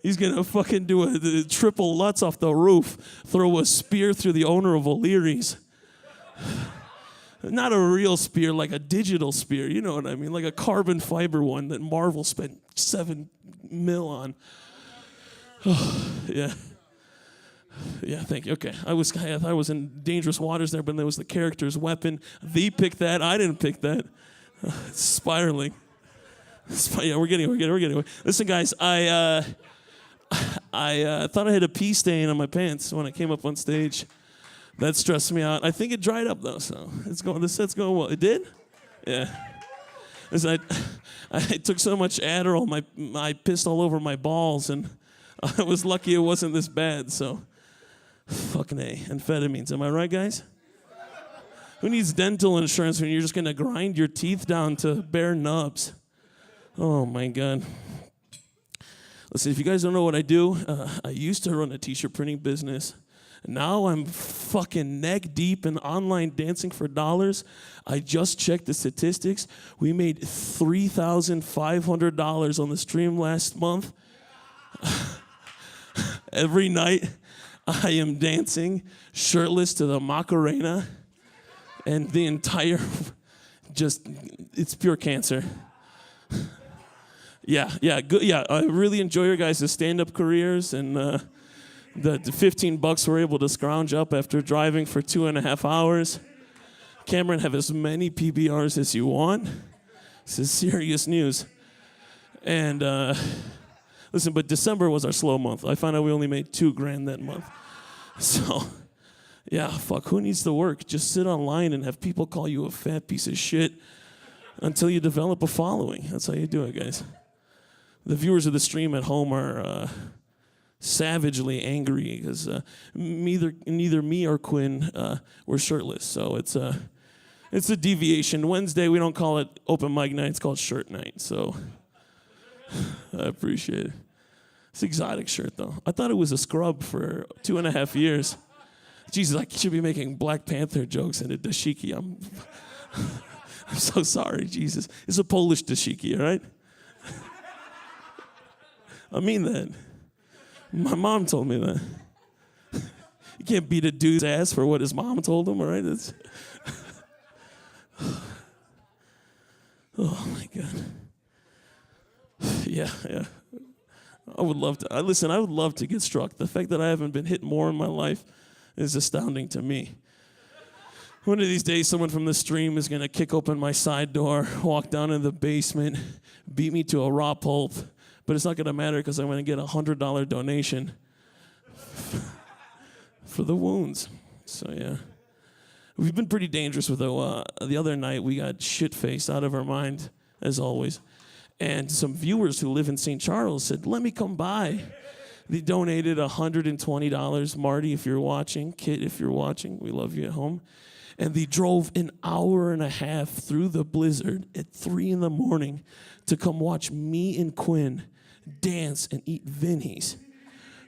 [SPEAKER 2] He's gonna fucking do a triple Lutz off the roof, throw a spear through the owner of O'Leary's. Not a real spear, like a digital spear, you know what I mean? Like a carbon fiber one that Marvel spent $7 million on. Yeah. Yeah, thank you. Okay, I thought I was in dangerous waters there, but there was the character's weapon. They picked that. I didn't pick that. It's spiraling. Yeah, we're getting away. Listen, guys, I thought I had a pee stain on my pants when I came up on stage. That stressed me out. I think it dried up though, so it's going. The set's going well. It did? Yeah. I took so much Adderall, I pissed all over my balls, and I was lucky it wasn't this bad. So, fucking A, amphetamines. Am I right, guys? Who needs dental insurance when you're just gonna grind your teeth down to bare nubs? Oh my God. Listen, if you guys don't know what I do, I used to run a t-shirt printing business. Now I'm fucking neck deep in online dancing for dollars. I just checked the statistics. We made $3,500 on the stream last month. Every night I am dancing shirtless to the Macarena, and the entire, it's pure cancer. Yeah, good. Yeah, I really enjoy your guys' stand-up careers, and the $15 we're able to scrounge up after driving for 2.5 hours. Cameron, have as many PBRs as you want. This is serious news. And listen, but December was our slow month. I found out we only made $2,000 that month. So, yeah, fuck, who needs to work? Just sit online and have people call you a fat piece of shit until you develop a following. That's how you do it, guys. The viewers of the stream at home are savagely angry because neither me or Quinn were shirtless. So it's a deviation. Wednesday, we don't call it open mic night. It's called shirt night. So I appreciate it. It's an exotic shirt, though. I thought it was a scrub for 2.5 years. Jesus, I should be making Black Panther jokes in a dashiki. I'm so sorry, Jesus. It's a Polish dashiki, all right? I mean that. My mom told me that. You can't beat a dude's ass for what his mom told him, all right? It's oh, my God. Yeah. I would love to. Listen, I would love to get struck. The fact that I haven't been hit more in my life is astounding to me. One of these days, someone from the stream is going to kick open my side door, walk down in the basement, beat me to a raw pulp. But it's not going to matter because I'm going to get a $100 donation for the wounds. So, yeah. We've been pretty dangerous with the other night. We got shit-faced out of our mind, as always. And some viewers who live in St. Charles said, let me come by. They donated $120. Marty, if you're watching. Kit, if you're watching. We love you at home. And they drove an hour and a half through the blizzard at 3 a.m. to come watch me and Quinn dance and eat Vinnies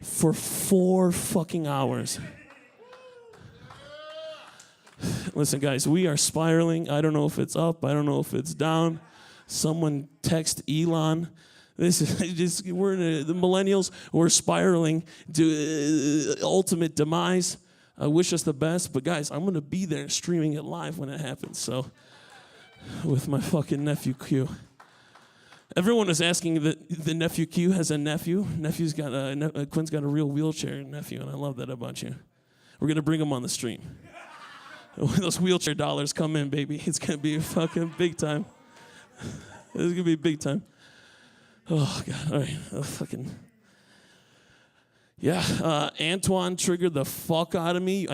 [SPEAKER 2] for 4 fucking hours. Listen, guys, we are spiraling. I don't know if it's up. I don't know if it's down. Someone text Elon. This is just, we're in the millennials. We're spiraling to ultimate demise. Wish us the best, but guys, I'm gonna be there streaming it live when it happens. So, with my fucking nephew Q. Everyone is asking that the nephew Q has a nephew. Nephew's got Quinn's got a real wheelchair nephew, and I love that about you. We're gonna bring him on the stream. When those wheelchair dollars come in, baby, it's gonna be fucking big time. It's gonna be big time. Oh God! All right, fucking. Yeah, Antoine triggered the fuck out of me.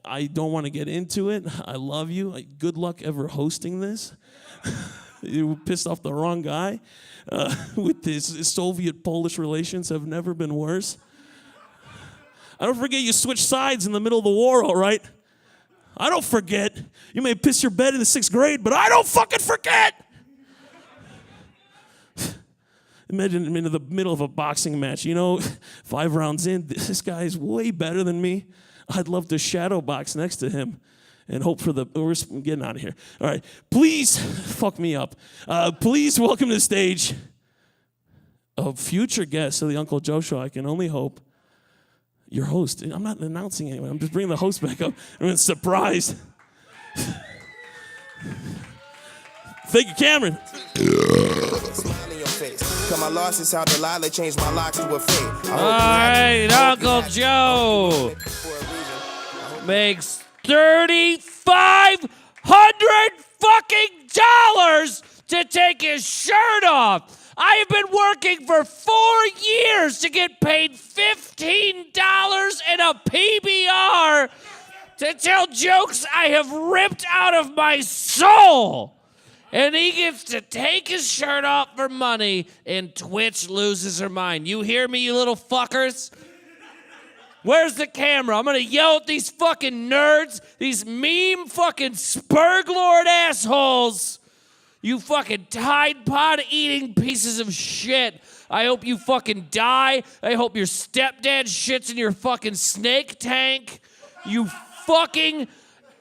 [SPEAKER 2] I don't want to get into it. I love you. Good luck ever hosting this. You pissed off the wrong guy. With this Soviet-Polish relations have never been worse. I don't forget you switched sides in the middle of the war, all right? I don't forget. You may piss your bed in the 6th grade, but I don't fucking forget. Imagine I'm in the middle of a boxing match, 5 rounds in, this guy is way better than me. I'd love to shadow box next to him and hope for we're getting out of here. All right, please, fuck me up. Please welcome to the stage, a future guest of the Uncle Joe Show, I can only hope your host, I'm not announcing anyone, I'm just bringing the host back up. I'm surprised. Thank you, Cameron.
[SPEAKER 21] Smile in your face. Cause my loss is how Delilah changed my locks to a fade.
[SPEAKER 6] All right, Uncle Joe makes $3,500 fucking dollars to take his shirt off. I have been working for 4 years to get paid $15 in a PBR to tell jokes I have ripped out of my soul. And he gets to take his shirt off for money, and Twitch loses her mind. You hear me, you little fuckers? Where's the camera? I'm gonna yell at these fucking nerds, these meme fucking Spurglord assholes. You fucking Tide Pod eating pieces of shit. I hope you fucking die. I hope your stepdad shits in your fucking snake tank. You fucking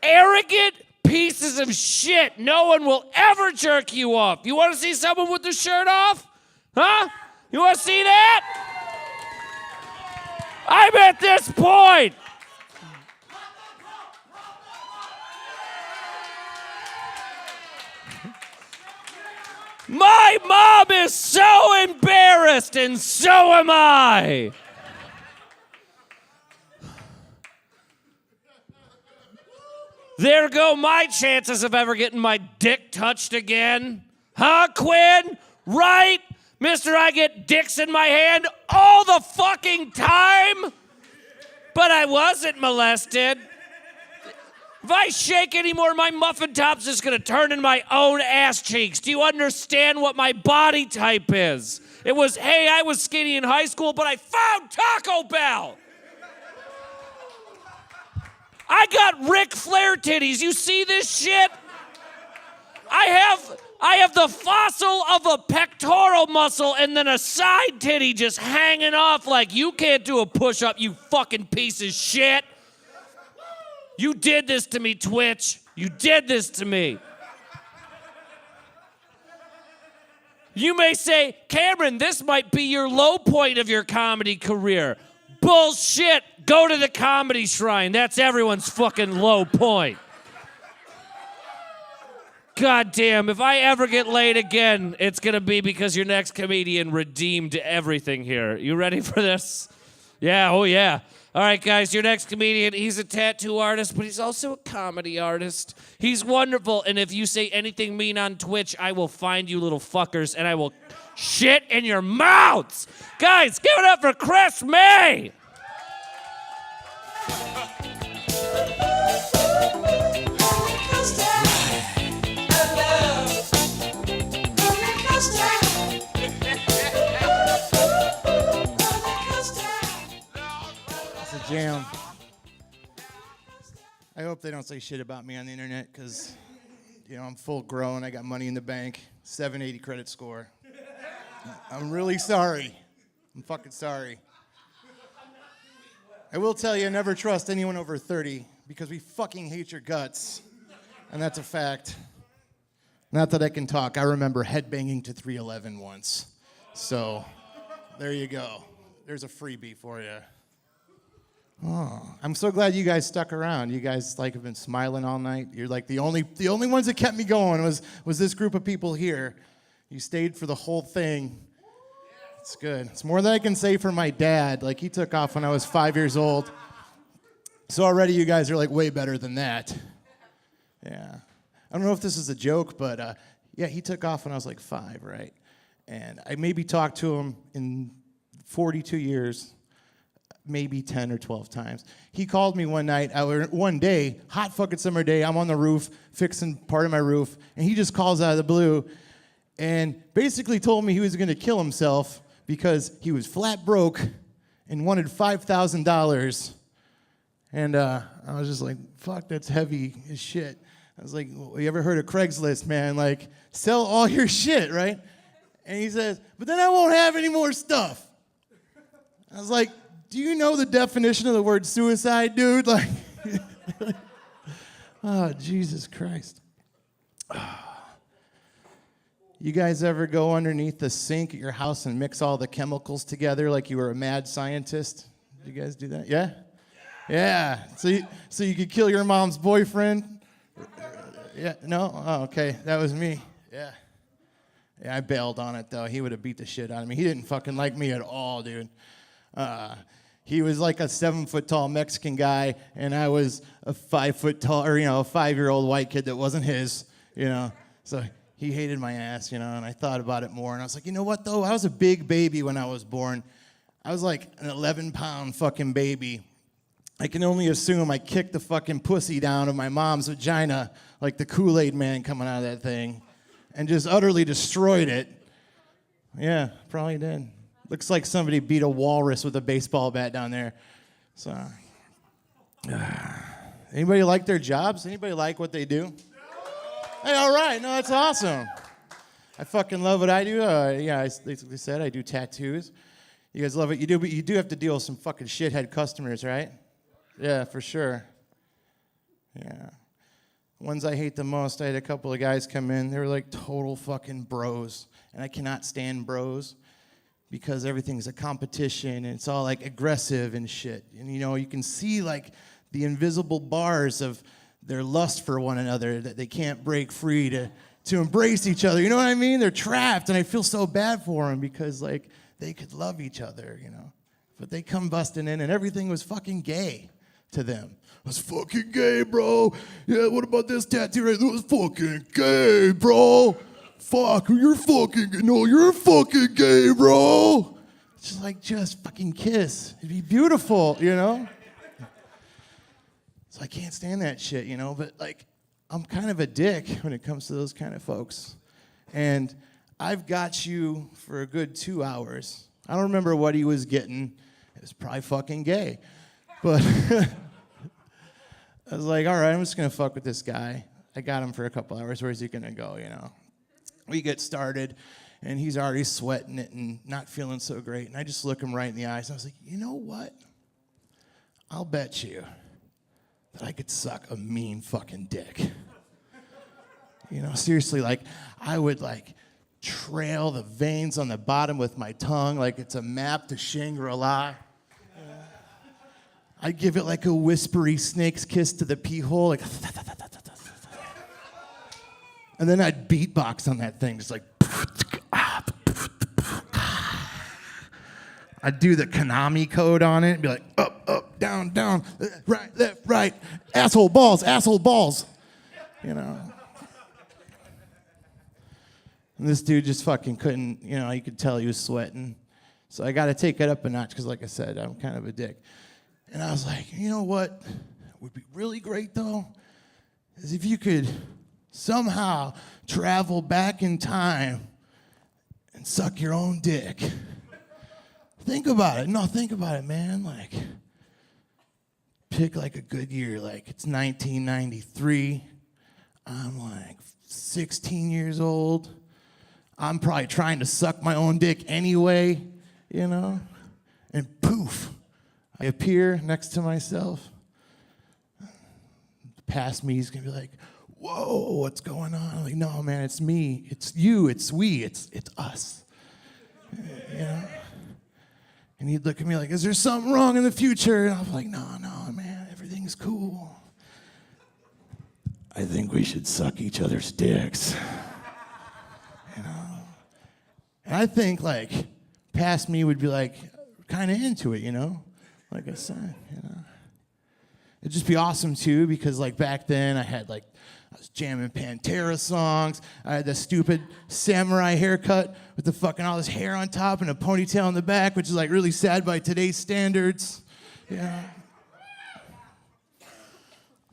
[SPEAKER 6] arrogant pieces of shit. No one will ever jerk you off. You want to see someone with their shirt off? Huh? You want to see that? I'm at this point. My mom is so embarrassed, and so am I. There go my chances of ever getting my dick touched again. Huh, Quinn? Right? Mister, I get dicks in my hand all the fucking time. But I wasn't molested. If I shake anymore, my muffin top's just gonna turn in my own ass cheeks. Do you understand what my body type is? It was, hey, I was skinny in high school, but I found Taco Bell. I got Ric Flair titties. You see this shit? I have the fossil of a pectoral muscle and then a side titty just hanging off like you can't do a push-up, you fucking piece of shit. You did this to me, Twitch. You did this to me. You may say, Cameron, this might be your low point of your comedy career. Bullshit. Go to the Comedy Shrine. That's everyone's fucking low point. God damn, if I ever get laid again, it's gonna be because your next comedian redeemed everything here. You ready for this? Yeah, oh yeah. All right, guys, your next comedian, he's a tattoo artist, but he's also a comedy artist. He's wonderful, and if you say anything mean on Twitch, I will find you little fuckers, and I will shit in your mouths. Guys, give it up for Chris May.
[SPEAKER 11] Jam. I hope they don't say shit about me on the internet because, you know, I'm full grown. I got money in the bank, 780 credit score. I'm really sorry. I'm fucking sorry. I will tell you, never trust anyone over 30 because we fucking hate your guts. And that's a fact. Not that I can talk. I remember headbanging to 311 once. So, there you go. There's a freebie for you. Oh, I'm so glad you guys stuck around. You guys like have been smiling all night. You're like the only ones that kept me going was this group of people here. You stayed for the whole thing. It's good. It's more than I can say for my dad. Like he took off when I was 5 years old. So already you guys are like way better than that. Yeah. I don't know if this is a joke, but yeah, he took off when I was like 5, right? And I maybe talked to him in 42 years. Maybe 10 or 12 times. He called me one day, hot fucking summer day, I'm on the roof, fixing part of my roof, and he just calls out of the blue and basically told me he was gonna kill himself because he was flat broke and wanted $5,000. And I was just like, fuck, that's heavy as shit. I was like, well, you ever heard of Craigslist, man? Like, sell all your shit, right? And he says, but then I won't have any more stuff. I was like, do you know the definition of the word suicide, dude? Like, oh, Jesus Christ. You guys ever go underneath the sink at your house and mix all the chemicals together like you were a mad scientist? You guys do that? Yeah? Yeah. So you could kill your mom's boyfriend? Yeah. No? Oh, okay. That was me. Yeah. Yeah, I bailed on it, though. He would have beat the shit out of me. He didn't fucking like me at all, dude. He was like a 7-foot-tall Mexican guy, and I was a 5-foot-tall, or, a 5-year-old white kid that wasn't his, So he hated my ass, and I thought about it more, and I was like, you know what, though? I was a big baby when I was born. I was like an 11-pound fucking baby. I can only assume I kicked the fucking pussy down of my mom's vagina like the Kool-Aid man coming out of that thing and just utterly destroyed it. Yeah, probably did. Looks like somebody beat a walrus with a baseball bat down there. So, anybody like their jobs? Anybody like what they do? Hey, all right. No, that's awesome. I fucking love what I do. Yeah, I basically said I do tattoos. You guys love what you do, but you do have to deal with some fucking shithead customers, right? Yeah, for sure. Yeah. Ones I hate the most, I had a couple of guys come in. They were like total fucking bros. And I cannot stand bros because everything's a competition and it's all like aggressive and shit. And you can see like the invisible bars of their lust for one another that they can't break free to embrace each other. You know what I mean? They're trapped, and I feel so bad for them because like they could love each other, But they come busting in and everything was fucking gay to them. It was fucking gay, bro. Yeah, what about this tattoo right there? It was fucking gay, bro. Fuck, you're fucking gay, bro. Just fucking kiss. It'd be beautiful, So I can't stand that shit, but like, I'm kind of a dick when it comes to those kind of folks. And I've got you for a good 2 hours. I don't remember what he was getting. It was probably fucking gay. But I was like, all right, I'm just going to fuck with this guy. I got him for a couple hours. Where's he going to go, We get started, and he's already sweating it and not feeling so great. And I just look him right in the eyes. And I was like, you know what? I'll bet you that I could suck a mean fucking dick. Seriously, like, I would, like, trail the veins on the bottom with my tongue like it's a map to Shangri-La. I'd give it, like, a whispery snake's kiss to the pee hole, like, and then I'd beatbox on that thing, just like, I'd do the Konami code on it and be like, up, up, down, down, right, left, right, asshole balls, And this dude just fucking couldn't, you could tell he was sweating. So I got to take it up a notch because, like I said, I'm kind of a dick. And I was like, you know what would be really great, though, is if you could somehow travel back in time and suck your own dick. Think about it. No, think about it, man. Like, pick like a good year. Like, it's 1993. I'm like 16 years old. I'm probably trying to suck my own dick anyway, And poof, I appear next to myself. Past me, he's gonna be like, whoa, what's going on? I'm like, no, man, it's me. It's you. It's we. It's us. And he'd look at me like, is there something wrong in the future? And I'm like, no, man, everything's cool. I think we should suck each other's dicks. And I think, like, past me would be, like, kind of into it, Like I said, It'd just be awesome, too, because, like, back then I was jamming Pantera songs. I had the stupid samurai haircut with the fucking all this hair on top and a ponytail in the back, which is, like, really sad by today's standards. Yeah.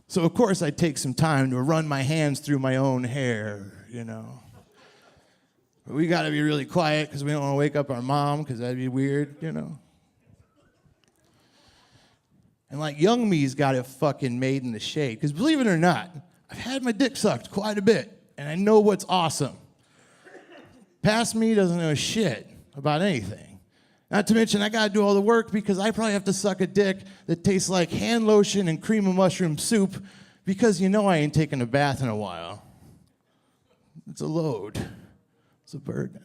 [SPEAKER 11] So, of course, I'd take some time to run my hands through my own hair, But we got to be really quiet because we don't want to wake up our mom because that'd be weird, And, like, young me's got it fucking made in the shade. Because believe it or not, I've had my dick sucked quite a bit, and I know what's awesome. Past me doesn't know shit about anything. Not to mention, I got to do all the work because I probably have to suck a dick that tastes like hand lotion and cream of mushroom soup because I ain't taken a bath in a while. It's a load.
[SPEAKER 1] It's a burden.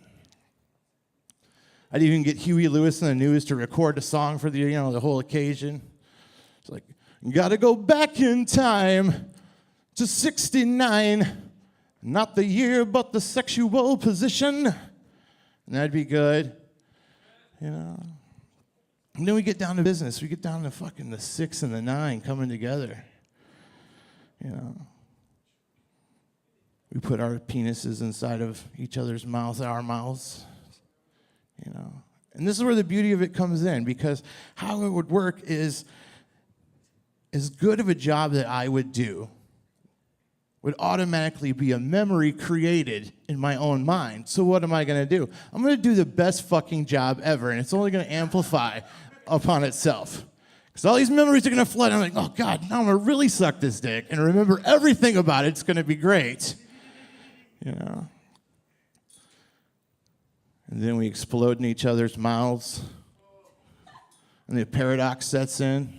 [SPEAKER 1] I'd even get Huey Lewis and the News to record a song for the whole occasion. It's like, you gotta go back in time to 69. Not the year, but the sexual position. And that'd be good. And then we get down to business. We get down to fucking the 6 and the 9 coming together. We put our penises inside of each other's mouths, our mouths. And this is where the beauty of it comes in, because how it would work is as good of a job that I would do would automatically be a memory created in my own mind. So what am I going to do? I'm going to do the best fucking job ever, and it's only going to amplify upon itself. Because all these memories are going to flood. I'm like, oh, God, now I'm going to really suck this dick and remember everything about it. It's going to be great. And then we explode in each other's mouths. And the paradox sets in.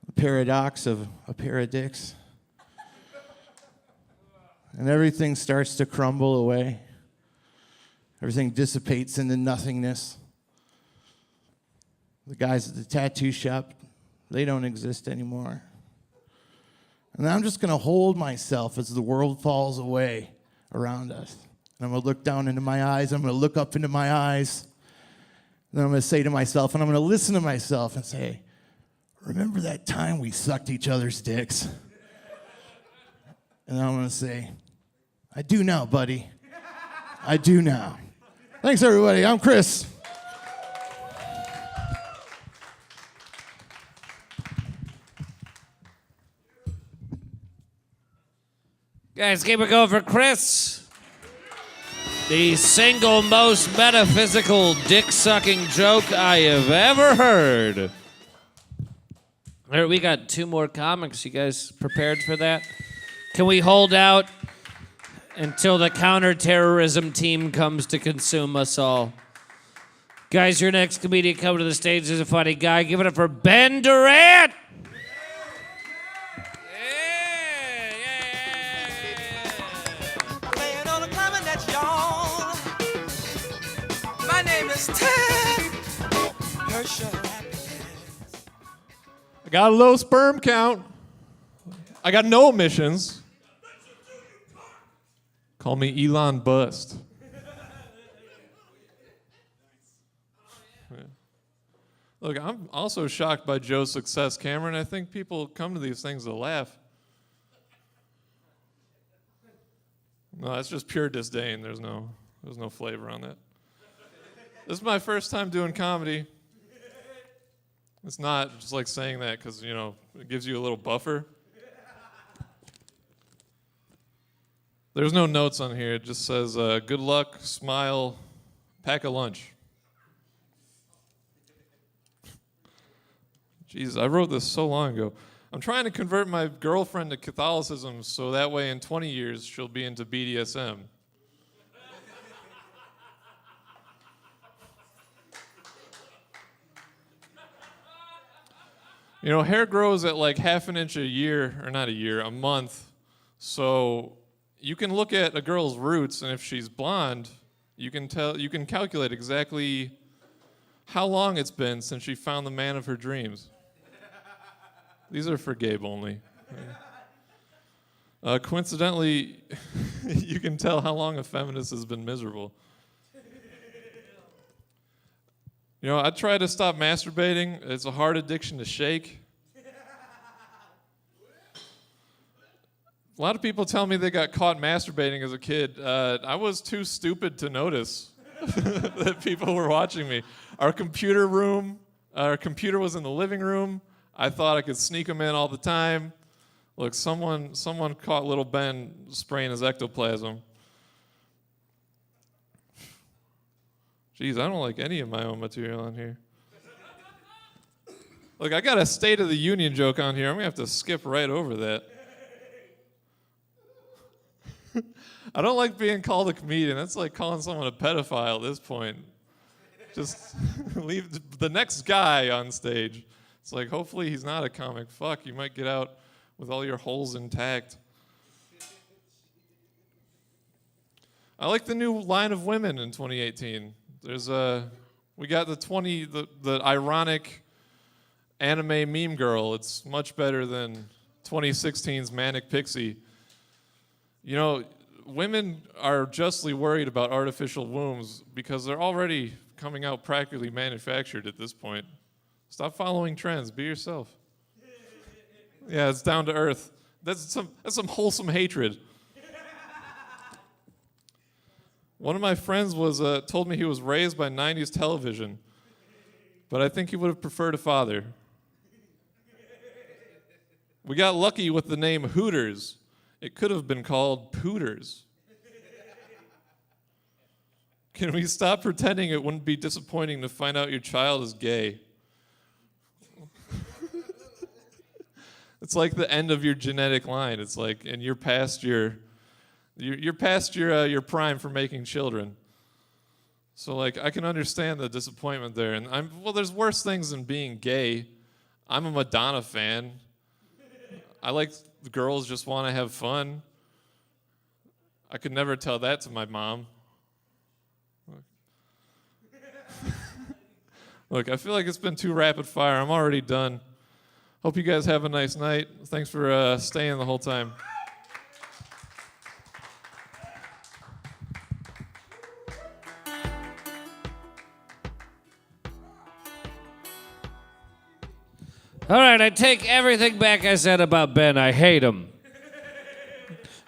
[SPEAKER 1] The paradox of a pair of dicks. And everything starts to crumble away. Everything dissipates into nothingness. The guys at the tattoo shop, they don't exist anymore. And I'm just going to hold myself as the world falls away around us. And I'm going to look down into my eyes. I'm going to look up into my eyes. And I'm going to say to myself, and I'm going to listen to myself and say, remember that time we sucked each other's dicks? And I'm going to say, I do now, buddy. I do now. Thanks, everybody. I'm Chris.
[SPEAKER 6] Guys, keep it going for Chris. The single most metaphysical dick-sucking joke I have ever heard. All right, we got 2 more comics. You guys prepared for that? Can we hold out until the counterterrorism team comes to consume us all? Guys, your next comedian coming to the stage is a funny guy. Give it up for Ben Durant!
[SPEAKER 3] Playing on a climbing that's yawn. My name is Ted.
[SPEAKER 9] I got a low sperm count. I got no emissions. Call me Elon Bust. Yeah. Look, I'm also shocked by Joe's success, Cameron. I think people come to these things to laugh. No, that's just pure disdain. There's no flavor on that. This is my first time doing comedy. It's not just like saying that because, it gives you a little buffer. There's no notes on here. It just says, good luck, smile, pack a lunch. Jesus, I wrote this so long ago. I'm trying to convert my girlfriend to Catholicism so that way in 20 years she'll be into BDSM. Hair grows at like half an inch a year, or not a year, a month. So you can look at a girl's roots, and if she's blonde, you can calculate exactly how long it's been since she found the man of her dreams. These are for Gabe only. Coincidentally, you can tell how long a feminist has been miserable. I try to stop masturbating. It's a hard addiction to shake. A lot of people tell me they got caught masturbating as a kid. I was too stupid to notice that people were watching me. Our computer was in the living room. I thought I could sneak them in all the time. Look, someone caught little Ben spraying his ectoplasm. Jeez, I don't like any of my own material on here. Look, I got a State of the Union joke on here. I'm going to have to skip right over that. I don't like being called a comedian. That's like calling someone a pedophile at this point. Just leave the next guy on stage. It's like, hopefully he's not a comic. Fuck, you might get out with all your holes intact.
[SPEAKER 4] I like the new line of women in 2018. There's we got the ironic anime meme girl. It's much better than 2016's Manic Pixie. You know, women are justly worried about artificial wombs because they're already coming out practically manufactured at this point. Stop following trends. Be yourself. Yeah, it's down to earth. That's some wholesome hatred. One of my friends told me he was raised by 90s television, but I think he would have preferred a father. We got lucky with the name Hooters. It could have been called Pooters. Can we stop pretending it wouldn't be disappointing to find out your child is gay? It's like the end of your genetic line. It's like, and you're past your prime for making children. So like, I can understand the disappointment there. And there's worse things than being gay. I'm a Madonna fan. I like the girls just want to have fun. I could never tell that to my mom. Look, I feel like it's been too rapid fire. I'm already done. Hope you guys have a nice night. Thanks for staying the whole time.
[SPEAKER 6] All right, I take everything back I said about Ben. I hate him.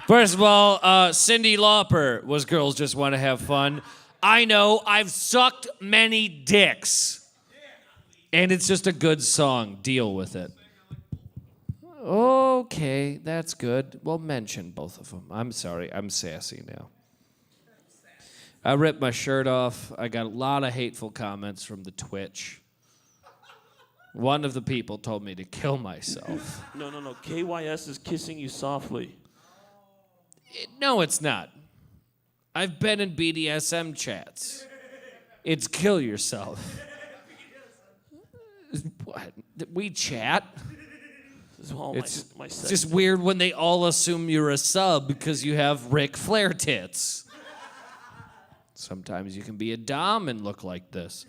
[SPEAKER 6] First of all, Cyndi Lauper was Girls Just Want to Have Fun. I know, I've sucked many dicks. And it's just a good song. Deal with it. Okay, that's good. Well, mention both of them. I'm sorry, I'm sassy now. I ripped my shirt off. I got a lot of hateful comments from the Twitch. One of the people told me to kill myself.
[SPEAKER 2] No. KYS is kissing you softly.
[SPEAKER 6] No, it's not. I've been in BDSM chats. It's kill yourself. What? We chat. It's just weird when they all assume you're a sub because you have Ric Flair tits. Sometimes you can be a dom and look like this.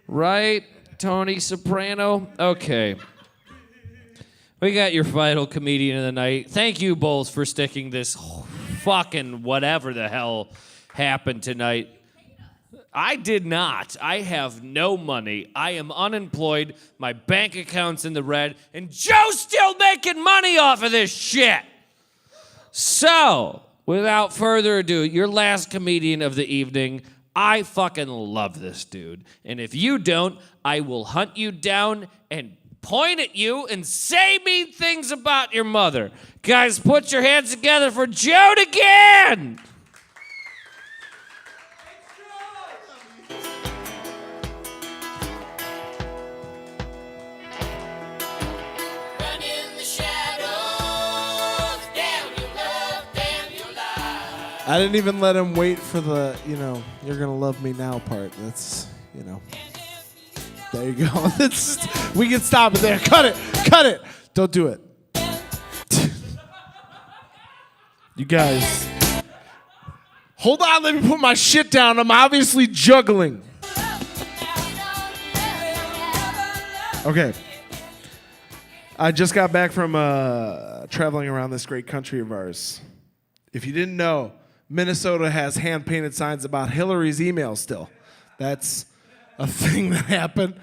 [SPEAKER 6] Right, Tony Soprano? Okay. We got your final comedian of the night. Thank you both for sticking this fucking whatever the hell happened tonight. I did not. I have no money. I am unemployed. My bank account's in the red. And Joe's still making money off of this shit. So, without further ado, your last comedian of the evening. I fucking love this dude. And if you don't, I will hunt you down and point at you and say mean things about your mother. Guys, put your hands together for Joe again.
[SPEAKER 22] I didn't even let him wait for the, you're gonna love me now part. That's, there you go. We can stop it there. Cut it. Don't do it. You guys. Hold on, let me put my shit down. I'm obviously juggling. Okay. I just got back from traveling around this great country of ours. If you didn't know, Minnesota has hand-painted signs about Hillary's email still. That's a thing that happened.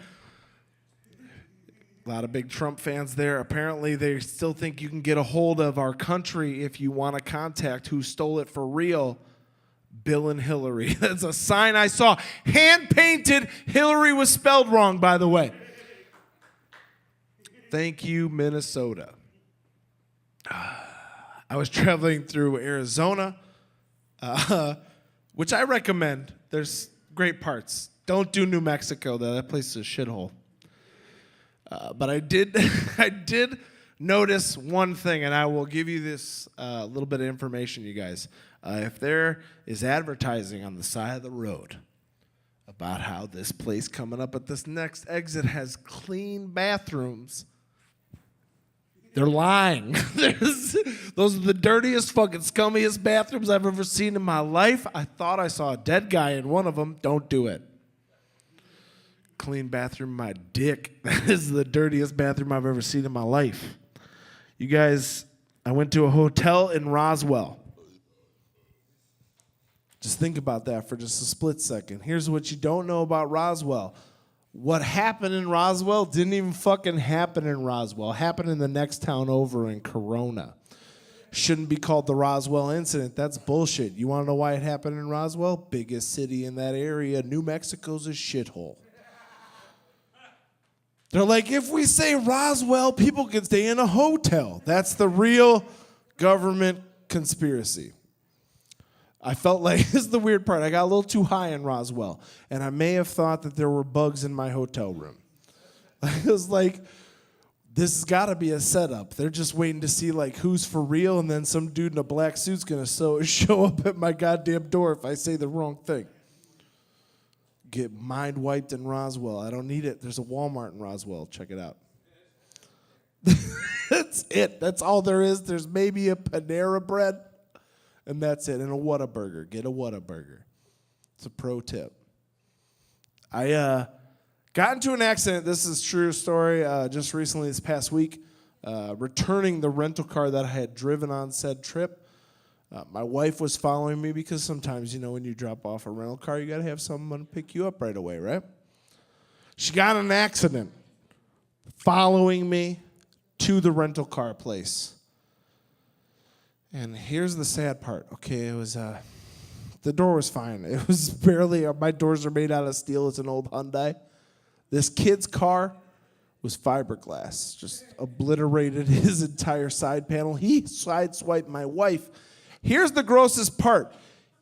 [SPEAKER 22] A lot of big Trump fans there. Apparently, they still think you can get a hold of our country if you want to contact who stole it for real. Bill and Hillary. That's a sign I saw. Hand-painted. Hillary was spelled wrong, by the way. Thank you, Minnesota. I was traveling through Arizona, which I recommend. There's great parts. Don't do New Mexico, though. That place is a shithole. But I did notice one thing, and I will give you this little bit of information, you guys. If there is advertising on the side of the road about how this place coming up at this next exit has clean bathrooms, They're lying. Those are the dirtiest, fucking scummiest bathrooms I've ever seen in my life. I thought I saw a dead guy in one of them. Don't do it. Clean bathroom, my dick. That is the dirtiest bathroom I've ever seen in my life. You guys, I went to a hotel in Roswell. Just think about that for just a split second. Here's what you don't know about Roswell. What happened in Roswell didn't even fucking happen in Roswell. It happened in the next town over in Corona. Shouldn't be called the Roswell incident. That's bullshit. You want to know why it happened in Roswell? Biggest city in that area. New Mexico's a shithole. They're like, if we say Roswell, people can stay in a hotel. That's the real government conspiracy. I felt like, this is the weird part, I got a little too high in Roswell, and I may have thought that there were bugs in my hotel room. I was like, this has got to be a setup. They're just waiting to see like who's for real, and then some dude in a black suit's going to show up at my goddamn door if I say the wrong thing. Get mind wiped in Roswell. I don't need it. There's a Walmart in Roswell. Check it out. That's it. That's all there is. There's maybe a Panera Bread. And that's it. And a Whataburger. Get a Whataburger. It's a pro tip. I got into an accident. This is a true story. Just recently, this past week, returning the rental car that I had driven on said trip. My wife was following me because sometimes, you know, when you drop off a rental car, you got to have someone pick you up right away, right? She got in an accident following me to the rental car place. And here's the sad part. Okay, it was, the door was fine. It was barely, my doors are made out of steel. It's an old Hyundai. This kid's car was fiberglass, just obliterated his entire side panel. He sideswiped my wife. Here's the grossest part.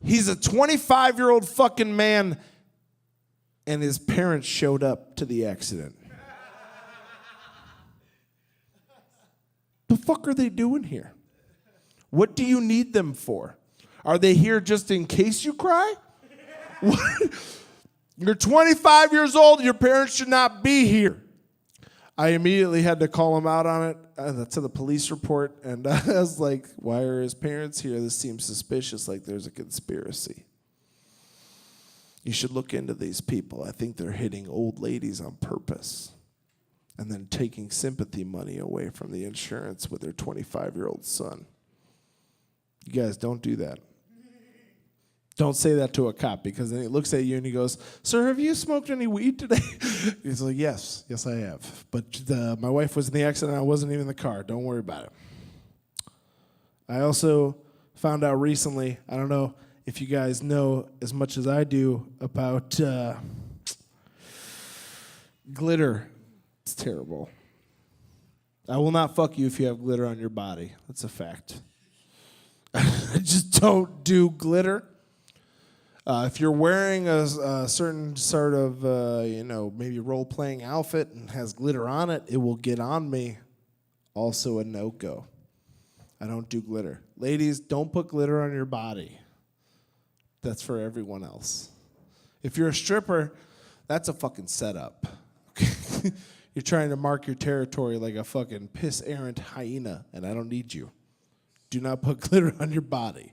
[SPEAKER 22] He's a 25-year-old fucking man, and his parents showed up to the accident. The fuck are they doing here? What do you need them for? Are they here just in case you cry? What? You're 25 years old. Your parents should not be here. I immediately had to call him out on it to the police report. And I was like, why are his parents here? This seems suspicious, like there's a conspiracy. You should look into these people. I think they're hitting old ladies on purpose and then taking sympathy money away from the insurance with their 25-year-old son. You guys, don't do that. Don't say that to a cop, because then he looks at you and he goes, sir, have you smoked any weed today? He's like, yes, I have. But my wife was in the accident. I wasn't even in the car. Don't worry about it. I also found out recently, I don't know if you guys know as much as I do about glitter. It's terrible. I will not fuck you if you have glitter on your body. That's a fact. Just don't do glitter. If you're wearing a certain sort of, maybe role-playing outfit and has glitter on it, it will get on me. Also a no-go. I don't do glitter. Ladies, don't put glitter on your body. That's for everyone else. If you're a stripper, that's a fucking setup. You're trying to mark your territory like a fucking piss-errant hyena, and I don't need you. Do not put glitter on your body.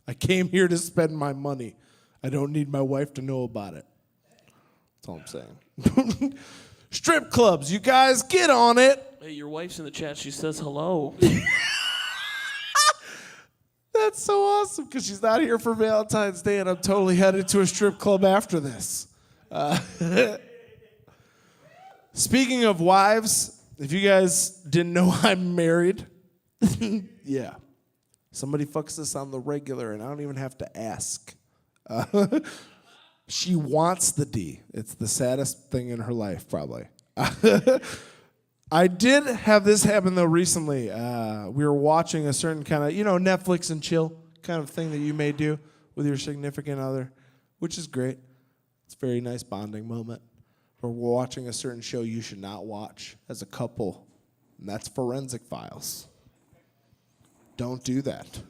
[SPEAKER 22] I came here to spend my money. I don't need my wife to know about it. That's all I'm saying. Strip clubs, you guys, get on it.
[SPEAKER 2] Hey, your wife's in the chat. She says hello.
[SPEAKER 22] That's so awesome, because she's not here for Valentine's Day, and I'm totally headed to a strip club after this. Speaking of wives, if you guys didn't know, I'm married. Yeah. Somebody fucks this on the regular, and I don't even have to ask. She wants the D. It's the saddest thing in her life, probably. I did have this happen, though, recently. We were watching a certain kind of, Netflix and chill kind of thing that you may do with your significant other, which is great. It's a very nice bonding moment. Or we're watching a certain show you should not watch as a couple, and that's Forensic Files. Don't do that.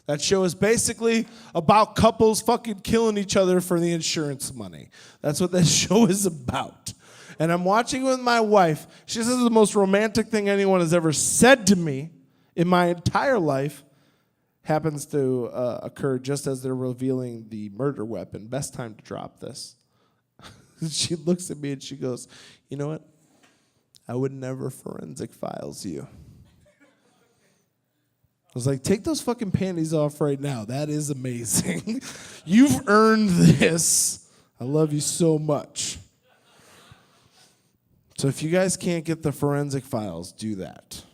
[SPEAKER 22] That show is basically about couples fucking killing each other for the insurance money. That's what that show is about. and I'm watching with my wife. She says the most romantic thing anyone has ever said to me in my entire life happens to occur just as they're revealing the murder weapon. Best time to drop this. She looks at me and she goes, you know what? I would never forensic files you. I was like, take those fucking panties off right now. That is amazing. You've earned this. I love you so much. So if you guys can't get the forensic files, do that.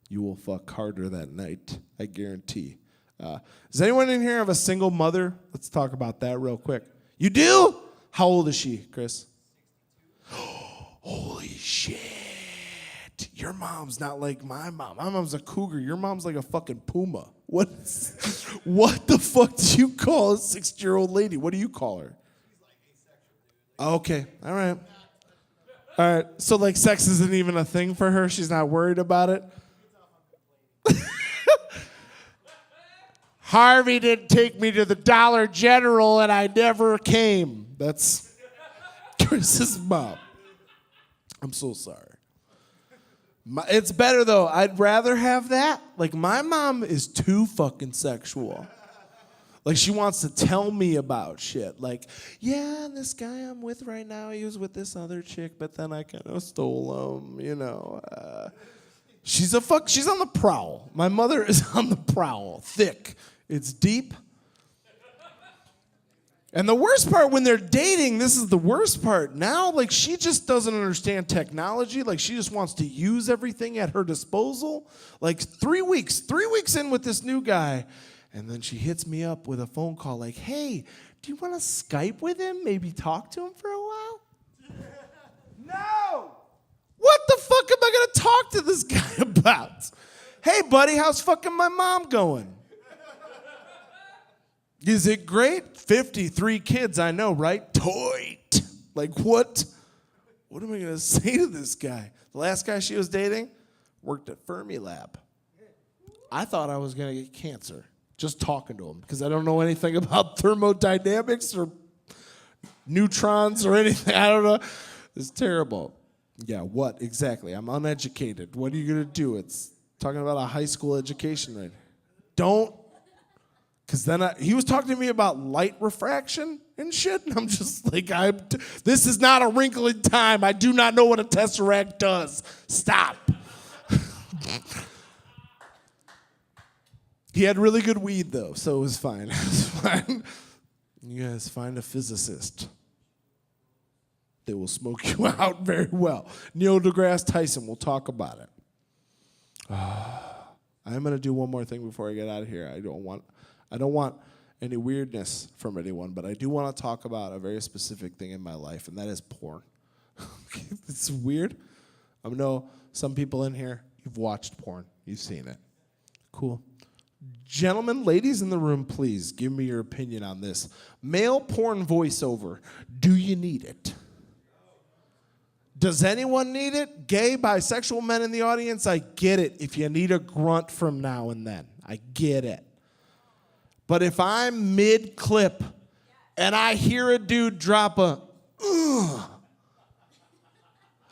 [SPEAKER 22] You will fuck harder that night, I guarantee. Does anyone in here have a single mother? Let's talk about that real quick. You do? How old is she, Chris? Holy shit. Your mom's not like my mom. My mom's a cougar. Your mom's like a fucking puma. What the fuck do you call a 60-year-old lady? What do you call her? Okay, all right. All right, so like sex isn't even a thing for her? She's not worried about it? Harvey didn't take me to the Dollar General and I never came. That's Chris's mom. I'm so sorry. It's better though. I'd rather have that. Like my mom is too fucking sexual. Like she wants to tell me about shit. Like, yeah, this guy I'm with right now, he was with this other chick, but then I kind of stole him, you know. She's on the prowl. My mother is on the prowl. Thick. It's deep. And the worst part when they're dating, this is the worst part. Now, like, she just doesn't understand technology. Like, she just wants to use everything at her disposal. Like, 3 weeks in with this new guy. And then she hits me up with a phone call like, hey, do you want to Skype with him? Maybe talk to him for a while? No! What the fuck am I going to talk to this guy about? Hey, buddy, how's fucking my mom going? Is it great? 53 kids, I know, right? Toit. Like, what? What am I going to say to this guy? The last guy she was dating worked at Fermilab. I thought I was going to get cancer just talking to him because I don't know anything about thermodynamics or neutrons or anything. I don't know. It's terrible. Yeah, what exactly? I'm uneducated. What are you going to do? It's talking about a high school education right? Don't. Because then he was talking to me about light refraction and shit, and I'm just like, this is not a wrinkle in time. I do not know what a tesseract does. Stop. He had really good weed, though, so it was fine. It was fine. You guys find a physicist. They will smoke you out very well. Neil deGrasse Tyson, we'll talk about it. I'm going to do one more thing before I get out of here. I don't want any weirdness from anyone, but I do want to talk about a very specific thing in my life, and that is porn. It's weird. I know some people in here, you've watched porn. You've seen it. Cool. Gentlemen, ladies in the room, please give me your opinion on this. Male porn voiceover, do you need it? Does anyone need it? Gay, bisexual men in the audience, I get it. If you need a grunt from now and then, I get it. But if I'm mid-clip and I hear a dude drop a,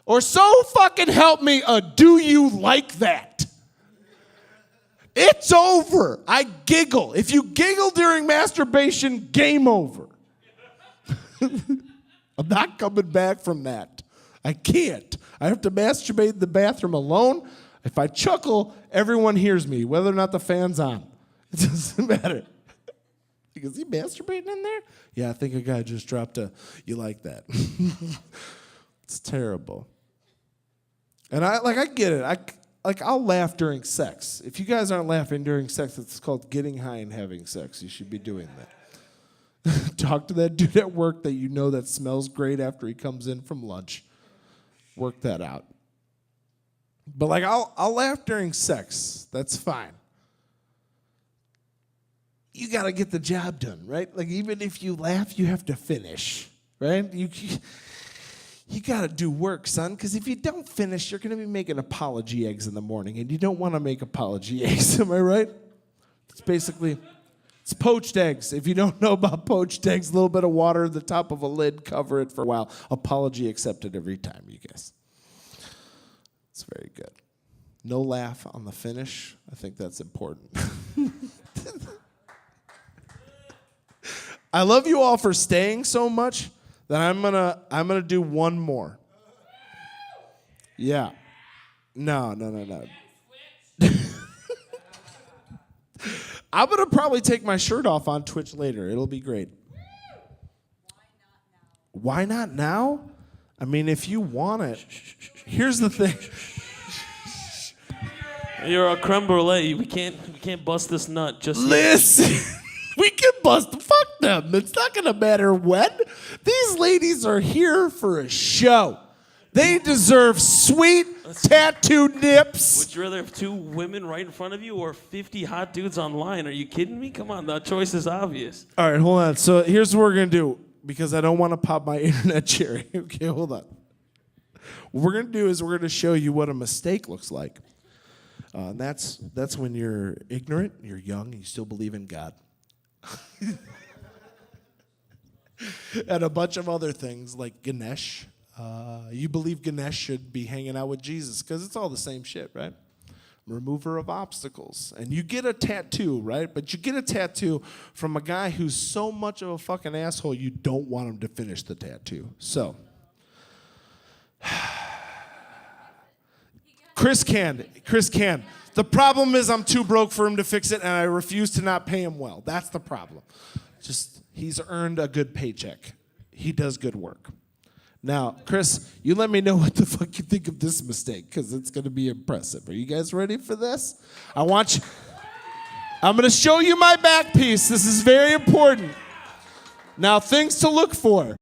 [SPEAKER 22] or so fucking help me, do you like that? It's over. I giggle. If you giggle during masturbation, game over. I'm not coming back from that. I can't. I have to masturbate in the bathroom alone. If I chuckle, everyone hears me, whether or not the fan's on. It doesn't matter. Is he masturbating in there? Yeah, I think a guy just dropped a, you like that. It's terrible. And I get it. I'll laugh during sex. If you guys aren't laughing during sex, it's called getting high and having sex. You should be doing that. Talk to that dude at work that you know that smells great after he comes in from lunch. Work that out. But I'll laugh during sex. That's fine. You got to get the job done, right? Like, even if you laugh, you have to finish, right? You got to do work, son, because if you don't finish, you're going to be making apology eggs in the morning, and you don't want to make apology eggs, am I right? It's basically It's poached eggs. If you don't know about poached eggs, a little bit of water at the top of a lid, cover it for a while. Apology accepted every time, you guys. It's very good. No laugh on the finish. I think that's important. I love you all for staying so much that I'm gonna do one more. Yeah. No. I'm gonna probably take my shirt off on Twitch later. It'll be great. Why not now? I mean, if you want it. Here's the thing.
[SPEAKER 2] You're a creme brulee. We can't bust this nut just yet.
[SPEAKER 22] Listen. We can bust. Fuck them. It's not gonna matter when. These ladies are here for a show. They deserve sweet tattoo nips.
[SPEAKER 2] Would you rather have 2 women right in front of you or 50 hot dudes online? Are you kidding me? Come on, the choice is obvious.
[SPEAKER 22] All right, hold on. So here's what we're gonna do because I don't want to pop my internet cherry. Okay, hold on. What we're gonna do is we're gonna show you what a mistake looks like. And that's when you're ignorant, you're young, and you still believe in God. And a bunch of other things like Ganesh. You believe Ganesh should be hanging out with Jesus because it's all the same shit, right? Remover of obstacles. And you get a tattoo, right? But you get a tattoo from a guy who's so much of a fucking asshole you don't want him to finish the tattoo. So, Chris can. The problem is I'm too broke for him to fix it and I refuse to not pay him well. That's the problem. Just, he's earned a good paycheck. He does good work. Now, Chris, you let me know what the fuck you think of this mistake, because it's going to be impressive. Are you guys ready for this? I'm going to show you my back piece. This is very important. Now, things to look for.